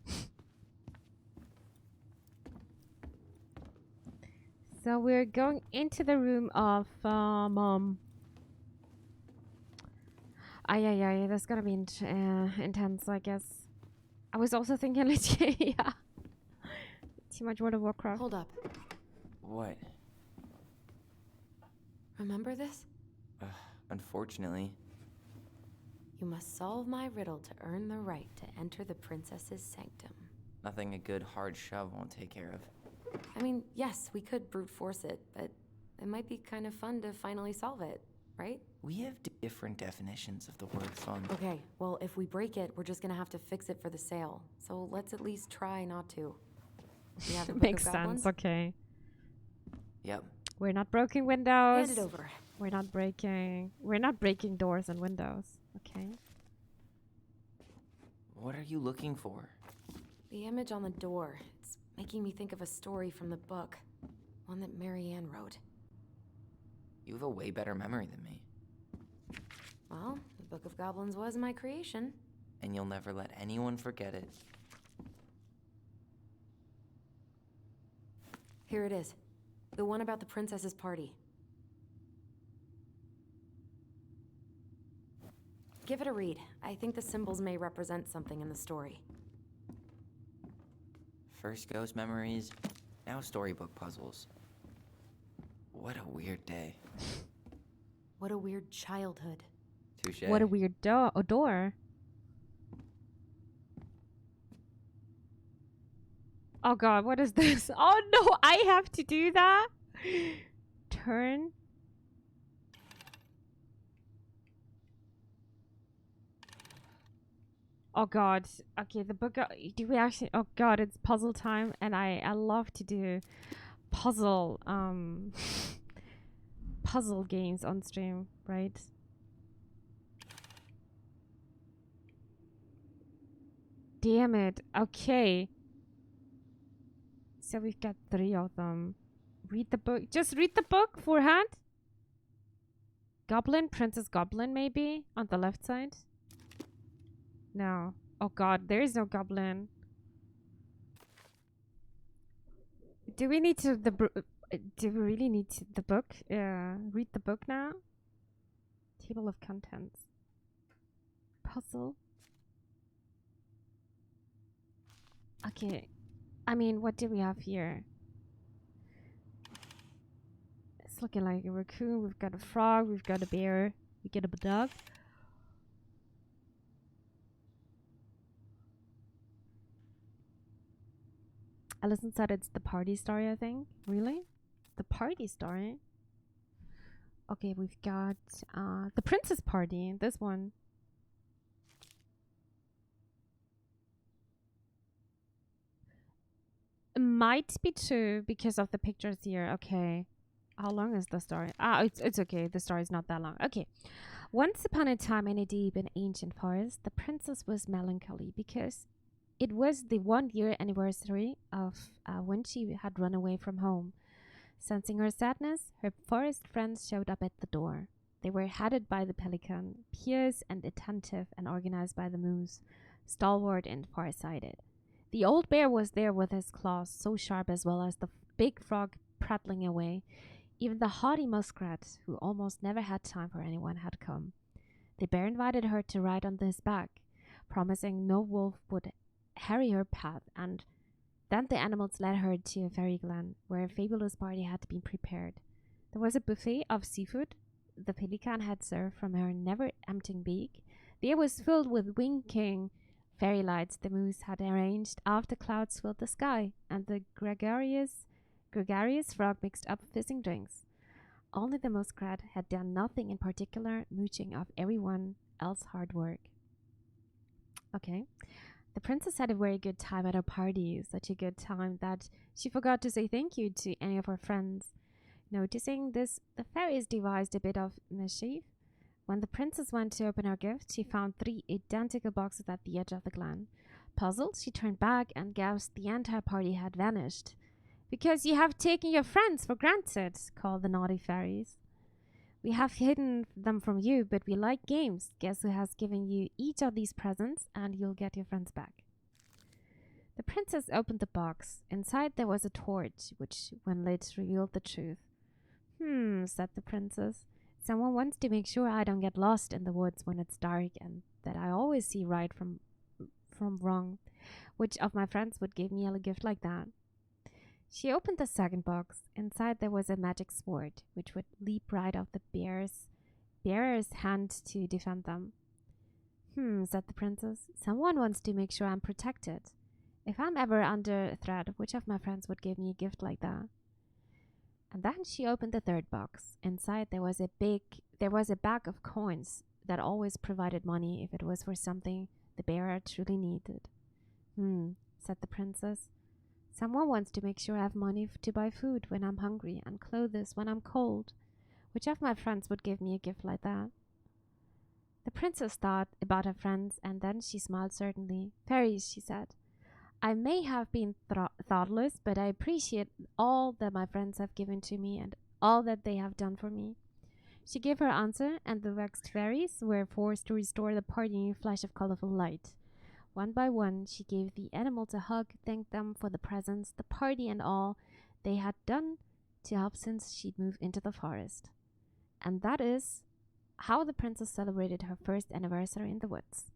So we're going into the room of Mom. Yeah, that's gonna be intense, I guess. I was also thinking Lich King, yeah. Too much World of Warcraft. Hold up. What? Remember this? Unfortunately. You must solve my riddle to earn the right to enter the princess's sanctum. Nothing a good hard shove won't take care of. I mean, yes, we could brute force it, but it might be kind of fun to finally solve it, right? We have different definitions of the word fun. Okay, well, if we break it, we're just gonna have to fix it for the sale. So let's at least try not to. You have a book Makes of sense, goblins? okay. Yep. We're not breaking windows. Hand it over. We're not breaking doors and windows. Okay. What are you looking for? The image on the door. It's making me think of a story from the book. One that Marianne wrote. You have a way better memory than me. Well, the Book of Goblins was my creation. And you'll never let anyone forget it. Here it is. The one about the princess's party. Give it a read. I think the symbols may represent something in the story. First ghost memories, now storybook puzzles. What a weird day. What a weird childhood. Touche. What a weird door. Oh god, what is this? Oh no, I have to do that? Turn. Oh god. Okay, the book. Do we actually? Oh god, it's puzzle time, and I love to do puzzle puzzle games on stream, right? Damn it. Okay. So we've got 3 of them. Read the book. Just read the book, forehand. Goblin, Princess Goblin, maybe on the left side. No. Oh god, there is no goblin. Do we need to do we really need the book? Read the book now. Table of contents. Puzzle. Okay. I mean, what do we have here? It's looking like a raccoon. We've got a frog. We've got a bear. We get a dog. Alyson said it's the party story, I think. Really? The party story? Okay, we've got the princess party. This one. Might be true because of the pictures here. Okay. How long is the story? It's okay. The story is not that long. Okay. Once upon a time in a deep and ancient forest, the princess was melancholy because it was the 1-year anniversary of when she had run away from home. Sensing her sadness, her forest friends showed up at the door. They were headed by the pelican, pious and attentive, and organized by the moose, stalwart and far-sighted. The old bear was there with his claws so sharp, as well as the big frog prattling away. Even the haughty muskrat, who almost never had time for anyone, had come. The bear invited her to ride on his back, promising no wolf would harry her path, and then the animals led her to a fairy glen, where a fabulous party had been prepared. There was a buffet of seafood the pelican had served from her never-emptying beak. The air was filled with winking fairy lights the moose had arranged after clouds filled the sky, and the gregarious frog mixed up fizzing drinks. Only the muskrat had done nothing in particular, mooching off everyone else's hard work. Okay. The princess had a very good time at her party, such a good time that she forgot to say thank you to any of her friends. Noticing this, the fairies devised a bit of mischief. When the princess went to open her gift, she found 3 identical boxes at the edge of the glen. Puzzled, she turned back and gasped the entire party had vanished. "Because you have taken your friends for granted," called the naughty fairies. "We have hidden them from you, but we like games. Guess who has given you each of these presents, and you'll get your friends back." The princess opened the box. Inside there was a torch, which, when lit, revealed the truth. Said the princess. "Someone wants to make sure I don't get lost in the woods when it's dark, and that I always see right from wrong. Which of my friends would give me a gift like that?" She opened the second box. Inside there was a magic sword, which would leap right off the bearer's hand to defend them. Said the princess. "Someone wants to make sure I'm protected. If I'm ever under threat, which of my friends would give me a gift like that?" And then she opened the third box. Inside there was a bag of coins that always provided money if it was for something the bearer truly needed. Said the princess. "Someone wants to make sure I have money to buy food when I'm hungry and clothes when I'm cold. Which of my friends would give me a gift like that?" The princess thought about her friends, and then she smiled certainly. "Fairies," she said. "I may have been thoughtless, but I appreciate all that my friends have given to me and all that they have done for me." She gave her answer, and the vexed fairies were forced to restore the party in a flash of colorful light. One by one, she gave the animals a hug, thanked them for the presents, the party, and all they had done to help since she'd moved into the forest. And that is how the princess celebrated her first anniversary in the woods.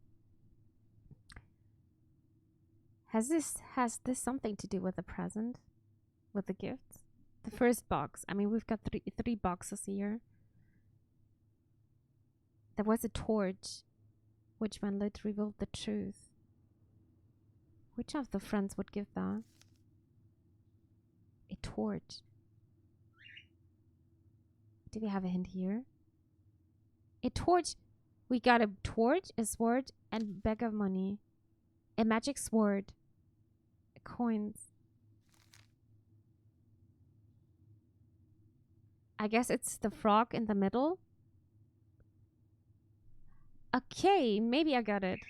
Has this something to do with the present? With the gifts? The first box. I mean, we've got three boxes here. There was a torch, which when lit revealed the truth. Which of the friends would give that? A torch. Do we have a hint here? A torch. We got a torch, a sword, and a bag of money. A magic sword. Coins. I guess it's the frog in the middle. Okay, maybe I got it.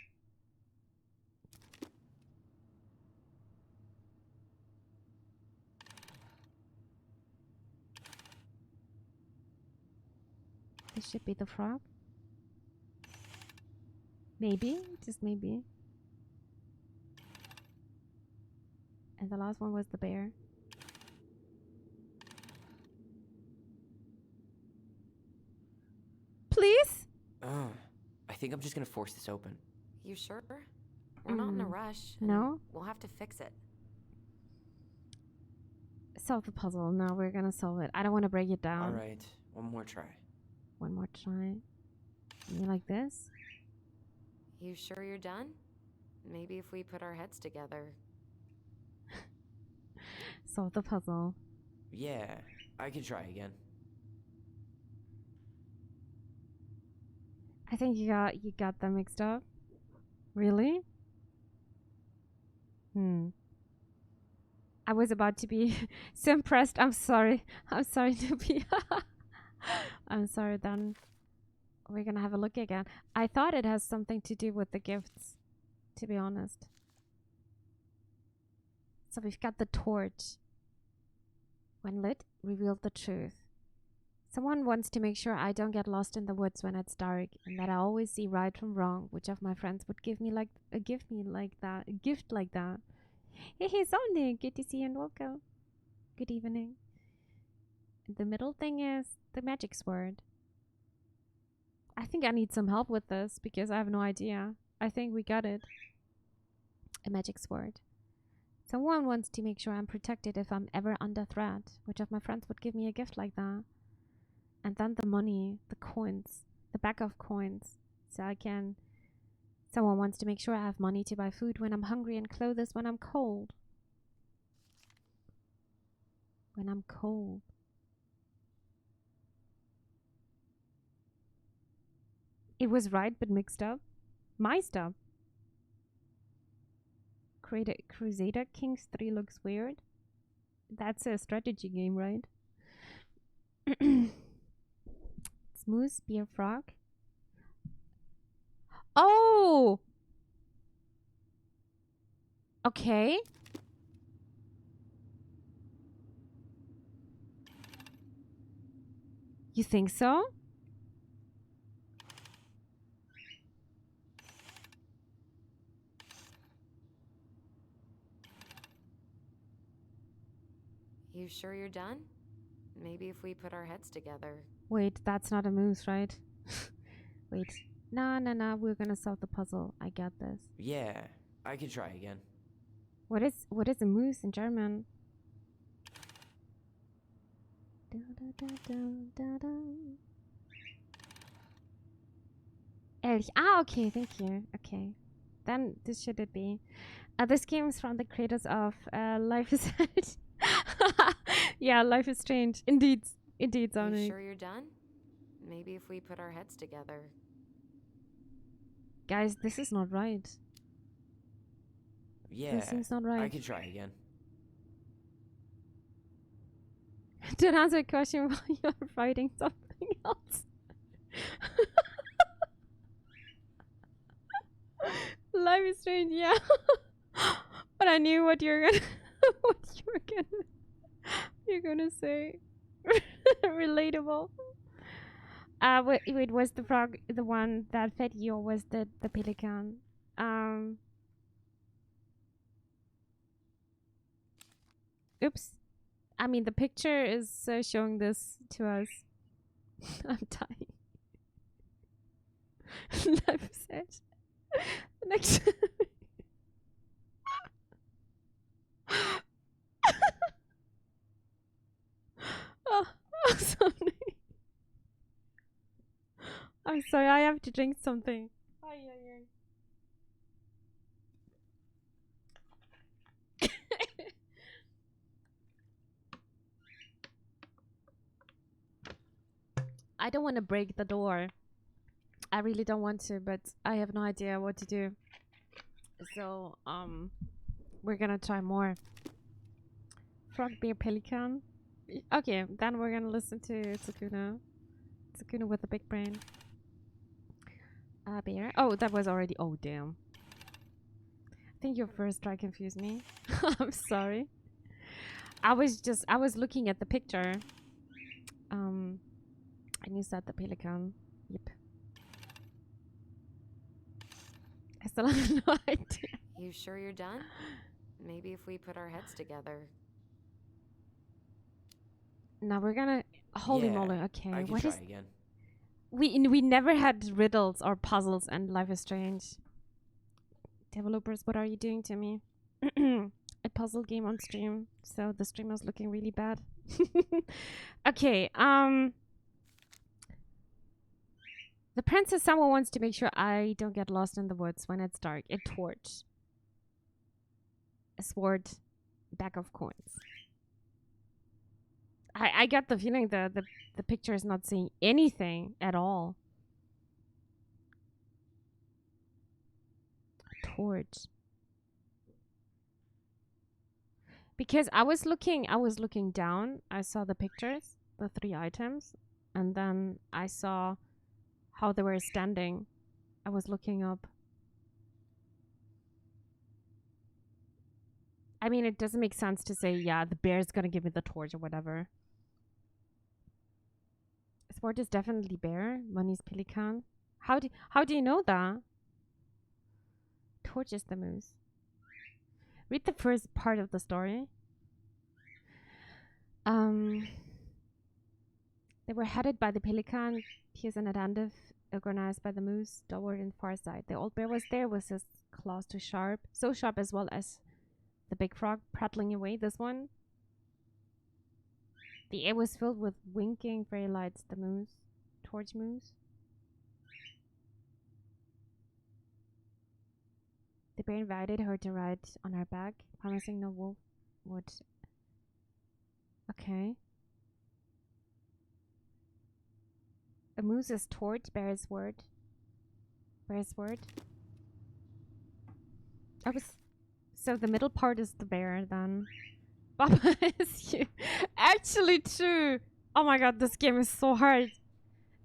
This should be the frog. Maybe, just maybe. And the last one was the bear. Please? I think I'm just gonna force this open. You sure? We're not in a rush. No? We'll have to fix it. Solve the puzzle. No, we're gonna solve it. I don't want to break it down. Alright, one more try. One more try. You like this? You sure you're done? Maybe if we put our heads together. Solve the puzzle. Yeah, I can try again. I think you got them mixed up. Really? I was about to be so impressed. I'm sorry. I'm sorry to be. I'm sorry. Then we're gonna have a look again. I thought it has something to do with the gifts, to be honest. So we've got the torch. When lit, revealed the truth. Someone wants to make sure I don't get lost in the woods when it's dark, and that I always see right from wrong. Which of my friends would give me like a gift like that? Hey, Sonic, good to see you and welcome. Good evening. The middle thing is the magic sword. I think I need some help with this because I have no idea. I think we got it. A magic sword. Someone wants to make sure I'm protected if I'm ever under threat. Which of my friends would give me a gift like that? And then the money, the coins, the bag of coins. So I can... Someone wants to make sure I have money to buy food when I'm hungry and clothes when I'm cold. When I'm cold. It was right but mixed up. My stuff. Crusader Kings 3 looks weird. That's a strategy game, right? Smooth spear frog. Oh! Okay. You think so? You sure you're done? Maybe if we put our heads together. Wait, that's not a moose, right? Wait. No, we're gonna solve the puzzle. I got this. Yeah, I can try again. What is a moose in German? Elch. Ah, okay, thank you. Okay. Then this should it be. This game is from the creators of Life is Strange. Yeah, Life is Strange. Indeed, Sonic. You sure you're done? Maybe if we put our heads together. Guys, this is not right. Yeah, This seems not right. I can try again. To answer a question while you're writing something else. Life is Strange, yeah. But I knew what you're gonna say. Relatable. Wait, was the frog the one that fed you, or was the pelican? Oops. I mean, the picture is showing this to us. I'm dying. Life is Strange. The next. Oh, I'm sorry. I'm sorry, I have to drink something. I don't want to break the door. I really don't want to, but I have no idea what to do. So, we're gonna try more. Frog, bear, pelican. Okay, then we're gonna listen to Tsukuna. Tsukuna with a big brain. Bear. Oh, that was already. Oh, damn. I think your first try confused me. I'm sorry. I was looking at the picture. And you said the pelican. Yep. I still have no idea. You sure you're done? Maybe if we put our heads together. Now we're gonna. Holy Yeah, moly! Okay, I can what try is? again. We never had riddles or puzzles and Life is Strange. Developers, what are you doing to me? A puzzle game on stream, so the stream was looking really bad. Okay, the princess. Someone wants to make sure I don't get lost in the woods when it's dark. A torch, a sword, bag of coins. I got the feeling the picture is not saying anything at all. A torch. Because I was looking down. I saw the pictures, the 3 items, and then I saw how they were standing. I was looking up. I mean, it doesn't make sense to say, yeah, the bear's gonna give me the torch or whatever. Sword is definitely bear. Money's pelican. How do you know that? Torch is the moose. Read the first part of the story. They were headed by the pelican. Here's an attentive, organized by the moose, Downward and far side. The old bear was there with his claws too sharp, so sharp as well as the big frog prattling away. This one. The air was filled with winking fairy lights. The moose, torch moose. The bear invited her to ride on her back, promising no wolf would. Okay. A moose's torch, bear's word. Bear's word. I was. So the middle part is the bear then. Baba is you. Actually true. Oh my god, this game is so hard.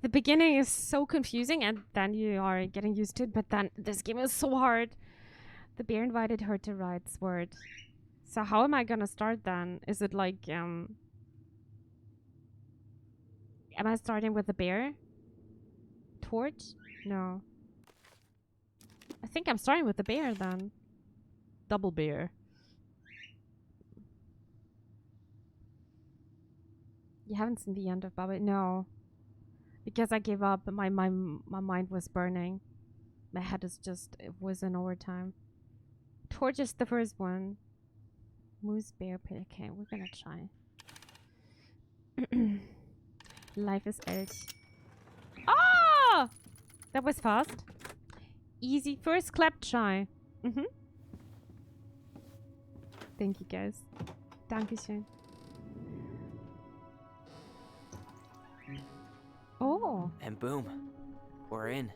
The beginning is so confusing and then you are getting used to it, but then this game is so hard. The bear invited her to ride sword. So how am I gonna start then? Is it like, am I starting with the bear? Torch? No. I think I'm starting with the bear then. Double bear. You haven't seen the end of Baba? No. Because I gave up. My mind was burning. My head is just, it was in overtime. Torch is the first one. Moose, bear, okay, we're gonna try. Life is Elch. Ah! That was fast. Easy first clap try. Thank you guys. Dankeschön. Oh. And boom, we're in.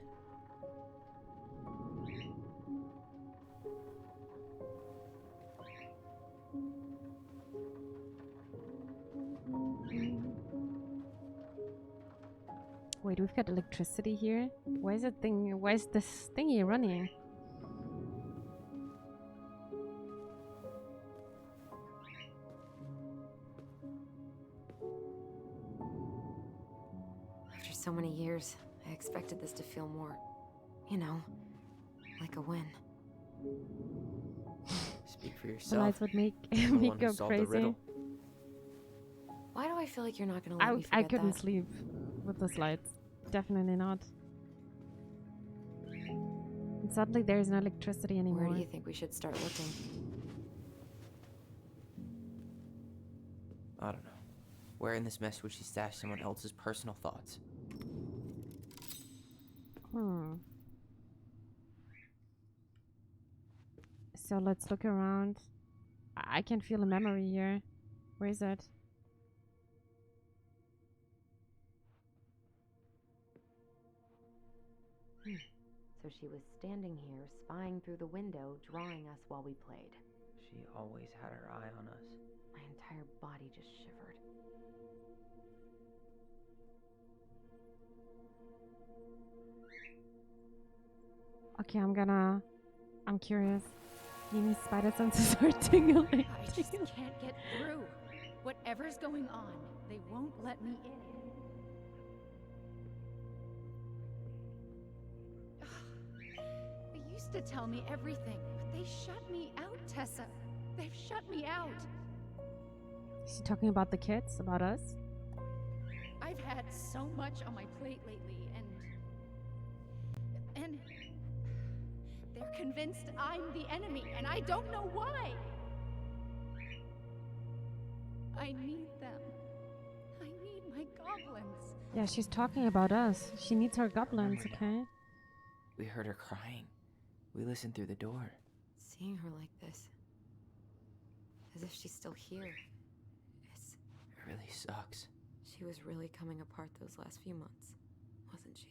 Wait, we've got electricity here? Why is this thingy running? After so many years, I expected this to feel more, you know, like a win. Speak for The yourself. lights would make I'm the me one who go solved the crazy. riddle. Why do I feel like you're not gonna let me forget I couldn't that? sleep with the lights. Definitely not. And suddenly there is no electricity anymore. Where do you think we should start looking? I don't know. Where in this mess would she stash someone else's personal thoughts? So let's look around. I can feel a memory here. Where is it? so she was standing here, spying through the window, drawing us while we played. She always had her eye on us. My entire body just shivered. Okay, I'm curious. Mimi's spider senses are tingling. I just can't get through. Whatever's going on, they won't let me in. They used to tell me everything, but they shut me out, Tessa. They've shut me out. Is she talking about the kids? About us? I've had so much on my plate lately, and they're convinced I'm the enemy, and I don't know why. I need them. I need my goblins. Yeah, she's talking about us. She needs her goblins, okay? We heard her crying. We listened through the door. Seeing her like this, as if she's still here, It really sucks. she was really coming apart those last few months, wasn't she?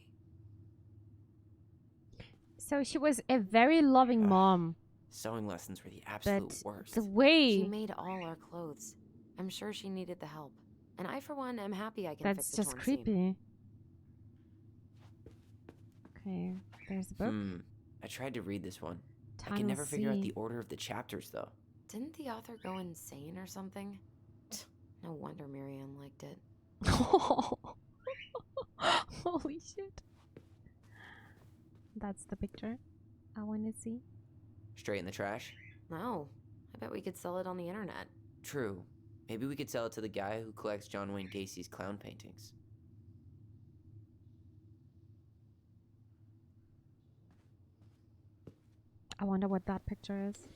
So she was a very loving mom. Sewing lessons were the absolute But worst. the way... She made all our clothes. I'm sure she needed the help. And I, for one, am happy I can fix That's the just torn seam. creepy. Okay, there's a book. I tried to read this one. I Time can will never figure out see. the order of the chapters, though. Didn't the author go insane or something? No wonder Marianne liked it. Holy shit. That's the picture I want to see. Straight in the trash? No. I bet we could sell it on the internet. True. Maybe we could sell it to the guy who collects John Wayne Gacy's clown paintings. I wonder what that picture is.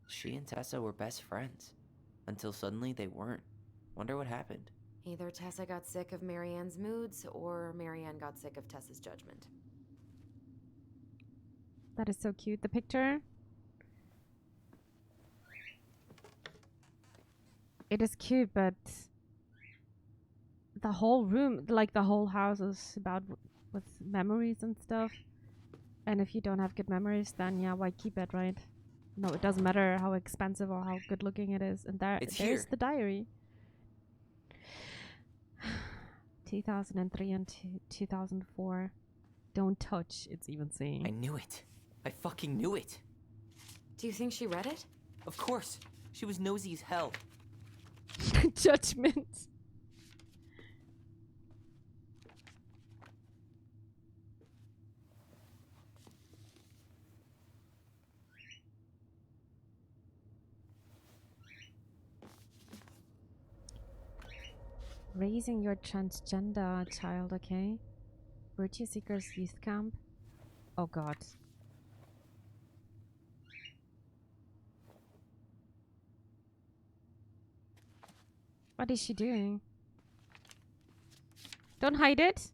She and Tessa were best friends. Until suddenly they weren't. Wonder what happened. Either Tessa got sick of Marianne's moods, or Marianne got sick of Tessa's judgment. That is so cute. The picture. It is cute, but the whole room, like the whole house, is about with memories and stuff. And if you don't have good memories, then yeah, why keep it, right? No, it doesn't matter how expensive or how good looking it is. And there's here. the diary. 2003 and 2004. Don't touch, it's even saying. I knew it. I fucking knew it. Do you think she read it? Of course. She was nosy as hell. Judgment. Raising your transgender child, okay? Virtue Seekers Youth Camp. Oh god. What is she doing? Don't hide it.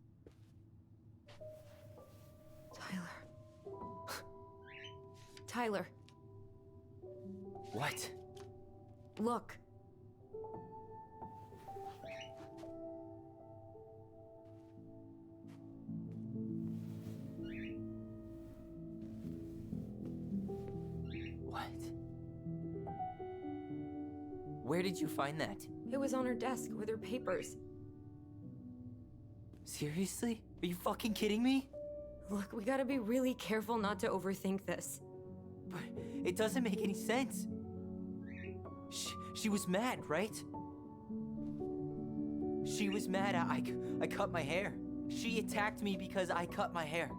Tyler. What? Look. What? Where did you find that? It was on her desk with her papers. Seriously? Are you fucking kidding me? Look, we gotta be really careful not to overthink this. But it doesn't make any sense. She was mad, right? She was mad I cut my hair. She attacked me because I cut my hair.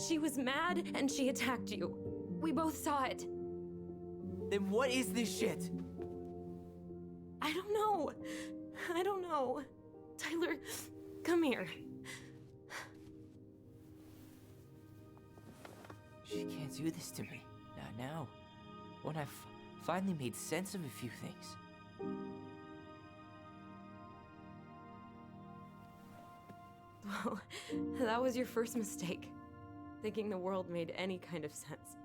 She was mad and she attacked you. We both saw it. Then what is this shit? I don't know. I don't know. Tyler, come here. She can't do this to me. Not now. When I finally made sense of a few things. Well, that was your first mistake. Thinking the world made any kind of sense.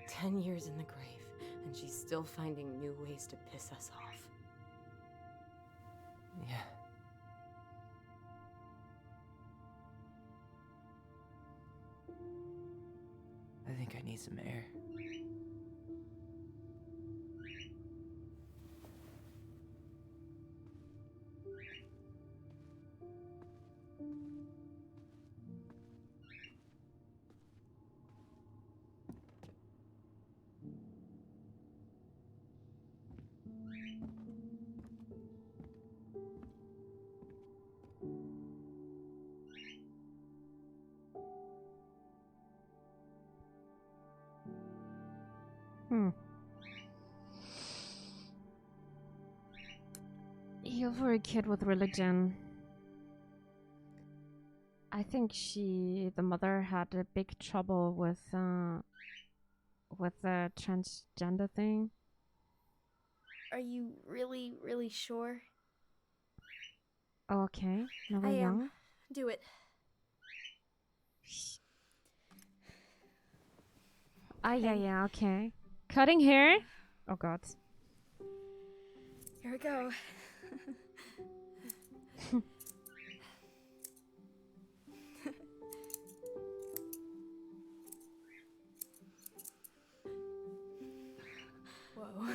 "10 years in the grave, and she's still finding new ways to piss us off." Yeah. need some air. You're for a kid with religion. I think the mother had a big trouble with the transgender thing. Are you really, really sure? Oh, okay. No, we're I am. young. Do it. Ah, yeah, okay. Cutting hair? Oh, God. Here we go. Whoa.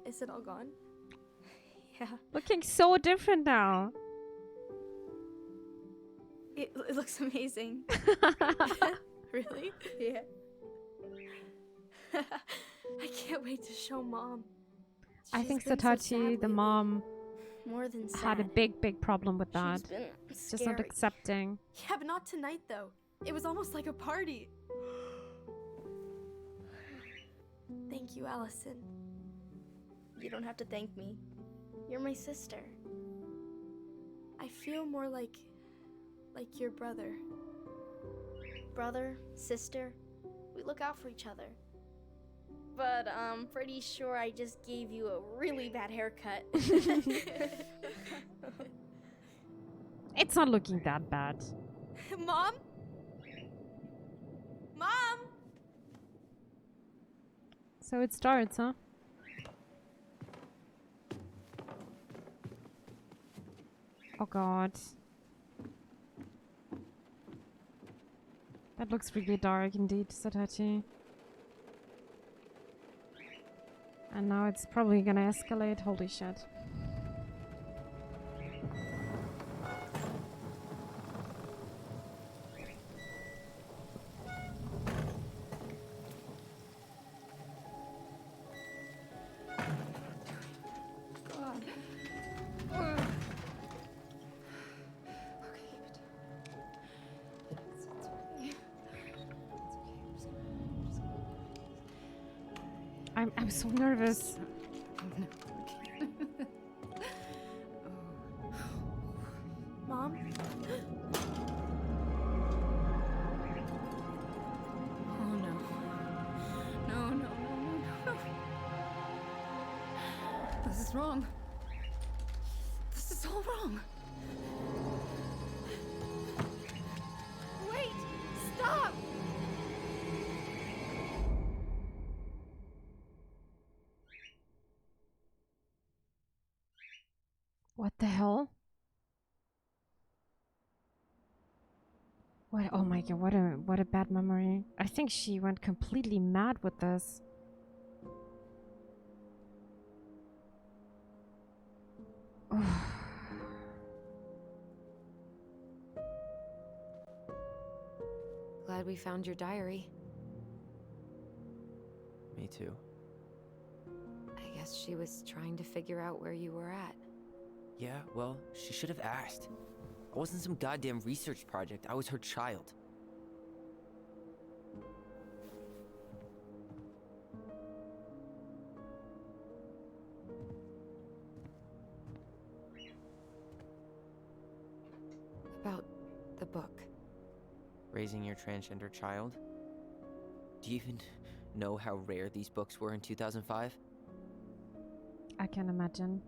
Is it all gone? Yeah. Looking so different now. It looks amazing. Really? Yeah. I can't wait to show Mom. I think She's been so Satachi, sad the lately. mom, More than sad. had a big problem with that. She's been Just not scary. accepting. Yeah, but not tonight though. It was almost like a party. Thank you, Alyson. You don't have to thank me. You're my sister. I feel more like your brother. Brother, sister, we look out for each other. But I'm pretty sure I just gave you a really bad haircut. It's not looking that bad. Mom? Mom? So it starts, huh? Oh, God. That looks really dark indeed, Satachi. And now it's probably gonna escalate. Holy shit. I'm so nervous. Mom? Oh no. No. This is wrong. This is all wrong. Wait! Stop! What the hell? What? Oh my god! What a bad memory. I think she went completely mad with this. Glad we found your diary. Me too. I guess she was trying to figure out where you were at. Yeah, well, she should have asked. I wasn't some goddamn research project. I was her child. About the book. Raising your transgender child? Do you even know how rare these books were in 2005? I can imagine.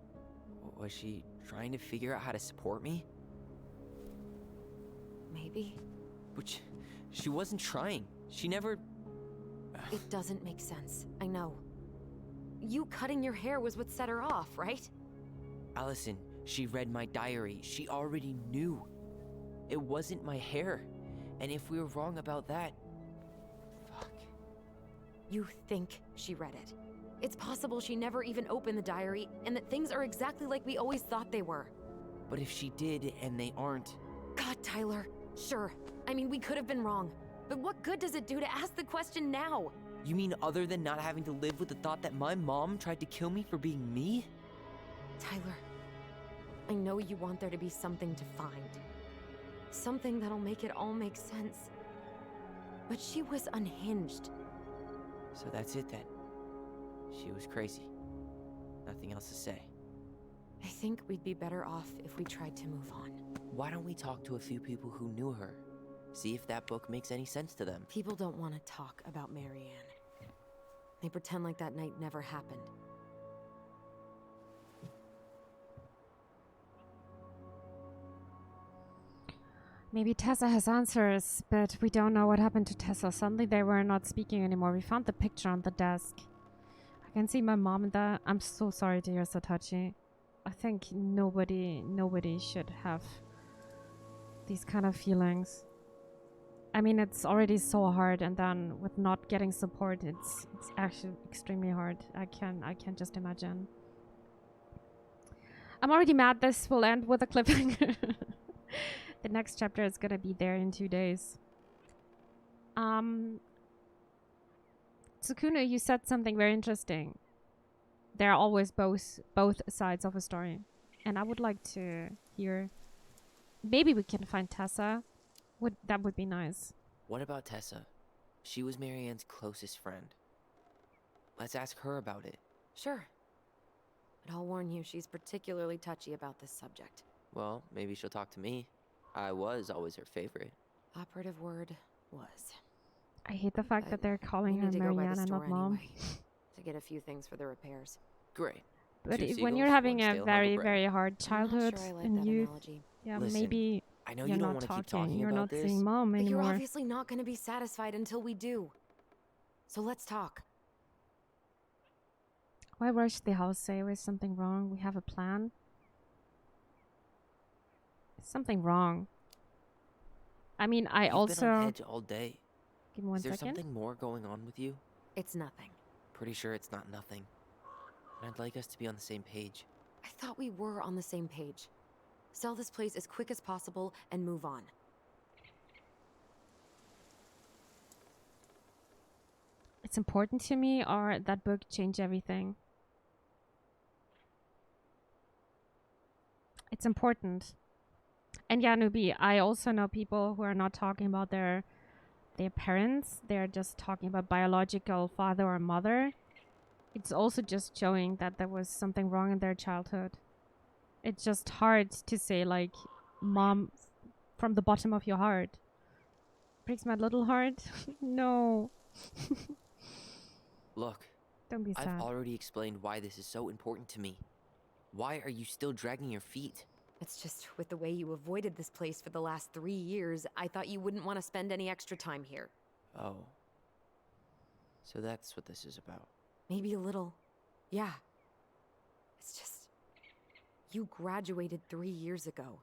Was she trying to figure out how to support me? Maybe. But she wasn't trying. She never... It doesn't make sense. I know. You cutting your hair was what set her off, right? Alyson, she read my diary. She already knew. It wasn't my hair. And if we were wrong about that... Fuck. You think she read it. It's possible she never even opened the diary, and that things are exactly like we always thought they were. But if she did and they aren't... God, Tyler. Sure. I mean, we could have been wrong. But what good does it do to ask the question now? You mean other than not having to live with the thought that my mom tried to kill me for being me? Tyler, I know you want there to be something to find. Something that'll make it all make sense. But she was unhinged. So that's it then. She was crazy. Nothing else to say. I think we'd be better off if we tried to move on. Why don't we talk to a few people who knew her? See if that book makes any sense to them. People don't want to talk about Marianne. They pretend like that night never happened. Maybe Tessa has answers, but we don't know what happened to Tessa. Suddenly they were not speaking anymore. We found the picture on the desk. I can see my mom in that. I'm so sorry, dear Satoshi. I think nobody should have these kind of feelings. I mean, it's already so hard, and then with not getting support, it's actually extremely hard. I can just imagine. I'm already mad this will end with a cliffhanger. The next chapter is gonna be there in 2 days. Tsukunu, you said something very interesting. There are always both sides of a story. And I would like to hear... Maybe we can find Tessa. That would be nice. What about Tessa? She was Marianne's closest friend. Let's ask her about it. Sure. But I'll warn you, she's particularly touchy about this subject. Well, maybe she'll talk to me. I was always her favorite. Operative word was. I hate the fact that they're calling her to go by the Marianne and not store Mom. anyway, to get a few things for the repairs. Great. But Two when seagulls, you're having one a stale very, hunk of bread. very hard I'm not childhood sure I like and that youth, analogy. yeah, Listen, maybe I know you're you don't not want to keep talking You're about not this. seeing Mom But you're anymore. obviously not going to be satisfied until we do. So let's talk. Why rush the house? Say is something wrong? We have a plan. Is something wrong? I mean, I You've also... been on edge all day. Give me 1 Is there second. something more going on with you? It's nothing. Pretty sure it's not nothing. And I'd like us to be on the same page. I thought we were on the same page. Sell this place as quick as possible and move on. It's important to me, or that book changed everything? It's important. And yeah, Nubi, I also know people who are not talking about their parents. They're just talking about biological father or mother. It's also just showing that there was something wrong in their childhood. It's just hard to say, like, Mom, from the bottom of your heart. Breaks my little heart. No. Look, Don't be sad. I've already explained why this is so important to me. Why are you still dragging your feet? It's just with the way you avoided this place for the last 3 years, I thought you wouldn't want to spend any extra time here. Oh. So that's what this is about. Maybe a little. Yeah. It's just... You graduated 3 years ago.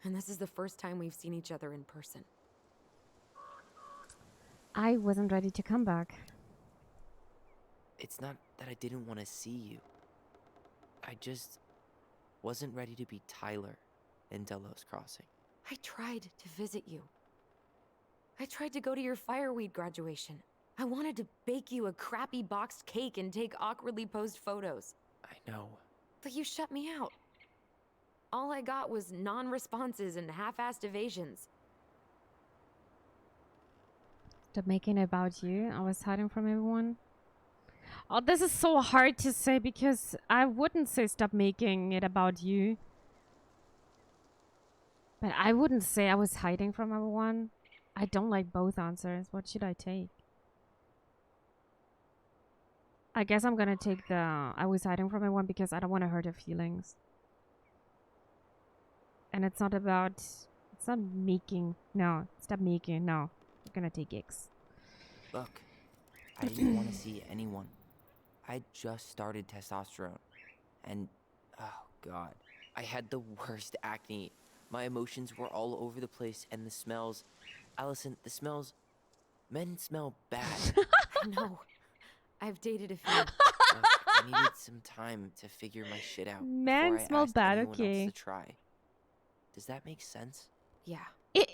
And this is the first time we've seen each other in person. I wasn't ready to come back. It's not that I didn't want to see you. I just wasn't ready to be Tyler in Delos Crossing. I tried to visit you. I tried to go to your fireweed graduation. I wanted to bake you a crappy boxed cake and take awkwardly posed photos. I know. But you shut me out. All I got was non-responses and half-assed evasions. Stop making it about you. I was hiding from everyone. Oh, this is so hard to say because I wouldn't say stop making it about you. But I wouldn't say I was hiding from everyone. I don't like both answers. What should I take? I guess I'm gonna take the I was hiding from everyone because I don't want to hurt her feelings. And it's not about... It's not making... No, stop making... No. I'm gonna take X. Look, I didn't want to see anyone. I just started testosterone. And, oh god, I had the worst acne. My emotions were all over the place, and the smells... Alyson, the smells... Men smell bad. I know. I've dated a few. Look, I needed some time to figure my shit out Man, before I smell asked bad, anyone okay. else to try. Does that make sense? Yeah, yeah,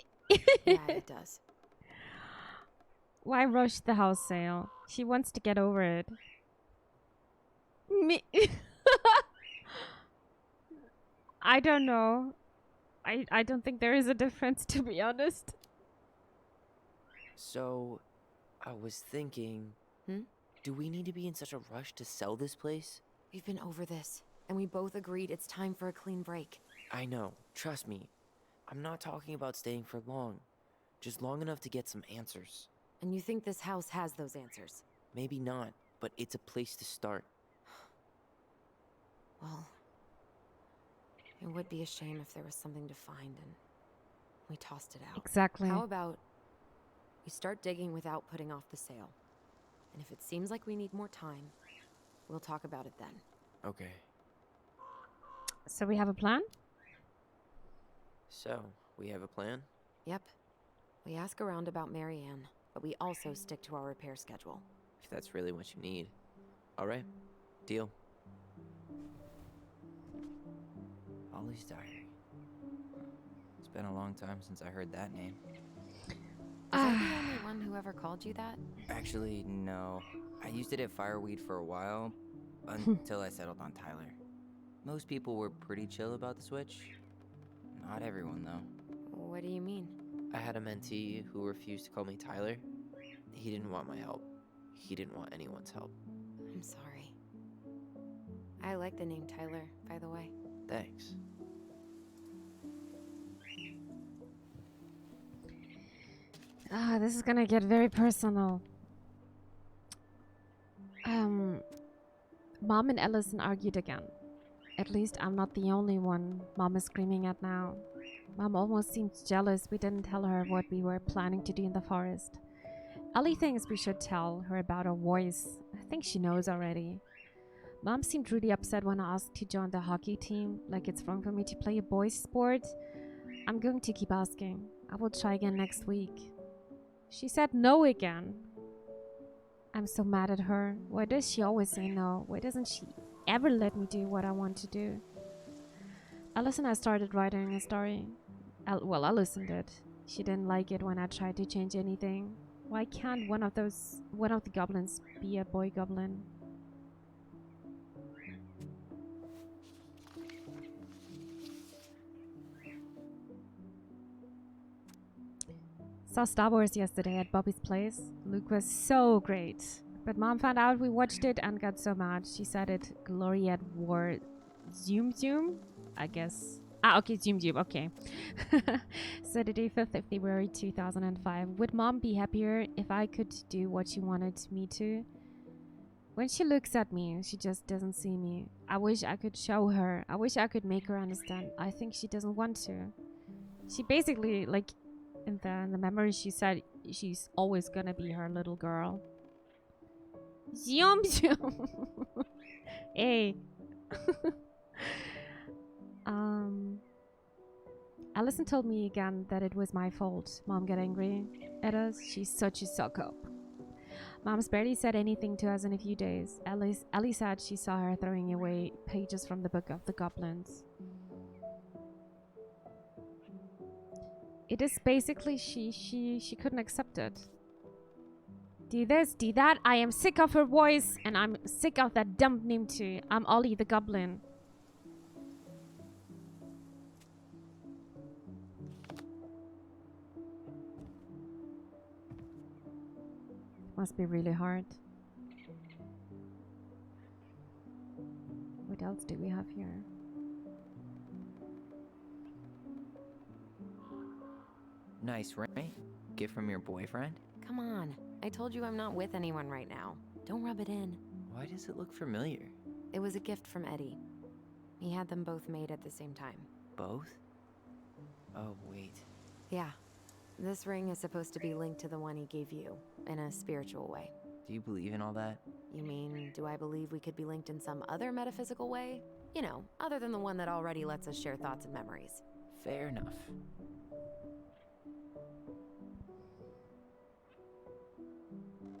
it does. Why rush the house sale? She wants to get over it. Me. I don't know. I don't think there is a difference, to be honest. So, I was thinking, do we need to be in such a rush to sell this place? We've been over this, and we both agreed it's time for a clean break. I know, trust me. I'm not talking about staying for long. Just long enough to get some answers. And you think this house has those answers? Maybe not, but it's a place to start. Well, it would be a shame if there was something to find and we tossed it out. Exactly. How about we start digging without putting off the sale? And if it seems like we need more time, we'll talk about it then. Okay. So we have a plan? So, we have a plan? Yep. We ask around about Marianne, but we also stick to our repair schedule. If that's really what you need. Alright. Deal. Ollie's Diary. It's been a long time since I heard that name. Was I the only one who ever called you that? Actually, no. I used it at Fireweed for a while, until I settled on Tyler. Most people were pretty chill about the switch. Not everyone, though. What do you mean? I had a mentee who refused to call me Tyler. He didn't want my help. He didn't want anyone's help. I'm sorry. I like the name Tyler, by the way. Thanks. This is gonna get very personal. Mom and Alyson argued again. At least I'm not the only one Mom is screaming at now. Mom almost seems jealous we didn't tell her what we were planning to do in the forest. Ellie thinks we should tell her about our voice. I think she knows already. Mom seemed really upset when I asked to join the hockey team, like it's wrong for me to play a boys' sport. I'm going to keep asking. I will try again next week. She said no again. I'm so mad at her. Why does she always say no? Why doesn't she ever let me do what I want to do? Alyson and I started writing a story. Well, Alyson did. She didn't like it when I tried to change anything. Why can't one of the goblins be a boy goblin? Saw Star Wars yesterday at Bobby's place. Luke was so great. But Mom found out we watched it and got so mad. She said it Gloriette wore Zoom Zoom? I guess. Okay, Zoom Zoom, okay. Saturday, 5th of February 2005. Would Mom be happier if I could do what she wanted me to? When she looks at me, she just doesn't see me. I wish I could show her. I wish I could make her understand. I think she doesn't want to. She basically, like, in the memory, she said she's always gonna be her little girl. Zoom zoom. Hey. Alyson told me again that it was my fault. Mom got angry at us. She's such a suck-up. Mom's barely said anything to us in a few days. Ellie said she saw her throwing away pages from the Book of the Goblins. It is basically she couldn't accept it. Do this, do that. I am sick of her voice, and I'm sick of that dumb name too. I'm Ollie the Goblin. Must be really hard. What else do we have here? Nice, right? Gift from your boyfriend? Come on. I told you I'm not with anyone right now. Don't rub it in. Why does it look familiar? It was a gift from Eddie. He had them both made at the same time. Both? Oh, wait. Yeah. This ring is supposed to be linked to the one he gave you, in a spiritual way. Do you believe in all that? You mean, do I believe we could be linked in some other metaphysical way? You know, other than the one that already lets us share thoughts and memories. Fair enough.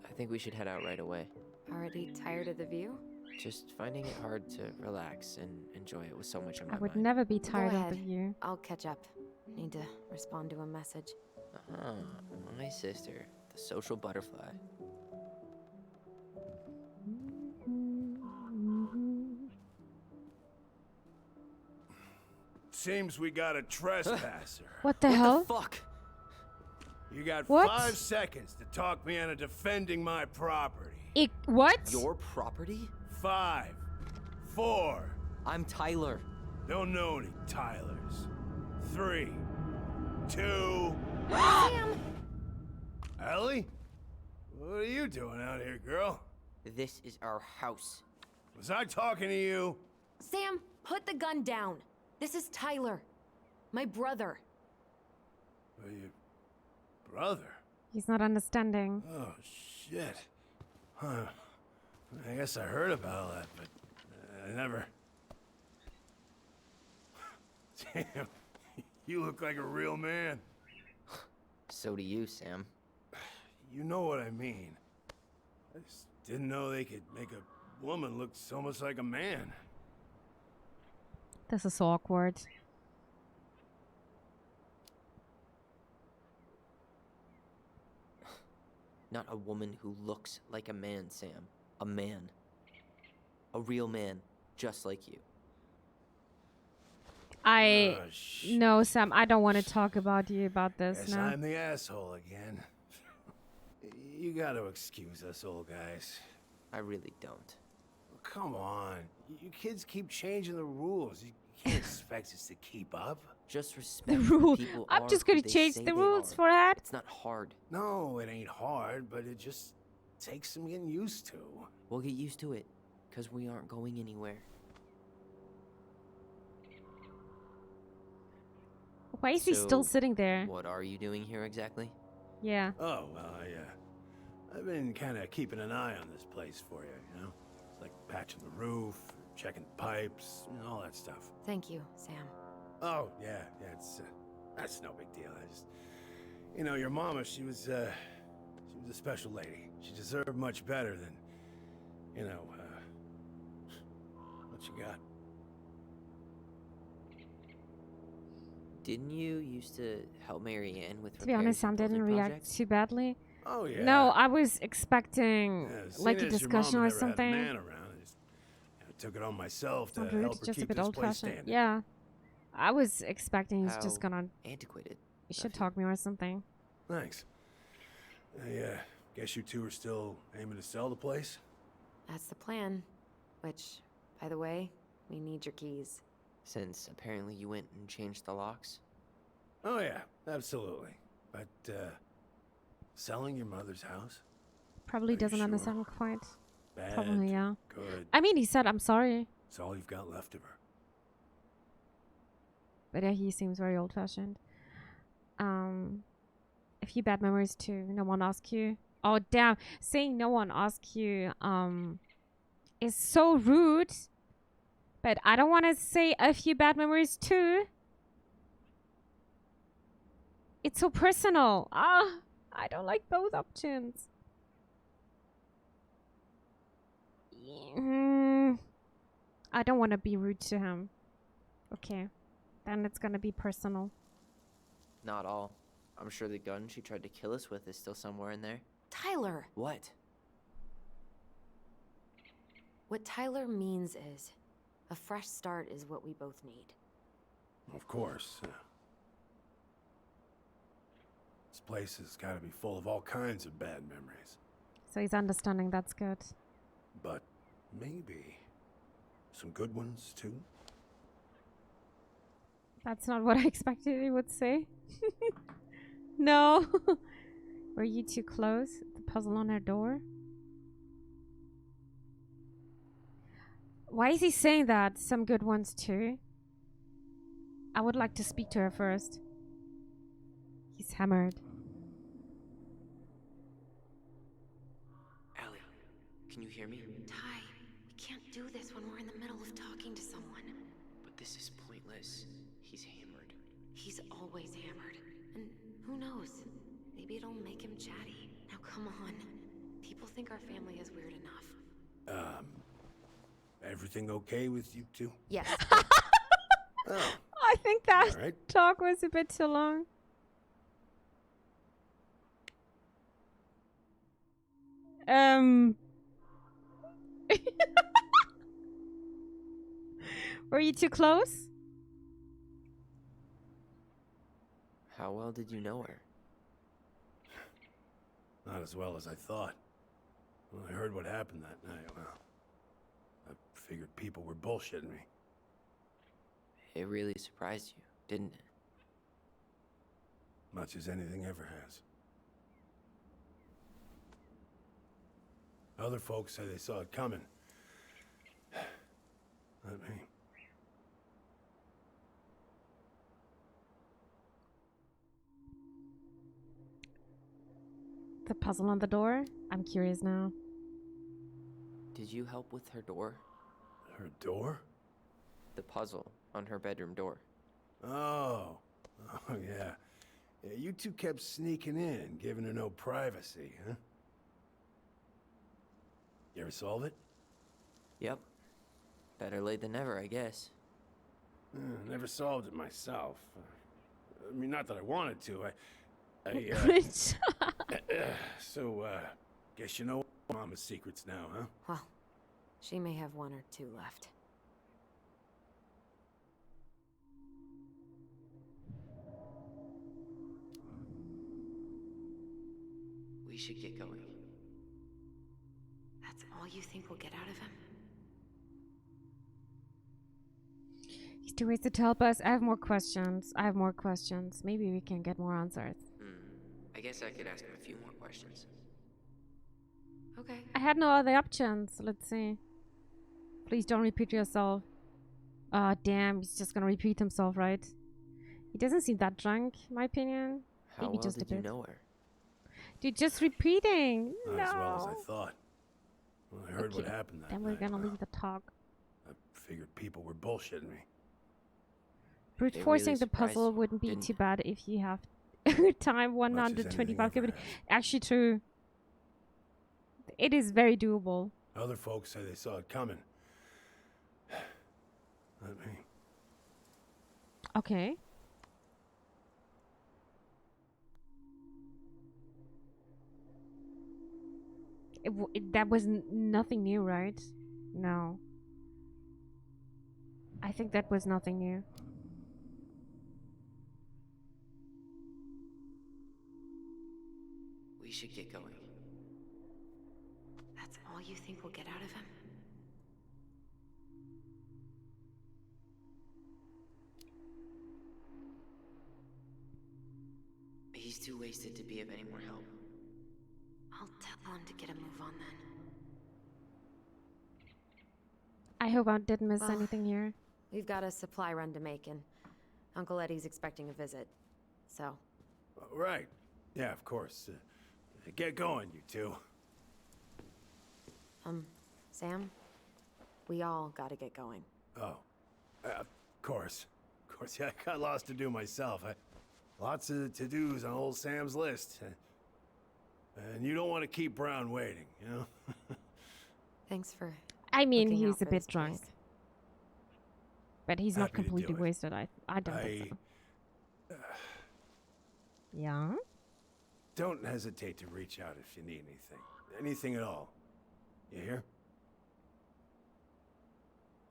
I think we should head out right away. Already tired of the view? Just finding it hard to relax and enjoy it with so much on my I would mind. never be Go tired of ahead. the view. I'll catch up. Need to respond to a message. Ah, my sister, the social butterfly. Seems we got a trespasser. What the What hell? the fuck? You got What? 5 seconds to talk me into defending my property. What? Your property? 5, 4. I'm Tyler. Don't know any Tylers. 3, 2. Sam! Ellie? What are you doing out here, girl? This is our house. Was I talking to you? Sam, put the gun down. This is Tyler. My brother. Well, your brother? He's not understanding. Oh, shit. Huh. I guess I heard about all that, but I never... Damn. You look like a real man. So do you, Sam. You know what I mean. I just didn't know they could make a woman look so much like a man. This is awkward. Not a woman who looks like a man, Sam. A man. A real man, just like you. No, Sam, I don't want to talk about you about this Guess now. I'm the asshole again. You gotta excuse us old guys. I really don't. Come on. You kids keep changing the rules. You can't expect us to keep up. Just The respect rule. people I'm are just who gonna they change say the they rules are. for that. It's not hard. No, it ain't hard, but it just takes some getting used to. We'll get used to it, because we aren't going anywhere. Why is he still So, sitting there? What are you doing here exactly? Yeah. Oh, well, I've been kind of keeping an eye on this place for you, you know? It's like patching the roof, checking pipes, and all that stuff. Thank you, Sam. Oh, yeah, it's, that's no big deal. I just, you know, your mama, she was a special lady. She deserved much better than, you know, what you got. Didn't you used to help Mary Ann with To be honest, Sam repairs and didn't building react projects? too badly. Oh, yeah. No, I was expecting Yeah, like seeing a as your mama discussion or never had a something. man around, I just took it on myself to Not rude, help her just a keep bit this old place fashioned. standing. Yeah. I was expecting he's How just gonna antiquated. shit talk me or something. Thanks. I guess you two are still aiming to sell the place? That's the plan. Which, by the way, we need your keys. Since apparently you went and changed the locks. Oh, yeah, absolutely. But, selling your mother's house? Probably Are you doesn't sure? understand quite. Bad. Probably, yeah. Good. I mean, he said, I'm sorry. It's all you've got left of her. But yeah, he seems very old fashioned. A few bad memories too. No one asked you. Oh, damn. Saying no one asked you, is so rude. But I don't want to say a few bad memories too. It's so personal. I don't like both options. I don't want to be rude to him. Okay. Then it's gonna be personal. Not all. I'm sure the gun she tried to kill us with is still somewhere in there. Tyler! What? What Tyler means is, a fresh start is what we both need. Of course. This place has got to be full of all kinds of bad memories. So he's understanding, that's good. But maybe some good ones, too? That's not what I expected he would say. No. Were you too close? The puzzle on her door? Why is he saying that? Some good ones too? I would like to speak to her first. He's hammered. Allie, can you hear me? Ty, we can't do this when we're in the middle of talking to someone. But this is pointless. He's hammered. He's always hammered. And who knows? Maybe it'll make him chatty. Now come on. People think our family is weird enough. Everything okay with you two? Yes. Oh, I think that all right. talk was a bit too long. Were you too close? How well did you know her? Not as well as I thought. When I heard what happened that night, well, I figured people were bullshitting me. It really surprised you, didn't it? Much as anything ever has. Other folks say they saw it coming. Not me. The puzzle on the door? I'm curious now. Did you help with her door? Her door? The puzzle on her bedroom door. Oh. Oh, yeah. Yeah, you two kept sneaking in, giving her no privacy, huh? You ever solve it? Yep. Better late than never, I guess. Never solved it myself. I mean, not that I wanted to. So, guess you know Mama's secrets now, huh? Well, she may have one or two left. We should get going. That's all you think we'll get out of him? He's too wasted to help us. I have more questions. Maybe we can get more answers. I guess I could ask him a few more questions. Okay. I had no other options. Let's see. Please don't repeat yourself. Damn, he's just gonna repeat himself, right? He doesn't seem that drunk, in my opinion. How Maybe well just a did you bit. know her? Dude, just repeating. Not No. as well as I thought. When I heard what Okay, happened that then we're night, gonna well, leave the talk. I figured people were bullshitting me. Brute It forcing really the surprised puzzle you, wouldn't be didn't too it? bad if you have time Much as anything 125 ever kb. has. Actually true. It is very doable. Other folks say they saw it coming. Not me. Okay. That was nothing new, right? No. I think that was nothing new. We should get going. That's all you think we'll get out of him? He's too wasted to be of any more help. I'll tell him to get a move on then. I hope I didn't miss Well, anything here. We've got a supply run to make, and Uncle Eddie's expecting a visit. So, Right. Yeah, of course. Get going, you two. Sam? We all gotta get going. Oh. Of course. Of course, yeah, I got lots to do myself. Lots of to-dos on old Sam's list. And you don't want to keep Brown waiting, you know? Thanks for I mean, looking out he's a for bit this drunk. place. But he's not Happy to do completely it. wasted. I don't think so. Yeah? Don't hesitate to reach out if you need anything. Anything at all. You hear?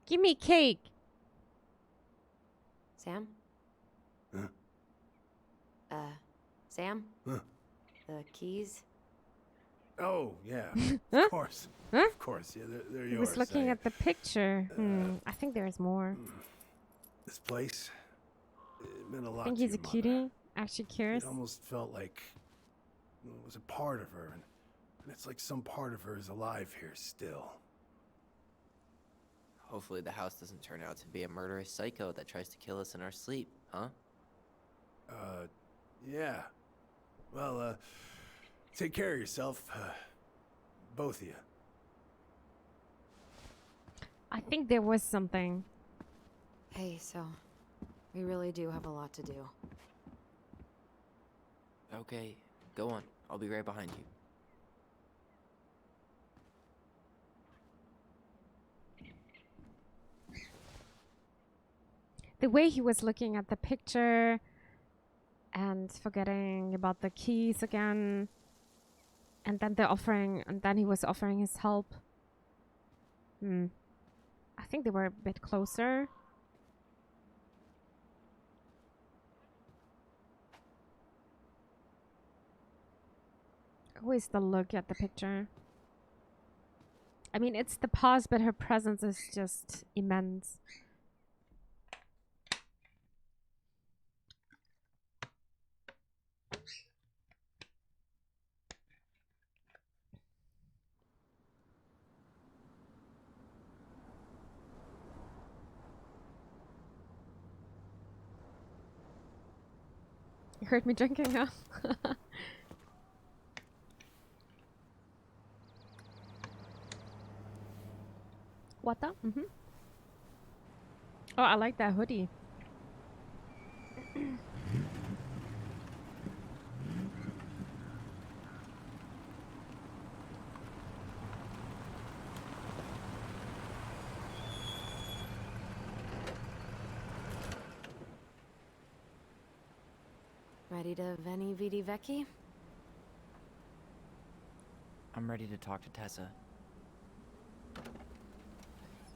Give me cake. Sam? Huh? Sam? Huh? The keys? Oh, yeah. Huh? Of course. Huh? Of course, yeah, they're He yours. was looking at the picture. I think there's more. This place, it meant a lot I think to he's a your cutie. mother. Actually curious. It almost felt like it was a part of her, and it's like some part of her is alive here still. Hopefully the house doesn't turn out to be a murderous psycho that tries to kill us in our sleep, huh? Yeah. Well, take care of yourself, both of you. I think there was something. Hey, so we really do have a lot to do. Okay, go on. I'll be right behind you. The way he was looking at the picture and forgetting about the keys again. And then he was offering his help. I think they were a bit closer. Always the look at the picture. I mean, it's the pause, but her presence is just immense. You heard me drinking, huh? What the? Oh, I like that hoodie. Ready to Veni Vidi Vecchi? I'm ready to talk to Tessa.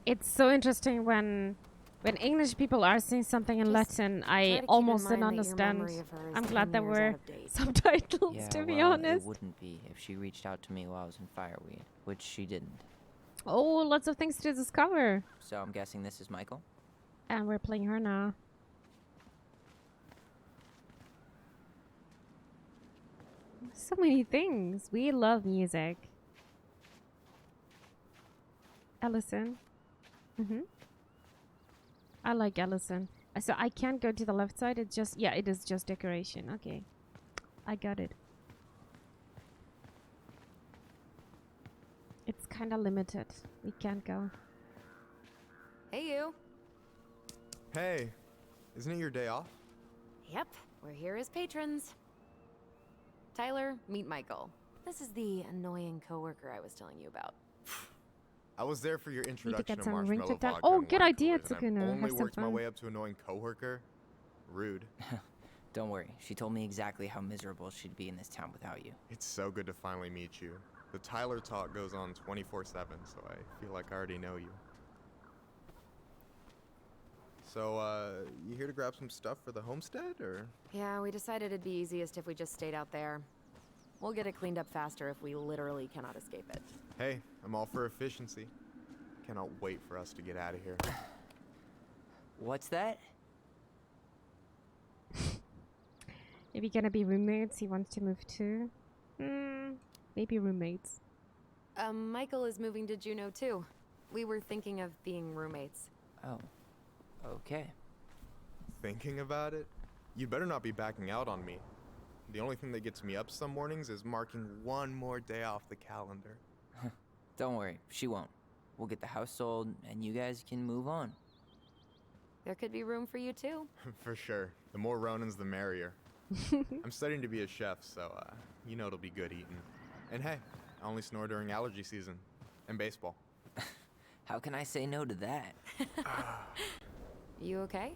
It's so interesting when English people are saying something in Latin, I almost didn't understand. I'm glad there were subtitles, Yeah, to be well, honest. it wouldn't be if she reached out to me while I was in Fireweed, which she didn't. Oh, lots of things to discover. So I'm guessing this is Michael? And we're playing her now. So many things. We love music. Alyson. I like Alyson. So I can't go to the left side. It's just, yeah, it is just decoration. Okay. I got it. It's kind of limited. We can't go. Hey, you. Hey, isn't it your day off? Yep, we're here as patrons. Tyler, meet Michael. This is the annoying coworker I was telling you about. I was there for your Need to introduction get to some ring marshmallow down. vodka Oh, and good wine idea, coolers, and Tsukune. I've only Have some worked my fun. way up to annoying coworker. Rude. Don't worry, she told me exactly how miserable she'd be in this town without you. It's so good to finally meet you. The Tyler talk goes on 24/7, so I feel like I already know you. So, you here to grab some stuff for the homestead, or? Yeah, we decided it'd be easiest if we just stayed out there. We'll get it cleaned up faster if we literally cannot escape it. Hey, I'm all for efficiency. Cannot wait for us to get out of here. What's that? Maybe gonna be roommates. He wants to move too. Maybe roommates. Michael is moving to Juneau too. We were thinking of being roommates. Oh, okay. Thinking about it? You better not be backing out on me. The only thing that gets me up some mornings is marking one more day off the calendar. Don't worry, she won't. We'll get the house sold, and you guys can move on. There could be room for you too. For sure. The more Ronins, the merrier. I'm studying to be a chef, so, you know it'll be good eating. And hey, I only snore during allergy season. And baseball. How can I say no to that? You okay?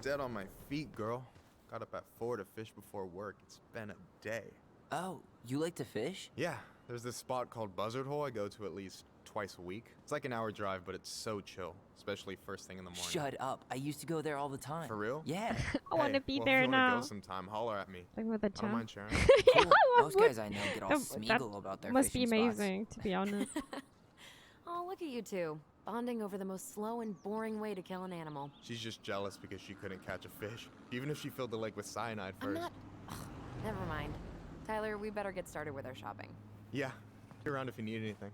Dead on my feet, girl. Got up at 4 to fish before work. It's been a day. Oh, you like to fish? Yeah, there's this spot called Buzzard Hole I go to at least twice a week. It's like an hour drive, but it's so chill, especially first thing in the morning. Shut up. I used to go there all the time. For real? Yeah. I want to be well, there if you wanna now. go sometime, holler at me. Like with a I don't chum. mind sharing. Cool. Most guys I know get all That smeagol about their must be fishing spots. amazing, to be honest. Oh, look at you two. Bonding over the most slow and boring way to kill an animal. She's just jealous because she couldn't catch a fish, even if she filled the lake with cyanide I'm first. not... Ugh, never mind. Tyler, we better get started with our shopping. Yeah, be around if you need anything.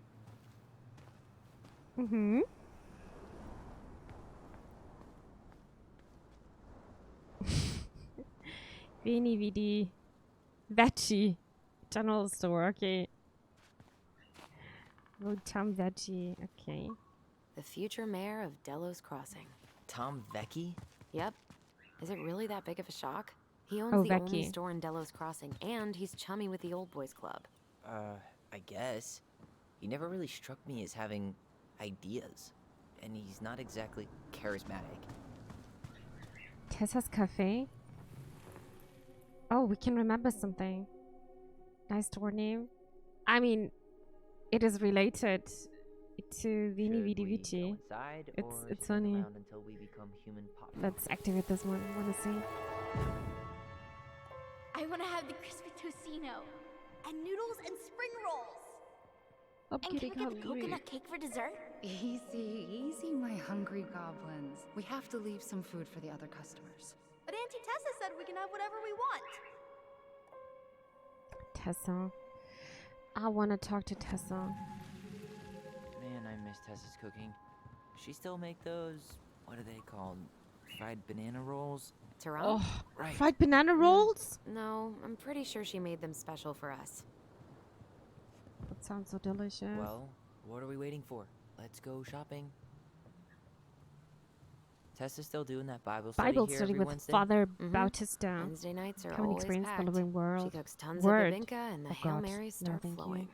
Veni Vidi Vecchi. General store, okay. Tom Vecchi, okay. The future mayor of Delos Crossing. Tom Vecchi? Yep. Is it really that big of a shock? He owns Oh, the only Vecchi. store in Delos Crossing, and he's chummy with the Old Boys Club. I guess. He never really struck me as having ideas. And he's not exactly charismatic. Tessa's Cafe. Oh, we can remember something. Nice store name. I mean, it is related to Vini Vidi Vici. It's funny. Let's activate this one. Wanna see? I want to have the crispy tocino and noodles and spring rolls. I'm And can getting we get the hungry. coconut cake for dessert? Easy, easy, my hungry goblins. We have to leave some food for the other customers. But Auntie Tessa said we can have whatever we want. Tessa. I wanna talk to Tessa. Man, I miss Tessa's cooking. She still make those, what are they called? Fried banana rolls? Tyrone? Oh, Right. fried banana rolls? No, I'm pretty sure she made them special for us. That sounds so delicious. Well, what are we waiting for? Let's go shopping. Tessa's still doing that Bible study Bible here study every with Wednesday? Father Mhm. Bautista. Wednesday nights are Come and always experience packed. the living world. She cooks tons Word. of bibinka and the Oh Hail God. Marys No, start thank you. flowing.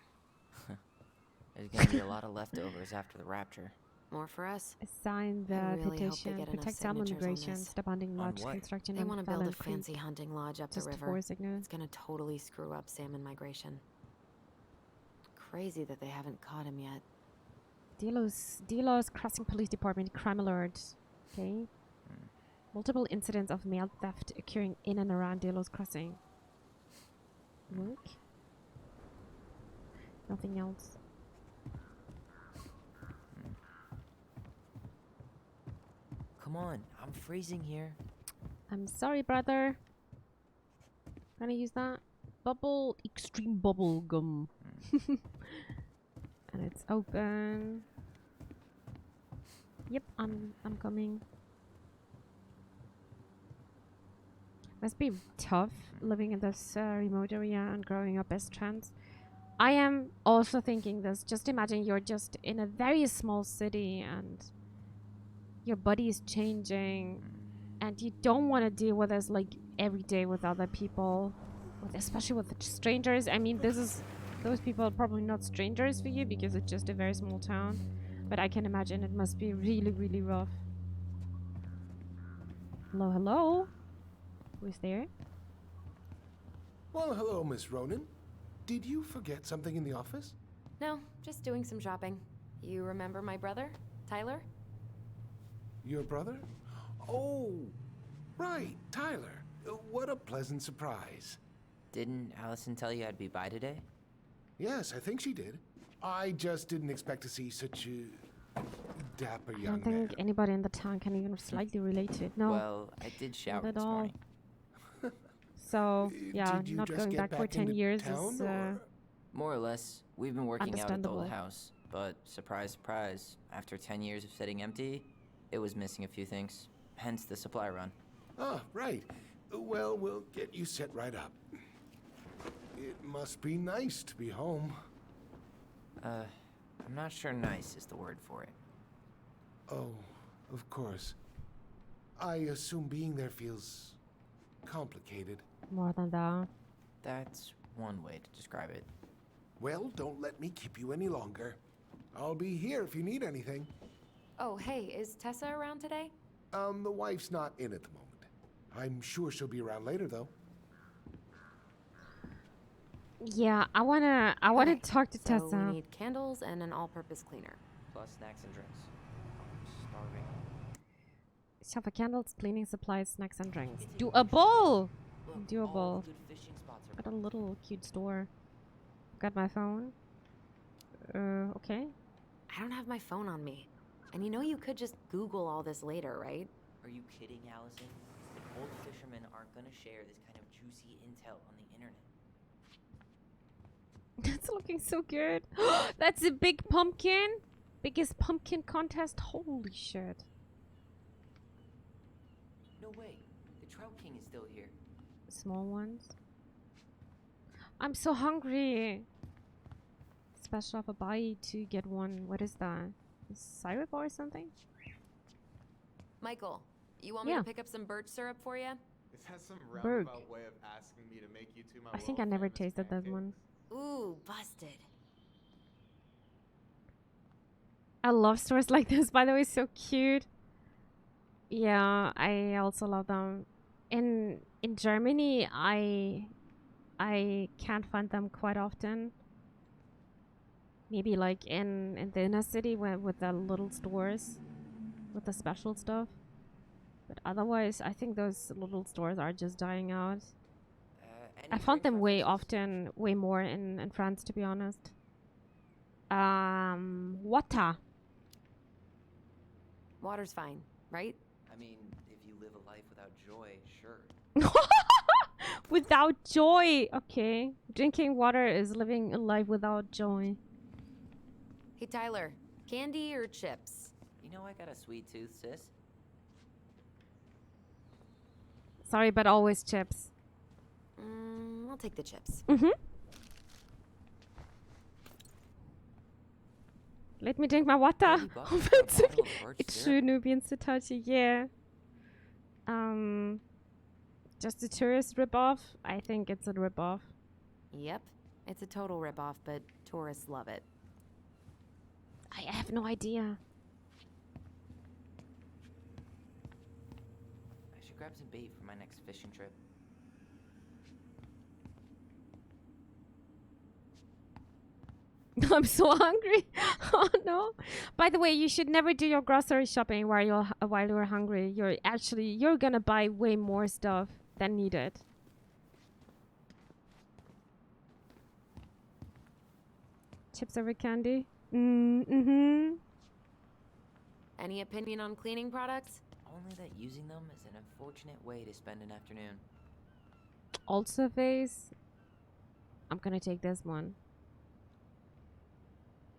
There's gonna be a lot of leftovers after the rapture. More for us. Sign the I really hope they petition. get enough Protect salmon signatures on migration. this. Stop hunting On lodge what? construction They on want to build a Fallon Creek. fancy hunting lodge up the Just river. for signal. It's gonna totally screw up salmon migration. Crazy that they haven't caught him yet. Delos Crossing Police Department crime alert. Okay. Multiple incidents of mail theft occurring in and around Delos Crossing. Work? Nothing else. Come on, I'm freezing here. I'm sorry, brother. Can I use that? Extreme bubble gum. And it's open. Yep, I'm coming. Must be tough living in this remote area and growing up as trans. I am also thinking this. Just imagine you're just in a very small city and your body is changing and you don't want to deal with this like every day with other people, especially with strangers. I mean, those people are probably not strangers for you because it's just a very small town, but I can imagine it must be really, really rough. Hello? Who's there? Well, hello, Miss Ronan. Did you forget something in the office? No, just doing some shopping. You remember my brother, Tyler? Your brother? Oh, right, Tyler. What a pleasant surprise. Didn't Alyson tell you I'd be by today? Yes, I think she did. I just didn't expect to see such a dapper I young don't think man. anybody in the town can even slightly relate to it. No, Well, I did shower not at this all. morning. So, yeah, Did you not just going get back for back 10 into years town, is... or- More or less. We've been working out at the Understandable. old house, but surprise, surprise, after 10 years of sitting empty, it was missing a few things. Hence the supply run. Ah, right. Well, we'll get you set right up. It must be nice to be home. I'm not sure nice is the word for it. Oh, of course. I assume being there feels complicated. More than that. That's one way to describe it. Well, don't let me keep you any longer. I'll be here if you need anything. Oh, hey, is Tessa around today? The wife's not in at the moment. I'm sure she'll be around later, though. Yeah, I wanna Okay, talk to so Tessa. we need candles and an all-purpose cleaner. Plus snacks and drinks. I'm starving. Shop for candles, cleaning supplies, snacks and drinks. Doable! Look, Doable. all the good fishing spots are Got a little cute store. Got my phone. Okay. I don't have my phone on me. And you know you could just Google all this later, right? Are you kidding, Alyson? Old fishermen aren't gonna share this kind of juicy intel on the internet. That's looking so good. That's a big pumpkin. Biggest pumpkin contest. Holy shit. No way. The Trout King is still here. Small ones. I'm so hungry. Special offer buy to get one. What is that? Syrup or something? Michael, you want me Yeah. to pick up some birch syrup for you? Is that some Berg. roundabout way of asking me to make you two my I think I never world-famous tasted that pancakes? one. Ooh, busted. I love stores like this, by the way, so cute. Yeah, I also love them. In Germany, I can't find them quite often. Maybe like in the inner city with the little stores with the special stuff. But otherwise, I think those little stores are just dying out. Any I found drink them way preferences? often, way more in France, to be honest. Water. Water's fine, right? I mean, if you live a life without joy, sure. Without joy. Okay. Drinking water is living a life without joy. Hey, Tyler, candy or chips? You know I got a sweet tooth, sis. Sorry, but always chips. I'll take the chips. Let me drink my water. 30 bucks for a bottle of birch It's syrup? schön, Nubians zu touchy, yeah. Just a tourist ripoff? I think it's a ripoff. Yep, it's a total ripoff, but tourists love it. I have no idea. I should grab some bait for my next fishing trip. I'm so hungry. Oh no. By the way, you should never do your grocery shopping while you're hungry. You're gonna buy way more stuff than needed. Chips over candy? Mm-hmm. Any opinion on cleaning products? Only that using them is an unfortunate way to spend an afternoon. Also face. I'm gonna take this one.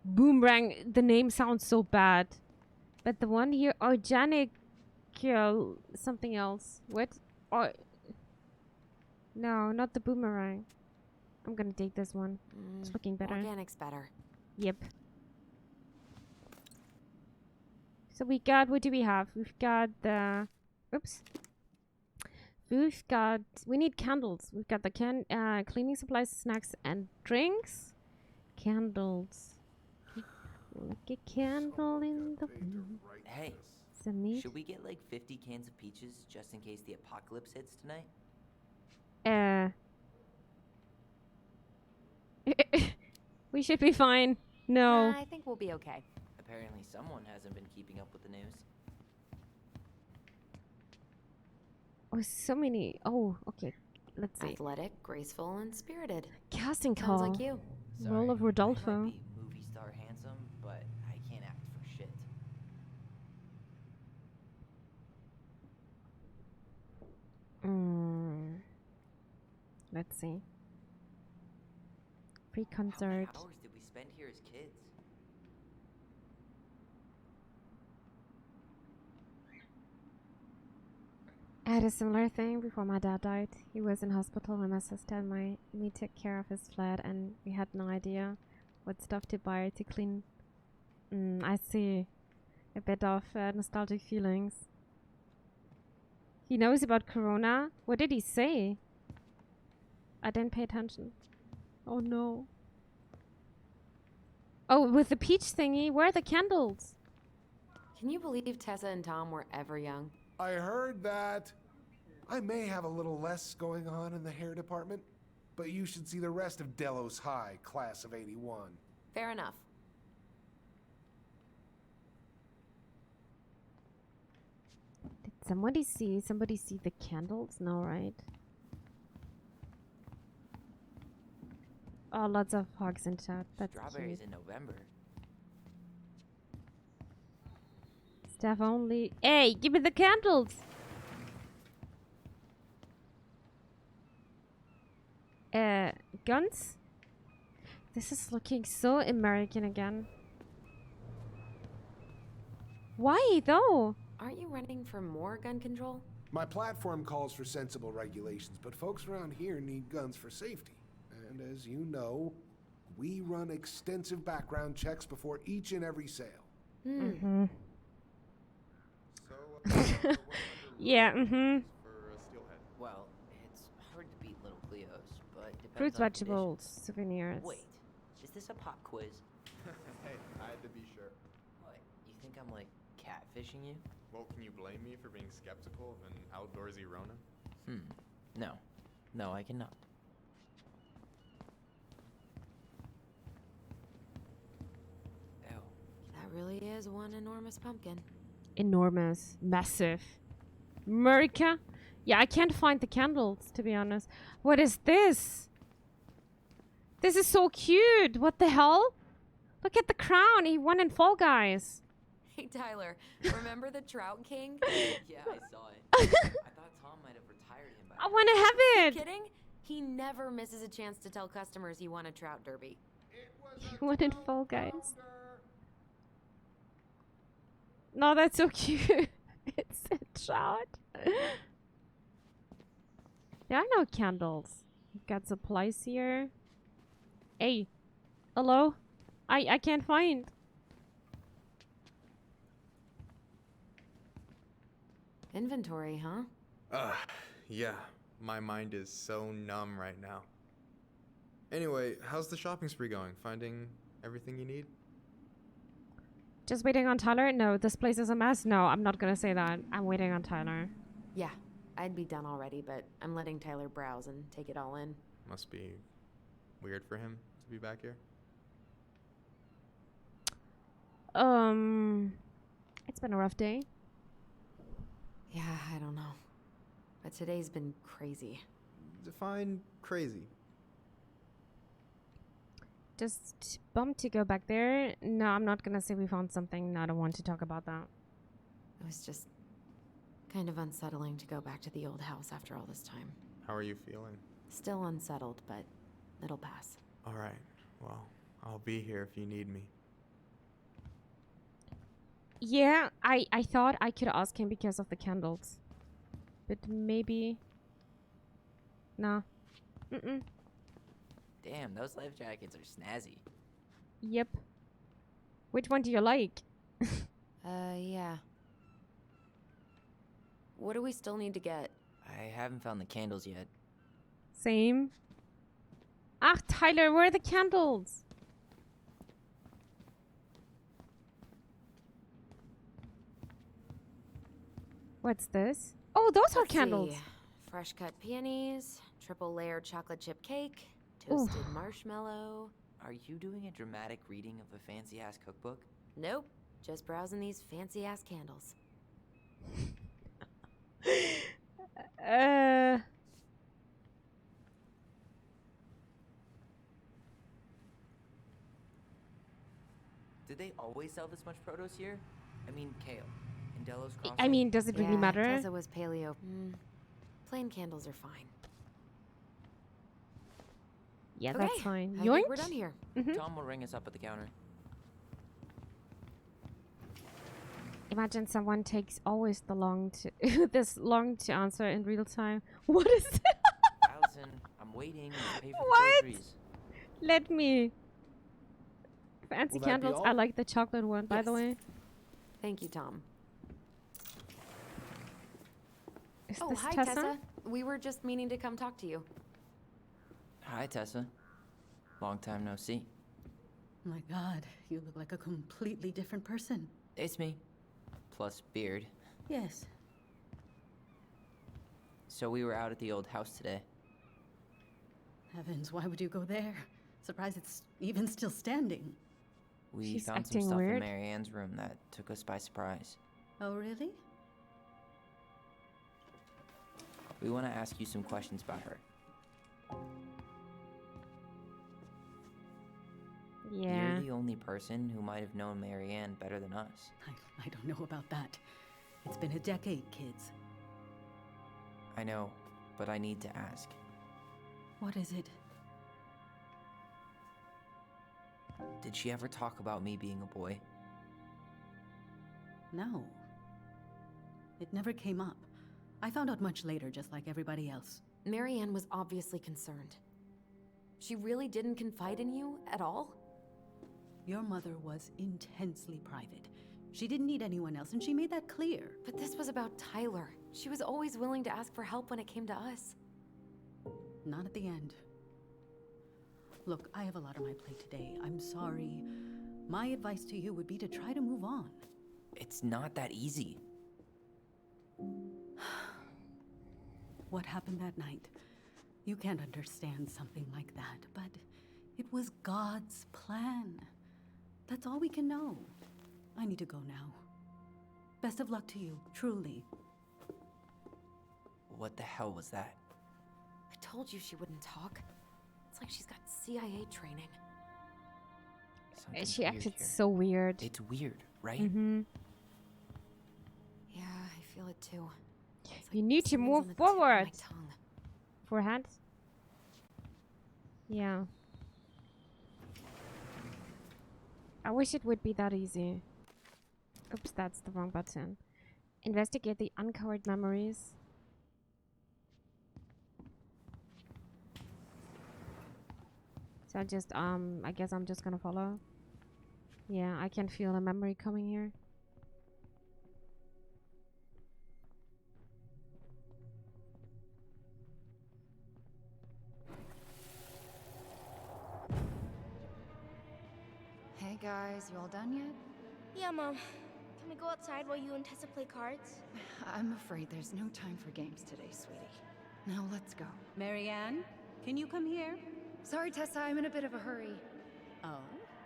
Boomerang. The name sounds so bad. But the one here, organic something else. What? No, not the boomerang. I'm gonna take this one. It's looking better. Organic's better. Yep. So we got, what do we have? We've got the, oops. We need candles. We've got the cleaning supplies, snacks, and drinks. Candles. Like a candle in the wind. Hey, Some should we get like 50 cans of peaches just in case the apocalypse hits tonight? We should be fine. No. I think we'll be okay. Apparently someone hasn't been keeping up with the news. Oh, so many. Oh, okay. Let's see. Athletic, graceful, and spirited. Casting Sounds call. like you. Role of I Rodolfo. might be movie star handsome, but I can't act for shit. Let's see. Free How many concert. hours did we spend here as kids? I had a similar thing before my dad died. He was in hospital and my sister and me took care of his flat and we had no idea what stuff to buy to clean. I see. A bit of nostalgic feelings. He knows about Corona? What did he say? I didn't pay attention. Oh no. Oh, with the peach thingy, where are the candles? Can you believe Tessa and Tom were ever young? I heard that. I may have a little less going on in the hair department, but you should see the rest of Delos High, class of '81. Fair enough. Did somebody see the candles? No, right? Oh, lots of hogs in chat. That's Strawberries cute. in November. Staff only. Hey, give me the candles! Guns? This is looking so American again. Why though? Aren't you running for more gun control? My platform calls for sensible regulations, but folks around here need guns for safety. And as you know, we run extensive background checks before each and every sale. Mm-hmm. So, Yeah, for Steelhead. Well, it's hard to beat little Cleo's, but depends Fruits, on vegetables, souvenirs. conditions. Wait, is this a pop quiz? Hey, I had to be sure. What, you think I'm like catfishing you? Well, can you blame me for being skeptical of an outdoorsy Ronin? No. No, I cannot. Ew. That really is one enormous pumpkin. Enormous. Massive. Murica? Yeah, I can't find the candles, to be honest. What is this? This is so cute. What the hell? Look at the crown. He won in Fall Guys. Hey, Tyler, remember the Trout King? Yeah, I saw it. I thought Tom might have retired him by I want to have it. Kidding? He never misses a chance to tell customers he won a trout derby. He won in Fall Guys. No, that's so cute. It's a trout. There are no candles. We've got supplies here. Hey. Hello? I can't find. Inventory, huh? Yeah. My mind is so numb right now. Anyway, how's the shopping spree going? Finding everything you need? Just waiting on Tyler? No, this place is a mess. No, I'm not gonna say that. I'm waiting on Tyler. Yeah, I'd be done already, but I'm letting Tyler browse and take it all in. Must be weird for him to be back here. It's been a rough day. Yeah, I don't know. But today's been crazy. Define crazy. Just bummed to go back there. No, I'm not gonna say we found something. I don't want to talk about that. It was just kind of unsettling to go back to the old house after all this time. How are you feeling? Still unsettled, but it'll pass. All right. Well, I'll be here if you need me. Yeah, I thought I could ask him because of the candles. But maybe... No. Mm-mm. Damn, those life jackets are snazzy. Yep. Which one do you like? Yeah. What do we still need to get? I haven't found the candles yet. Same. Ah, Tyler, where are the candles? What's this? Oh, those are Let's candles. see. Fresh cut peonies, triple layered chocolate chip cake, toasted Oof. marshmallow. Are you doing a dramatic reading of a fancy-ass cookbook? Nope, just browsing these fancy ass candles. Did they always sell this much produce here? I mean, kale. In Delos Crossing? I mean, does it really matter? Tessa was paleo. Plain candles are fine. Yeah, Okay, that's fine. I Yoink. think we're done here. Tom will ring us up at the counter. Imagine someone takes always the long to this long to answer in real time. What is it? Alyson, I'm waiting to pay for the What? groceries. Let me. Fancy Will that be candles. all? I like the chocolate one, by the Yes. way. Thank you, Tom. Is Oh, this hi, Tessa. We were just meaning to come talk to you. Hi, Tessa. Long time no see. My God, you look like a completely different person. It's me. Plus beard. Yes. So we were out at the old house today. Heavens, why would you go there? Surprised it's even still standing. We She's found some acting stuff weird. in Mary Ann's room that took us by surprise. Oh, really? We want to ask you some questions about her. Yeah. You're the only person who might have known Mary Ann better than us. I don't know about that. It's been a decade, kids. I know, but I need to ask. What is it? Did she ever talk about me being a boy? No. It never came up. I found out much later, just like everybody else. Mary Ann was obviously concerned. She really didn't confide in you at all? Your mother was intensely private. She didn't need anyone else, and she made that clear. But this was about Tyler. She was always willing to ask for help when it came to us. Not at the end. Look, I have a lot on my plate today. I'm sorry. My advice to you would be to try to move on. It's not that easy. what happened that night. You can't understand something like that, but it was God's plan. That's all we can know. I need to go now. Best of luck to you, truly. What the hell was that? I told you she wouldn't talk. It's like she's got CIA training. Something's She weird acted here. so weird. It's weird, right? Mm-hmm. Yeah, I feel it too. It's like You need to something's move on the tip of my forward. tongue. Forehand. Yeah. I wish it would be that easy. Oops, that's the wrong button. Investigate the uncovered memories. So I guess I'm just gonna follow. Yeah, I can feel a memory coming here. Hey guys, you all done yet? Yeah, Mom. Can we go outside while you and Tessa play cards? I'm afraid there's no time for games today, sweetie. Now let's go. Marianne, can you come here? Sorry, Tessa, I'm in a bit of a hurry. Oh,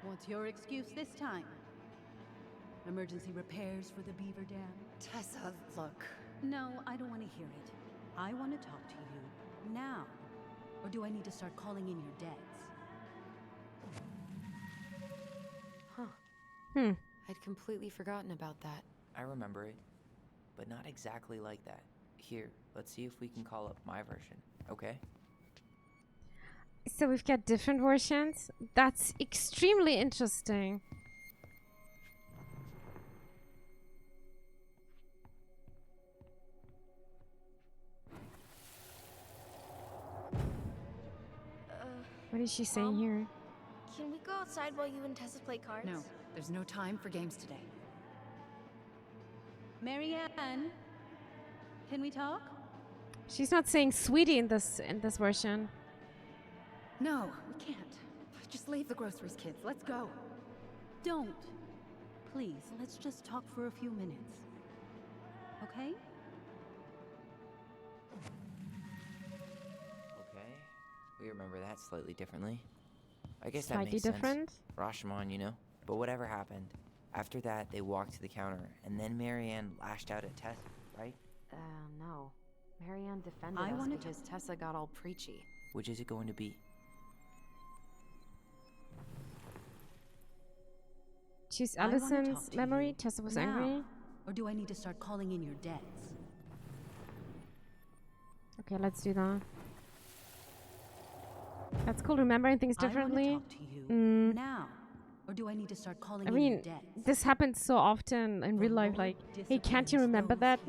what's your excuse this time? Emergency repairs for the beaver dam? Tessa, look. No, I don't want to hear it. I want to talk to you now. Or do I need to start calling in your debts? Huh. I'd completely forgotten about that. I remember it, but not exactly like that. Here, let's see if we can call up my version, okay? So we've got different versions. That's extremely interesting. What is she saying Mom? here? Can we go outside while you and Tessa play cards? No, there's no time for games today. Marianne, can we talk? She's not saying sweetie in this version. No, we can't. Just leave the groceries, kids. Let's go. Don't. Please, let's just talk for a few minutes. Okay? Okay. We remember that slightly differently. I guess that Slightly makes different? sense. Rashomon, you know? But whatever happened, after that, they walked to the counter, and then Marianne lashed out at Tess, right? No. Marianne defended I us wanna because Tessa got all preachy. Which is it going to be? She's I wanna Alyson's talk to memory. you Tessa was now. angry. Or do I need to start calling in your debts? Okay, let's do that. That's cool. Remembering things differently. I want to talk to you Mm. now. Or do I need to start calling I in mean, your debts? this happens so often in real life. Like, hey, can't you remember that?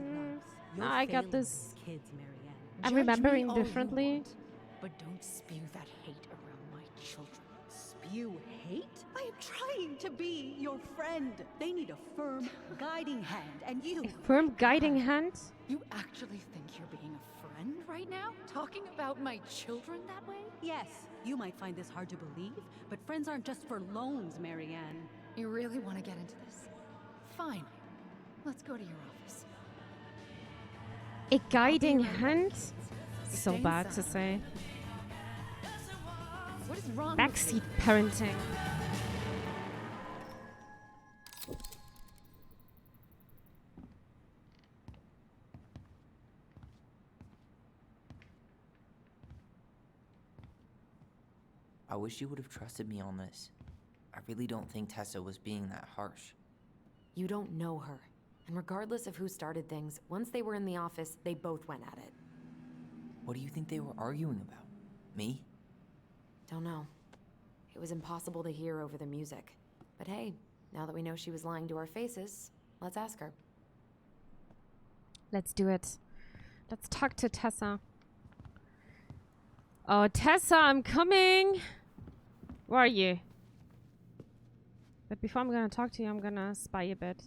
No, I got this. Kids, Marianne. I'm Judge me remembering all you differently. want, but don't spew that hate around my children. Spew hate? I am trying to be your friend. They need a firm guiding hand, and you. Firm guiding hand. You actually think you're being a friend right now? Talking about my children that way? Yes, you might find this hard to believe, but friends aren't just for loans, Marianne. You really want to get into this? Fine. Let's go to your office. A guiding hand? Stay So bad to inside. say. What is wrong Backseat with you? parenting. I wish you would have trusted me on this. I really don't think Tessa was being that harsh. You don't know her. And regardless of who started things, once they were in the office, they both went at it. What do you think they were arguing about? Me? Don't know. It was impossible to hear over the music. But hey, now that we know she was lying to our faces, let's ask her. Let's do it. Let's talk to Tessa. Oh, Tessa, I'm coming. Where are you? But before I'm gonna talk to you, I'm gonna spy a bit.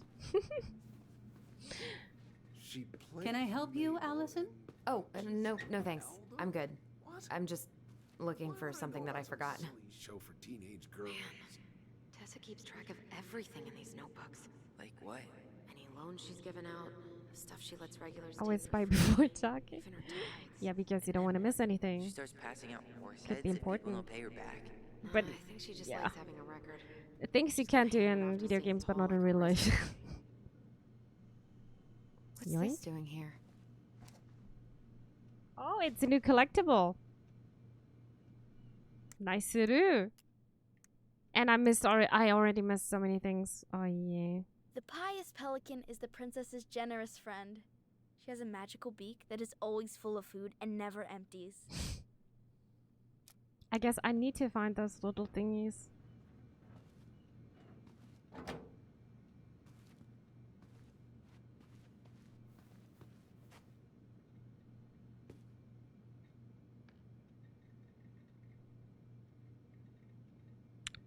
She played. Can I help you, Alyson? Oh, no thanks. I'm good. I'm just looking for something that I forgot. Silly show for teenage girls. Tessa keeps track of everything in these notebooks. Like what? Any loans she's given out, Stuff she lets regulars Always do. buy before talking. Even her tithes. Yeah, because you don't want to miss She anything. starts passing out horse Could heads be and people important. don't pay her back. But I think she just yeah. likes having a record. Things you She's gonna can do hand it in off to video St. games, but Paul not in like a real prison. life. What's Yoink. this doing here? Oh, it's a new collectible. Nice. And I already missed so many things. Oh yeah. The pious pelican is the princess's generous friend. She has a magical beak that is always full of food and never empties. I guess I need to find those little thingies.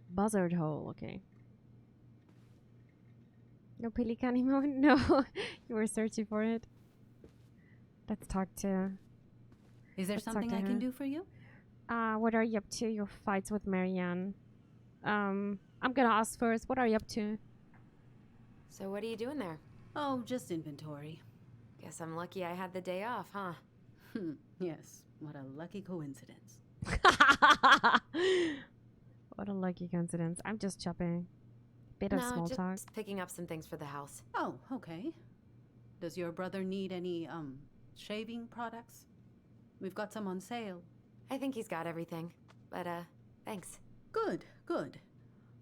Buzzard hole, okay. No pelican emote? No. You were searching for it. Let's talk to... Is there Let's talk something to I her. can do for you? What are you up to? Your fights with Marianne. I'm gonna ask first. What are you up to? So what are you doing there? Oh, just inventory. Guess I'm lucky I had the day off, huh? Yes, what a lucky coincidence. What a lucky coincidence. I'm just chopping. Bit of No, small just talk. picking up some things for the house. Oh, okay. Does your brother need any, shaving products? We've got some on sale. I think he's got everything. But, thanks. Good, good.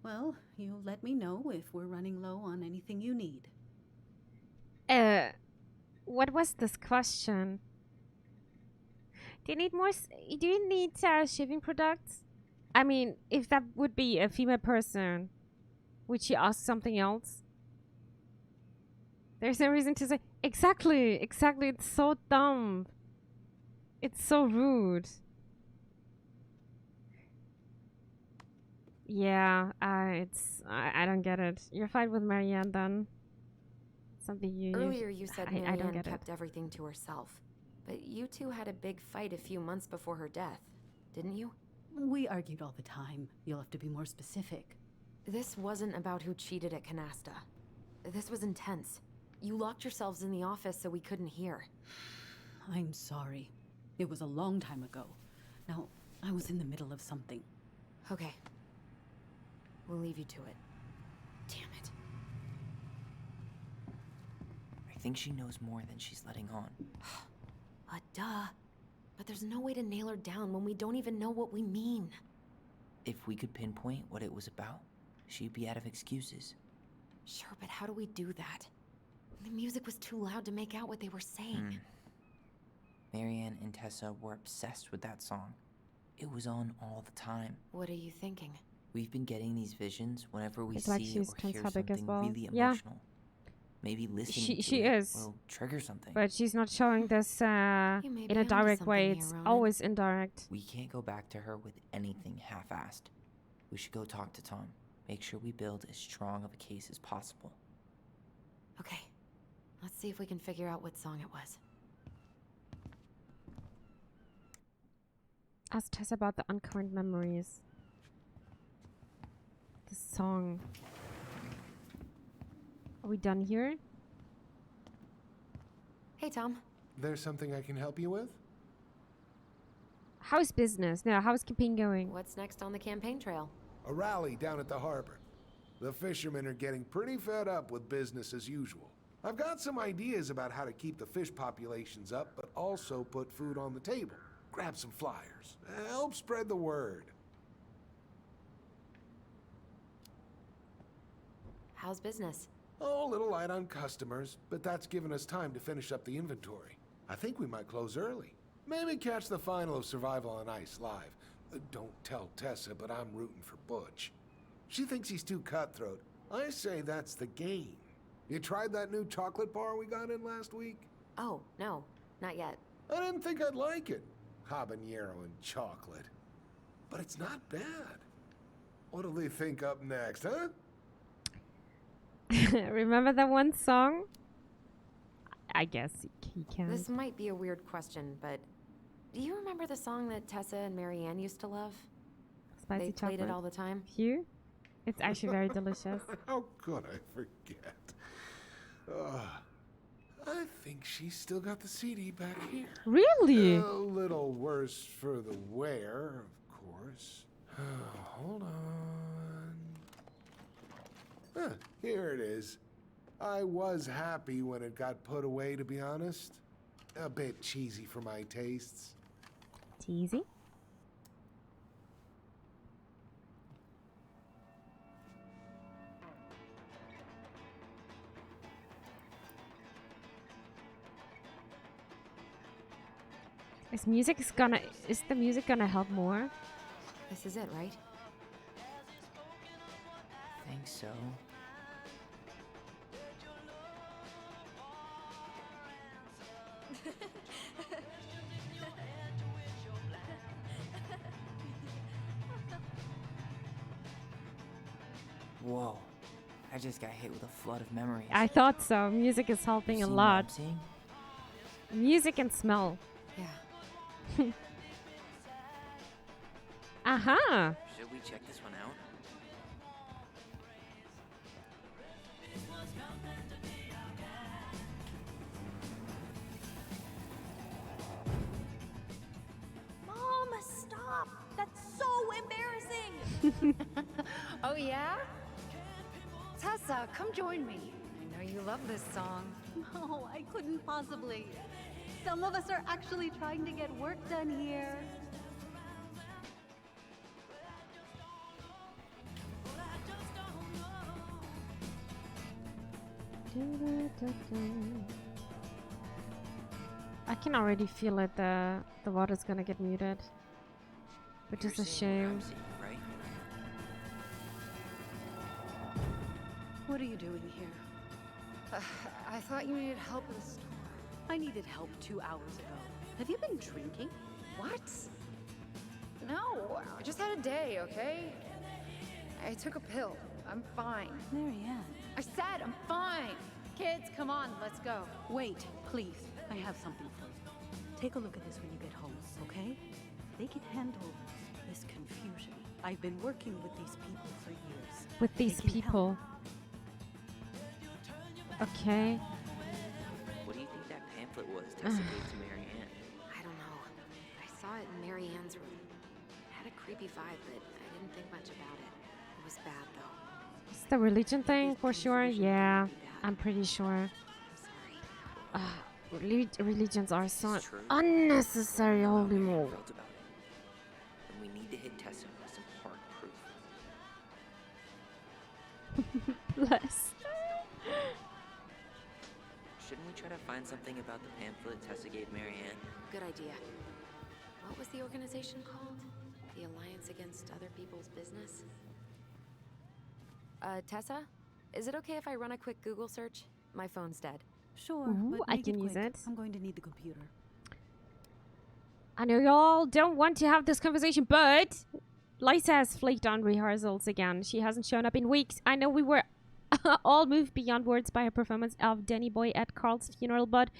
Well, you let me know if we're running low on anything you need. What was this question? Do you need more? Do you need shaving products? I mean, if that would be a female person, would she ask something else? There's no reason to say exactly. It's so dumb. It's so rude. Yeah, I don't get it. You're fine with Marianne then? Something you Earlier you said I don't Marianne get kept everything to herself. But you two had a big fight a few months before her death, didn't you? We argued all the time. You'll have to be more specific. This wasn't about who cheated at Canasta. This was intense. You locked yourselves in the office so we couldn't hear. I'm sorry. It was a long time ago. Now, I was in the middle of something. Okay. We'll leave you to it. Damn it. I think she knows more than she's letting on. Duh. But there's no way to nail her down when we don't even know what we mean. If we could pinpoint what it was about, she'd be out of excuses. Sure, but how do we do that? The music was too loud to make out what they were saying. Marianne and Tessa were obsessed with that song. It was on all the time. What are you thinking? We've been getting these visions whenever we It's like see she's or hear transphobic as something well. really Yeah. emotional. Maybe listening She to it is. will trigger something. But she's not showing this You may in be a onto direct way. something It's here, Ronan. always indirect. We can't go back to her with anything half-assed. We should go talk to Tom. Make sure we build as strong of a case as possible. Okay. Let's see if we can figure out what song it was. Ask Tess about the uncurrent memories. The song. Are we done here? Hey, Tom. There's something I can help you with? How's business? No, housekeeping going? What's next on the campaign trail? A rally down at the harbor. The fishermen are getting pretty fed up with business as usual. I've got some ideas about how to keep the fish populations up, but also put food on the table. Grab some flyers. Help spread the word. How's business? Oh, a little light on customers, but that's given us time to finish up the inventory. I think we might close early. Maybe catch the final of Survival on Ice live. Don't tell Tessa, but I'm rooting for Butch. She thinks he's too cutthroat. I say that's the game. You tried that new chocolate bar we got in last week? Oh, no. Not yet. I didn't think I'd like it. Habanero and chocolate. But it's not bad. What'll they think up next, huh? Remember that one song? I guess he can. This might be a weird question, but do you remember the song that Tessa and Marianne used to love? Spicy They played chocolate. it all the time. You? It's actually very delicious. How could I forget? I think she's still got the CD back here. Really? A little worse for the wear, of course. Hold on. Here it is. I was happy when it got put away, to be honest. A bit cheesy for my tastes. Cheesy? Is the music gonna help more? This is it, right? Think so. Whoa. I just got hit with a flood of memories. I thought so. Music is helping a lot. Music and smell. Yeah. Aha! Should we check this one out? Mom, stop! That's so embarrassing! Oh, yeah? Tessa, come join me. I know you love this song. No, I couldn't possibly. Some of us are actually trying to get work done here. I can already feel it. The water's gonna get muted, which is a shame. Right? What are you doing here? I thought you needed help with the store. I needed help 2 hours ago. Have you been drinking? What? No, I just had a day, okay? I took a pill. I'm fine. Marianne. I said I'm fine. Kids, come on, let's go. Wait, please. I have something for you. Take a look at this when you get home, okay? They can handle this confusion. I've been working with these people for years. With these people. Okay. What do you think that pamphlet was Tessa gave to Marianne? I don't know. I saw it in Marianne's room. It had a creepy vibe, but I didn't think much about it. It was bad, though. It's the religion thing for sure. Yeah, I'm pretty sure. Religions are so unnecessary. Holy moly. Felt about it. And we need to hit Tessa with some hard proof. Bless. Shouldn't we try to find something about the pamphlet Tessa gave Marianne? Good idea. What was the organization called? The Alliance Against Other People's Business? Tessa? Is it okay if I run a quick Google search? My phone's dead. Sure, Ooh, but I make can it use quick. it. I'm going to need the computer. I know y'all don't want to have this conversation, but Lysa has flaked on rehearsals again. She hasn't shown up in weeks. I know we were all moved beyond words by her performance of Danny Boy at Carl's funeral, but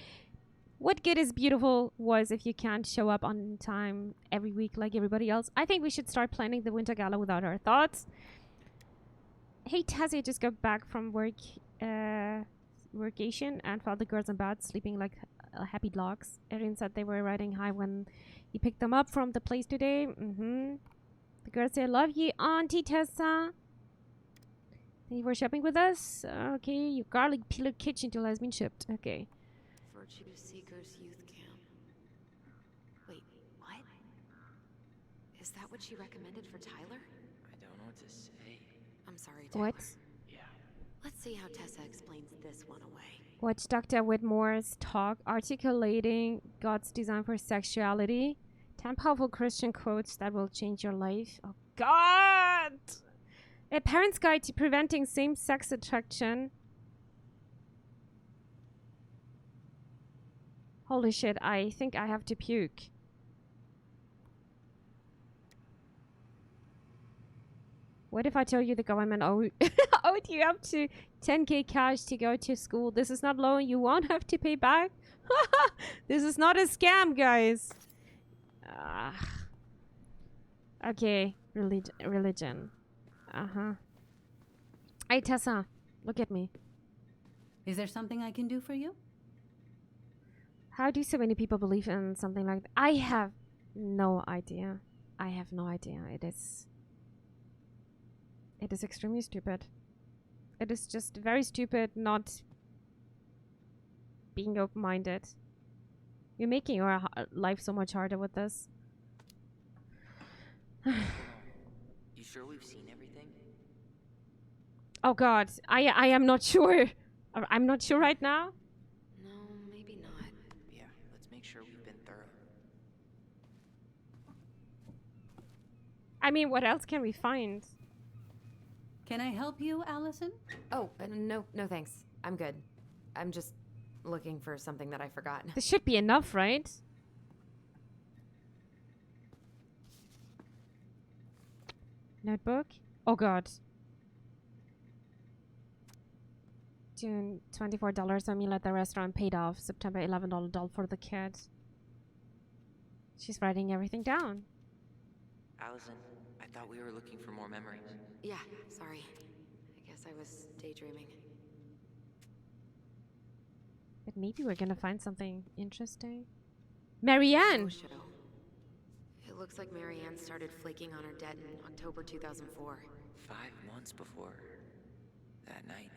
what good is beautiful was if you can't show up on time every week like everybody else. I think we should start planning the Winter Gala without her. Thoughts? Hey, Tazzy just got back from workation and found the girls in bed sleeping like happy dogs. Erin said they were riding high when he picked them up from the place today. The girls say, I love you, Auntie Tessa. You were shopping with us? Okay, your garlic pillar kitchen tool has been shipped. Okay. Virtue Seekers Youth Camp. Wait, what? Is that what she recommended for Tyler? I don't know what to say. I'm sorry, Tyler. What? Yeah. Let's see how Tessa explains this one away. Watch Dr. Whitmore's talk articulating God's design for sexuality. 10 powerful Christian quotes that will change your life. Oh, God! A Parent's Guide to Preventing Same-Sex Attraction. Holy shit, I think I have to puke. What if I tell you the government owed you up to 10k cash to go to school? This is not loan you won't have to pay back. This is not a scam, guys. Okay, religion. Hey, Tessa, look at me. Is there something I can do for you? How do so many people believe in something like that? I have no idea. I have no idea. It is extremely stupid. It is just very stupid not being open-minded. You're making your life so much harder with this. You sure we've seen everything? Oh god, I am not sure. I'm not sure right now. No, maybe not. Yeah, let's make sure we've been thorough. I mean, what else can we find? Can I help you, Alyson? Oh, no thanks. I'm good. I'm just looking for something that I forgot. This should be enough, right? Notebook? Oh god. June $24 on meal at the restaurant paid off. September $11 doll for the kid. She's writing everything down. Alyson, I thought we were looking for more memories. Yeah, sorry. I guess I was daydreaming. But maybe we're gonna find something interesting. Marianne! No-show. It looks like Marianne started flaking on her debt in October 2004. 5 months before that night.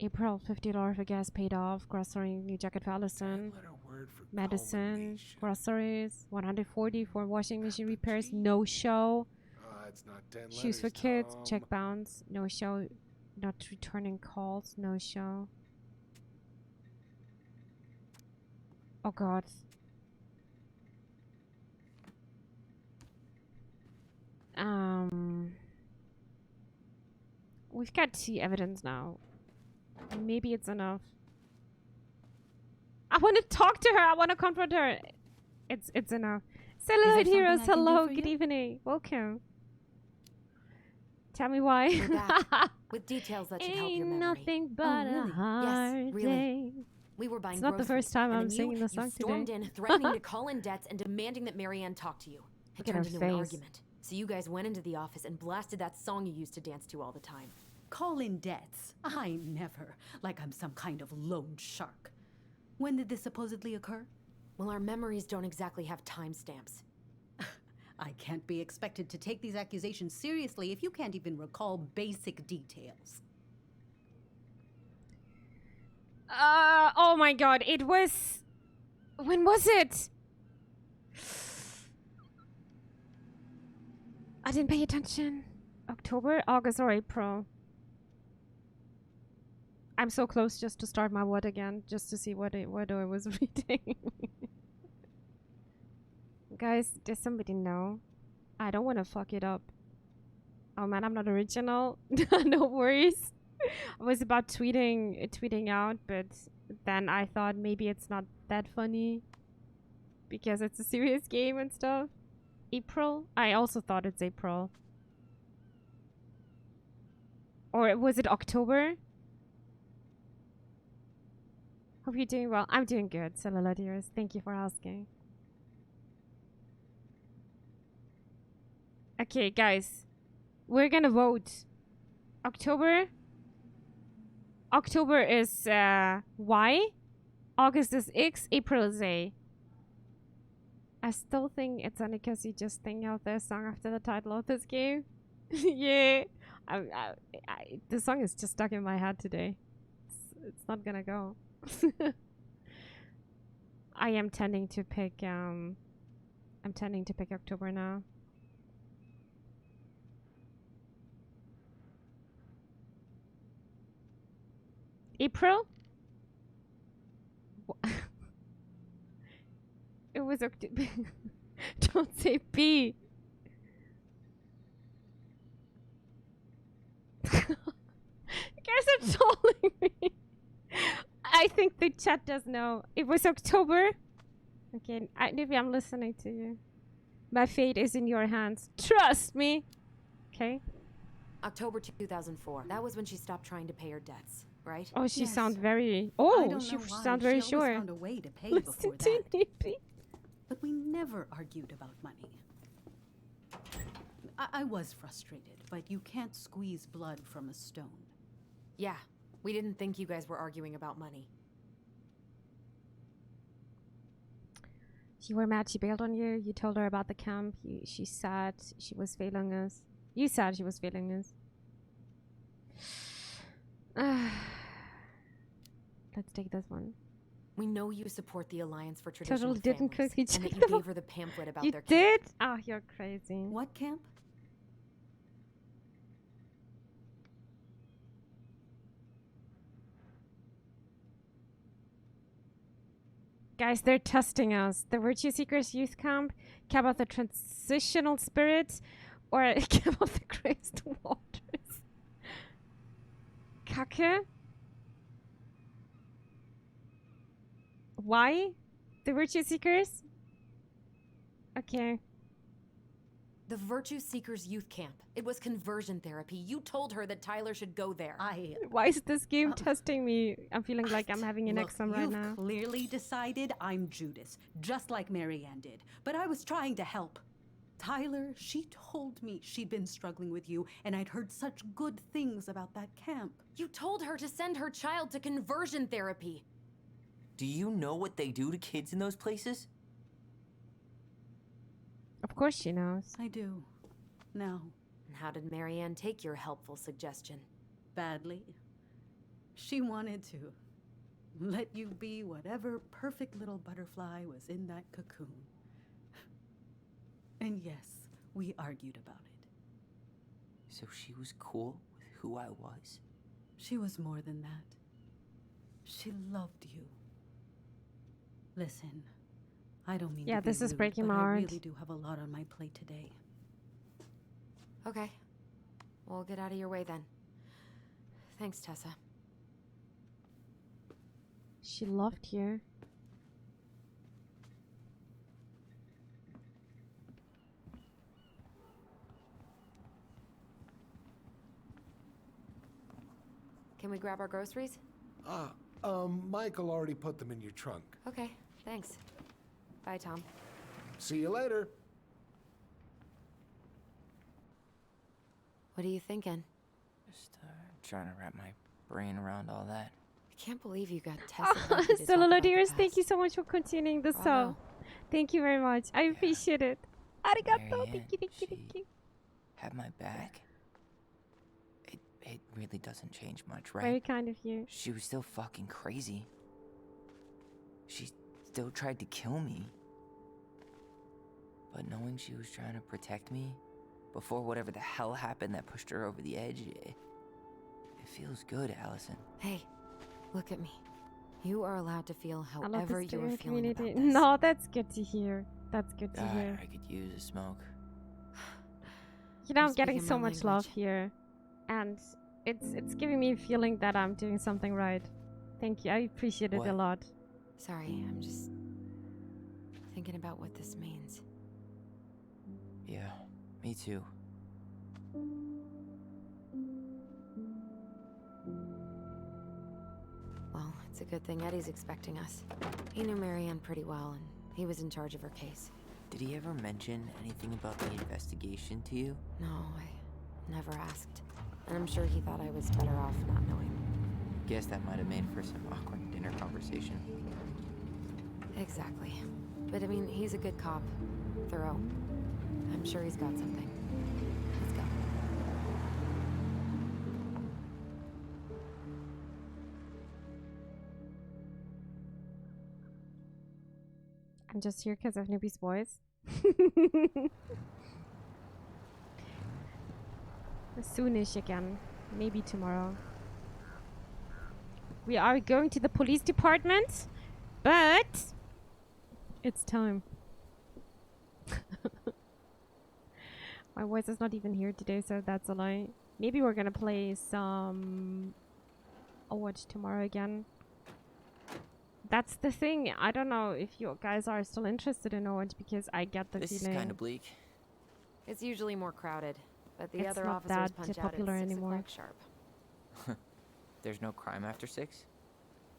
April, $50 for gas paid off. Grocery, new jacket for Alyson. Medicine, groceries, $140 for washing machine repairs. No show. It's not 10 Shoes for letters, kids. Tom. Check bounce. No show. Not returning calls. No show. Oh god. We've got to see evidence now. Maybe it's enough. I want to talk to her. I want to confront her. It's enough. Celluloid Heroes, hello. Good evening. Welcome. Tell me why. We're back with details that should help your memory. Nothing but a hard Yes, really. day. We were buying It's not the groceries, first time and I'm then singing the song you stormed today. in, threatening to call in debts and demanding that Marianne talk to you. It Look at turned her into an face. argument. So you guys went into the office and blasted that song you used to dance to all the time. Call in debts. I never. Like I'm some kind of loan shark. When did this supposedly occur? Well, our memories don't exactly have timestamps. I can't be expected to take these accusations seriously if you can't even recall basic details. Oh my god, it was... When was it? I didn't pay attention. October, August, or April. I'm so close just to start my what again, just to see what I was reading. Guys, does somebody know? I don't want to fuck it up. Oh man, I'm not original. No worries. I was about tweeting out, but then I thought maybe it's not that funny because it's a serious game and stuff. April? I also thought it's April. Or was it October? Hope you're doing well. I'm doing good, Cellular dears. Thank you for asking. Okay, guys. We're gonna vote. October is Y. August is X. April is A. I still think it's only because you just think out their song after the title of this game. Yeah. The song is just stuck in my head today. It's not gonna go. I am tending to pick October now. April? It was October. Don't say B. You guys are trolling me. I think the chat does know. It was October. Okay, maybe I'm listening to you. My fate is in your hands. Trust me. Okay. October 2004. That was when she stopped trying to pay her debts, right? Oh, she Yes. sound very. I Oh, don't she know why. sound very she always sure. found a way to pay Listen before to that. me. But we never argued about money. I was frustrated, but you can't squeeze blood from a stone. Yeah, we didn't think you guys were arguing about money. You were mad she bailed on you. You told her about the camp. She said she was failing us. You said she was failing us. Let's take this one. We know you support the Alliance for Traditional Totally didn't Families, cook each and that you other. gave her the pamphlet about You their camp. did? Oh, you're crazy. What camp? Guys, they're testing us. The Virtue Seekers Youth Camp, Camp of the Transitional Spirit, or Camp of the Graced Waters. Kacke? Why? The Virtue Seekers? Okay. The Virtue Seekers Youth Camp. It was conversion therapy. You told her that Tyler should go there. Why is this game testing me? I'm feeling like I'm having an exam right now. You've clearly decided I'm Judas, just like Marianne did. But I was trying to help. Tyler, she told me she'd been struggling with you, and I'd heard such good things about that camp. You told her to send her child to conversion therapy. Do you know what they do to kids in those places? Of course she knows. I do. Now. And how did Marianne take your helpful suggestion? Badly. She wanted to let you be whatever perfect little butterfly was in that cocoon. And yes, we argued about it. So she was cool with who I was? She was more than that. She loved you. Listen, I don't mean to be this is rude, breaking but my I heart. really do have a lot on my plate today. Okay. We'll get out of your way then. Thanks, Tessa. She loved you. Can we grab our groceries? Michael already put them in your trunk. Okay, thanks. Bye, Tom. See you later. What are you thinking? Just trying to wrap my brain around all that. I can't believe you got Tessa. lucky to talk Sololo about the dears, past. thank you so much for continuing the Bravo. song. Thank you very much. I appreciate it. Arigato. Marianne, Thank you, thank you. Had my back. It really doesn't change much, right? Very kind of you. She was still fucking crazy. She still tried to kill me. But knowing she was trying to protect me before whatever the hell happened that pushed her over the edge, it feels good, Alyson. Hey, look at me. You are allowed to feel I love however this you are student feeling about community. this. No, that's good to hear. That's good to God, hear. I could use a smoke. You know, You're I'm getting speaking so my much love language. here, and it's giving me a feeling that I'm doing something right. Thank you. I appreciate it a What? lot. Sorry, I'm just thinking about what this means. Yeah, me too. Well, it's a good thing Eddie's expecting us. He knew Marianne pretty well, and he was in charge of her case. Did he ever mention anything about the investigation to you? No, I never asked. And I'm sure he thought I was better off not knowing. Guess that might have made for some awkward dinner conversation. Exactly. But I mean, he's a good cop. Thorough. I'm sure he's got something. Let's go. I'm just here because of Newbie's voice. Soonish again. Maybe tomorrow. We are going to the police department, but it's time. My voice is not even here today, so that's a lie. Maybe we're gonna play some Overwatch tomorrow again. That's the thing. I don't know if you guys are still interested in Overwatch because I get the This is feeling kind of bleak. It's usually more crowded, but the It's other not officers that punch out at popular 6 anymore. o'clock sharp. There's no crime after 6?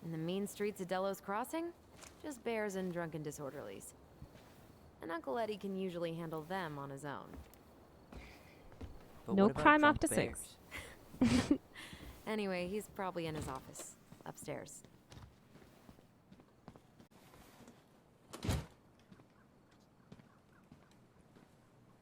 In the mean streets of Delos Crossing, just bears and drunken disorderlies. And Uncle Eddie can usually handle them on his own. But No what about crime drunk after bears? 6. Anyway, he's probably in his office, upstairs.